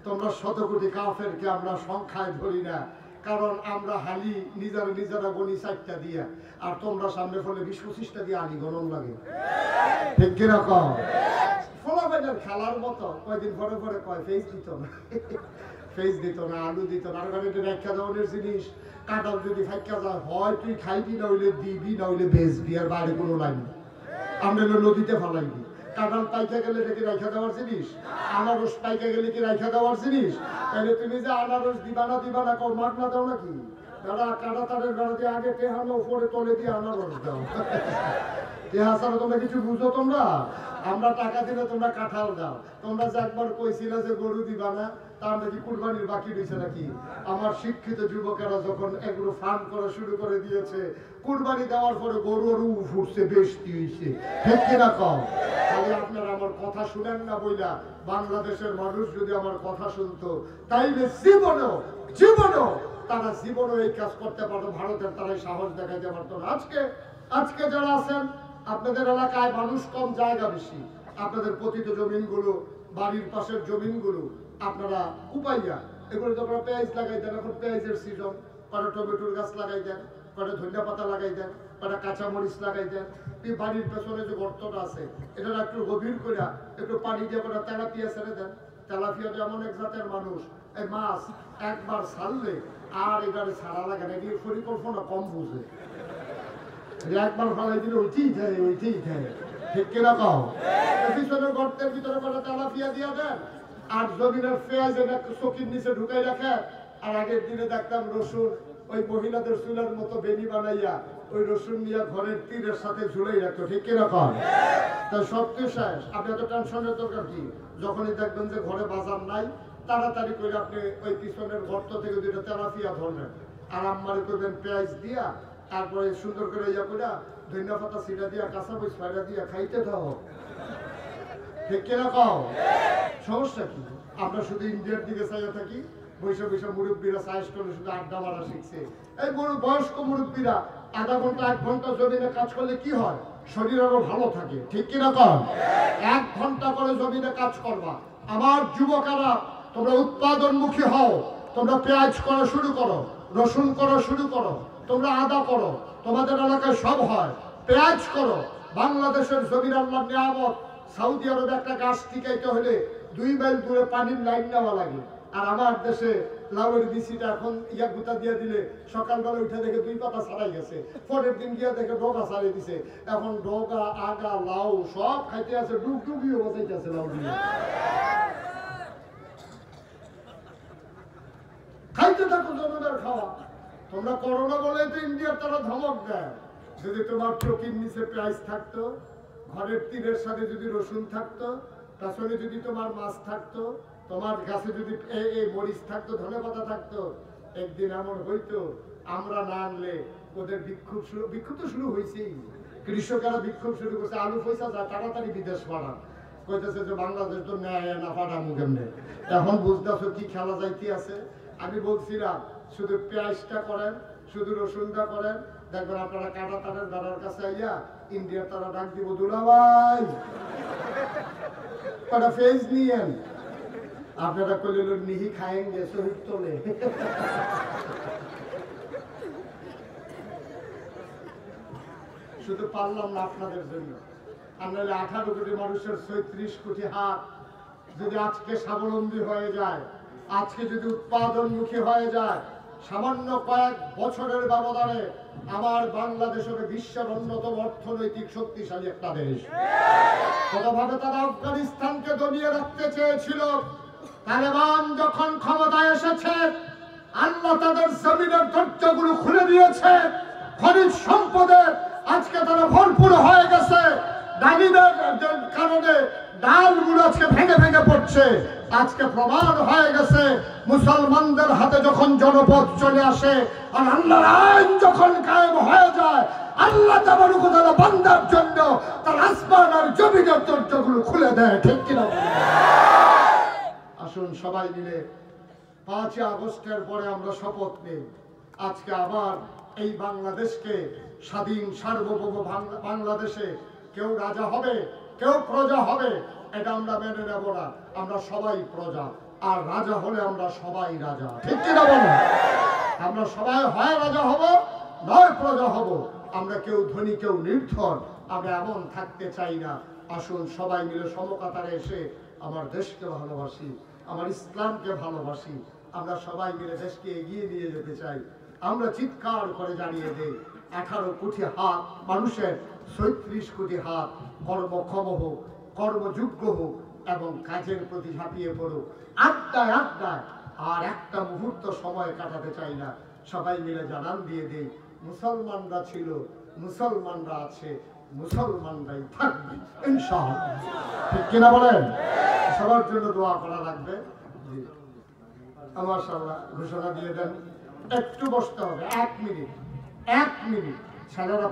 তোমরা 100 কোটি কাফেরকে আমরা সংখ্যায় ধরি না, কারণ আমরা হালি নিজেরা গণি 4টা দিয়া, আর তোমরা সামনে ফলে 20-25টা দিয়ে আলি গণন লাগে, ঠিক কিনা কম? ফলাফলের খেলার মতো কয়দিন পরে পরে কয় ফেস দিত না, ফেস দিত না, আলু দিত না, আর এটা রেখা দেওয়ানের জিনিস। কাঁঠাল যদি ফাইকা যায়, হয় তুই খাইবি, না হইলে দিবি, না হইলে বেচবি, আর বাইরে কোনো লাইন নেই। আমরা নদীতে ফালাইবি। কাঁঠাল পাইকা গেলে কি রেখা দেওয়ার জিনিস? আনারস পাইকা গেলে কি রেখা দেওয়ার জিনিস? তাহলে তুমি যে আনারস দিবা না কর মাঠ না দাও নাকি? দাদা কাটা তারের গাড়া দিয়ে আগে টেহানো, উপরে তলে দিয়ে আনারস দাও। টেহা ছাড়া তোমরা কিছু বুঝো তোমরা? আমরা টাকা দিলে তোমরা কাঁঠাল দাও। তোমরা যে একবার কইছিলে যে গরু দিবা না, তার নাকি কুরবানির বাকি রয়েছে নাকি? আমার শিক্ষিত যুবকেরা যখন এগুলো ফান্ড করা শুরু করে দিয়েছে, কুরবানি দেওয়ার পরে গরুরও ফুটছে, বেশি হয়েছে, ঠিক কিনা কম? তাহলে আপনারা আমার কথা শুনেন না বইলা, বাংলাদেশের মানুষ যদি আমার কথা শুনতো, তাইলে জীবনও তারা জীবনও এই কাজ করতে পারতো, ভারতের তারাই সাহস দেখাইতে পারতো না। আজকে যারা আছেন, আপনাদের এলাকায় মানুষ কম, জায়গা বেশি, আপনাদের পতিত জমিনগুলো, বাড়ির পাশের জমিনগুলো আপনারা উপাইয়া এগুলো তো পেঁয়াজ লাগাই দেন, এখন পেঁয়াজের সিজন, কটা টমেটোর গাছ লাগাই দেন, কটা ধনিয়া পাতা লাগাই দেন, কটা কাঁচামরিচ লাগাই দেন। বাড়ির পেছনে যে গর্তটা আছে, এটা একটু গভীর করে একটু পানি দিয়ে কটা তেলাপিয়া ছেড়ে দেন। তেলাপিয়া যেমন এক জাতের মানুষ, এই মাছ একবার ছাড়লে আর এবারে ছাড়া লাগে না, এগুলো পরিকল্পনা কম বুঝে, একবার ফেলাই দিলে ওইটাই খায়, ঠিক কিনা কও? পিছনে গর্তের ভিতরে কটা তেলাপিয়া দিয়ে দেন, আর জমিনের পেঁয়াজ চকির নিচে ঢুকাই রাখে। আর আগের দিনে দেখতাম রসুন ওই মহিলাদের চুলের মতো বেনি বানাইয়া ওই রসুন নিয়ে ঘরের তীরের সাথে ঝুলাই রাখতো, ঠিক কিরকম? তা সব তো শেষ, আপনি এত টেনশনের দরকার কি? যখনই দেখবেন যে ঘরে বাজার নাই, তাড়াতাড়ি করে আপনি ওই পিছনের গর্ত থেকে দুটো তেলাপিয়া ধরবেন, আর আম্মারে করবেন পেঁয়াজ দিয়া, তারপরে সুন্দর করে ইয়া করে ধনিয়া পাতা ছিটা দিয়া, কাঁচা মরিচ ফাইটা দিয়া খাইতে দাও, ঠিক কিরকম? সমস্যা কি? আমরা শুধু ইন্ডিয়ার দিকে চাইয়া থাকি, বৈশা বৈশা মুরব্বীরা সাইজ করে শুধু আড্ডা মারা শিখছে। এই বয়স্ক মুরব্বীরা আধা ঘন্টা 1 ঘন্টা জমিনে কাজ করলে কি হয়? শরীর আরো ভালো থাকে, ঠিক কিরকম? 1 ঘন্টা করে জমিনে কাজ করবা। আমার যুবকেরা, তোমরা উৎপাদনমুখী হও, তোমরা পেঁয়াজ করা শুরু করো, রসুন করা শুরু করো, তোমরা আদা করো, তোমাদের এলাকায় সব হয়। পেঁয়াজ করো। বাংলাদেশের জমির আল্লাহর নিয়ামত। সৌদি আরবে একটা গাছ টিকাইতে হলে 2 মাইল দূরে পানির লাইন নেওয়া লাগে। আর আমার দেশে লাউয়ের বিচিটা এখন ইয়া গুতা দিয়ে দিলে সকালবেলা উঠে দেখে 2 পাতা ছাড়াই গেছে, পরের দিন গিয়া দেখে ডগা ছাড়িয়ে দিছে। এখন ডগা, আগা, লাউ সব খাইতে আছে, ডুগডুগিও বসাইতে আছে লাউ দিয়ে। খাইতে থাকো জমিদার খাওয়া। তোমরা করোনা বলে তো ইন্ডিয়ার তারা ধমক দেয়। যদি তোমার চোখের নিচে পেঁয়াজ থাকতো, ঘরের তীরের সাথে যদি রসুন থাকতো, পেছনে যদি তোমার মাছ থাকতো, তোমার কাছে যদি এই মরিচ থাকতো, ধনেপাতা থাকতো, একদিন এমন হইতো আমরা না আনলে ওদের বিক্ষোভ তো শুরু হয়েছেই। কৃষকেরা বিক্ষোভ শুরু করছে, আলু পয়সা যা তাড়াতাড়ি বিদেশ পাঠান, কইতেছে যে বাংলাদেশ তো নেয় না, পাঠামু কেমনে? এখন বুঝতেছো কি খেলা যাইতে আছে। আমি বলছিলাম শুধু পেঁয়াজটা করেন, শুধু রসুনটা করেন, দেখবেন আপনারা কাটা তারের দাঁড়ার কাছে আইয়া ইন্ডিয়ার তারা ডাক দিব, দুলাভাই কটা পেঁয়াজ নিয়েন। আপনারা কইলেন নিহি খায়েঙ্গে, শহীদ তোলে। শুধু পারলাম না আপনাদের জন্য, আমরা 18 কোটি মানুষের 36 কোটি হাত যদি আজকে স্বাবলম্বী হয়ে যায়, আজকে যদি উৎপাদনমুখী হয়ে যায়, সামান্য কয়েক বছরের ব্যবধানে আমার বাংলাদেশ হবে বিশ্বের অন্যতম অর্থনৈতিক শক্তিশালী একটা দেশ। কোনোভাবে তারা আফগানিস্তানকে দমিয়ে রাখতে চেয়েছিল। তালেবান যখন ক্ষমতায় এসেছে, আল্লাহ তাদের জমিনের দরজাগুলো খুলে দিয়েছে। খনিজ সম্পদের আজকে তারা ভরপুর হয়ে গেছে। ডালিমের কারণে ডালগুলো আজকে ভেঙে ভেঙে পড়ছে। আজকে প্রমাণ হয়ে গেছে, মুসলমানদের হাতে যখন জনপদ চলে আসে আর আল্লাহর আইন যখন কায়েম হয়ে যায়, আল্লাহ তাবারক ওয়া তাআলা বান্দার জন্য তার আসমান আর জমিনের দরজাগুলো খুলে দেয়, ঠিক কিনা? আসুন সবাই মিলে 5 আগস্টের পরে আমরা শপথ নিই, আজকে আবার এই বাংলাদেশকে স্বাধীন সার্বভৌম বাংলাদেশে কেউ রাজা হবে, কেউ প্রজা হবে, এটা আমরা মেনে নেব না। আমরা সবাই প্রজা, আর রাজা হলে আমরা সবাই রাজা, ঠিক কিনা বলেন? আমরা সবাই হয় রাজা হব, নয় প্রজা হব। আমরা কেউ ধনী কেউ নির্ধন, আমরা এমন থাকতে চাই না। আসুন সবাই মিলে সমকাতারে এসে আমার দেশকে ভালোবাসি, আমার ইসলামকে ভালোবাসি। আমরা সবাই মিলে দেশকে এগিয়ে নিয়ে যেতে চাই। আমরা চিৎকার করে জানিয়ে দেই, 18 কোটি হাত মানুষের 36 কোটি হাত কর্মক্ষম হোক, কর্মযোগ্য হোক এবং কাজের প্রতি ঝাঁপিয়ে পড়ুক। আড্ডায় আড্ডায় আর একটা মুহূর্ত সময় কাটাতে চাই না। সবাই মিলে জানান দিয়ে দেই, মুসলমানরা ছিল, মুসলমানরা আছে, মুসলমানরাই থাকবে ইনশাআল্লাহ, ঠিক কিনা বলেন? সবার জন্য দোয়া করা লাগবে। মাশাআল্লাহ, ঘোষণা দিয়ে দেন। একটু বসতে হবে, 1 মিনিট, 1 মিনিট। ছেলেরা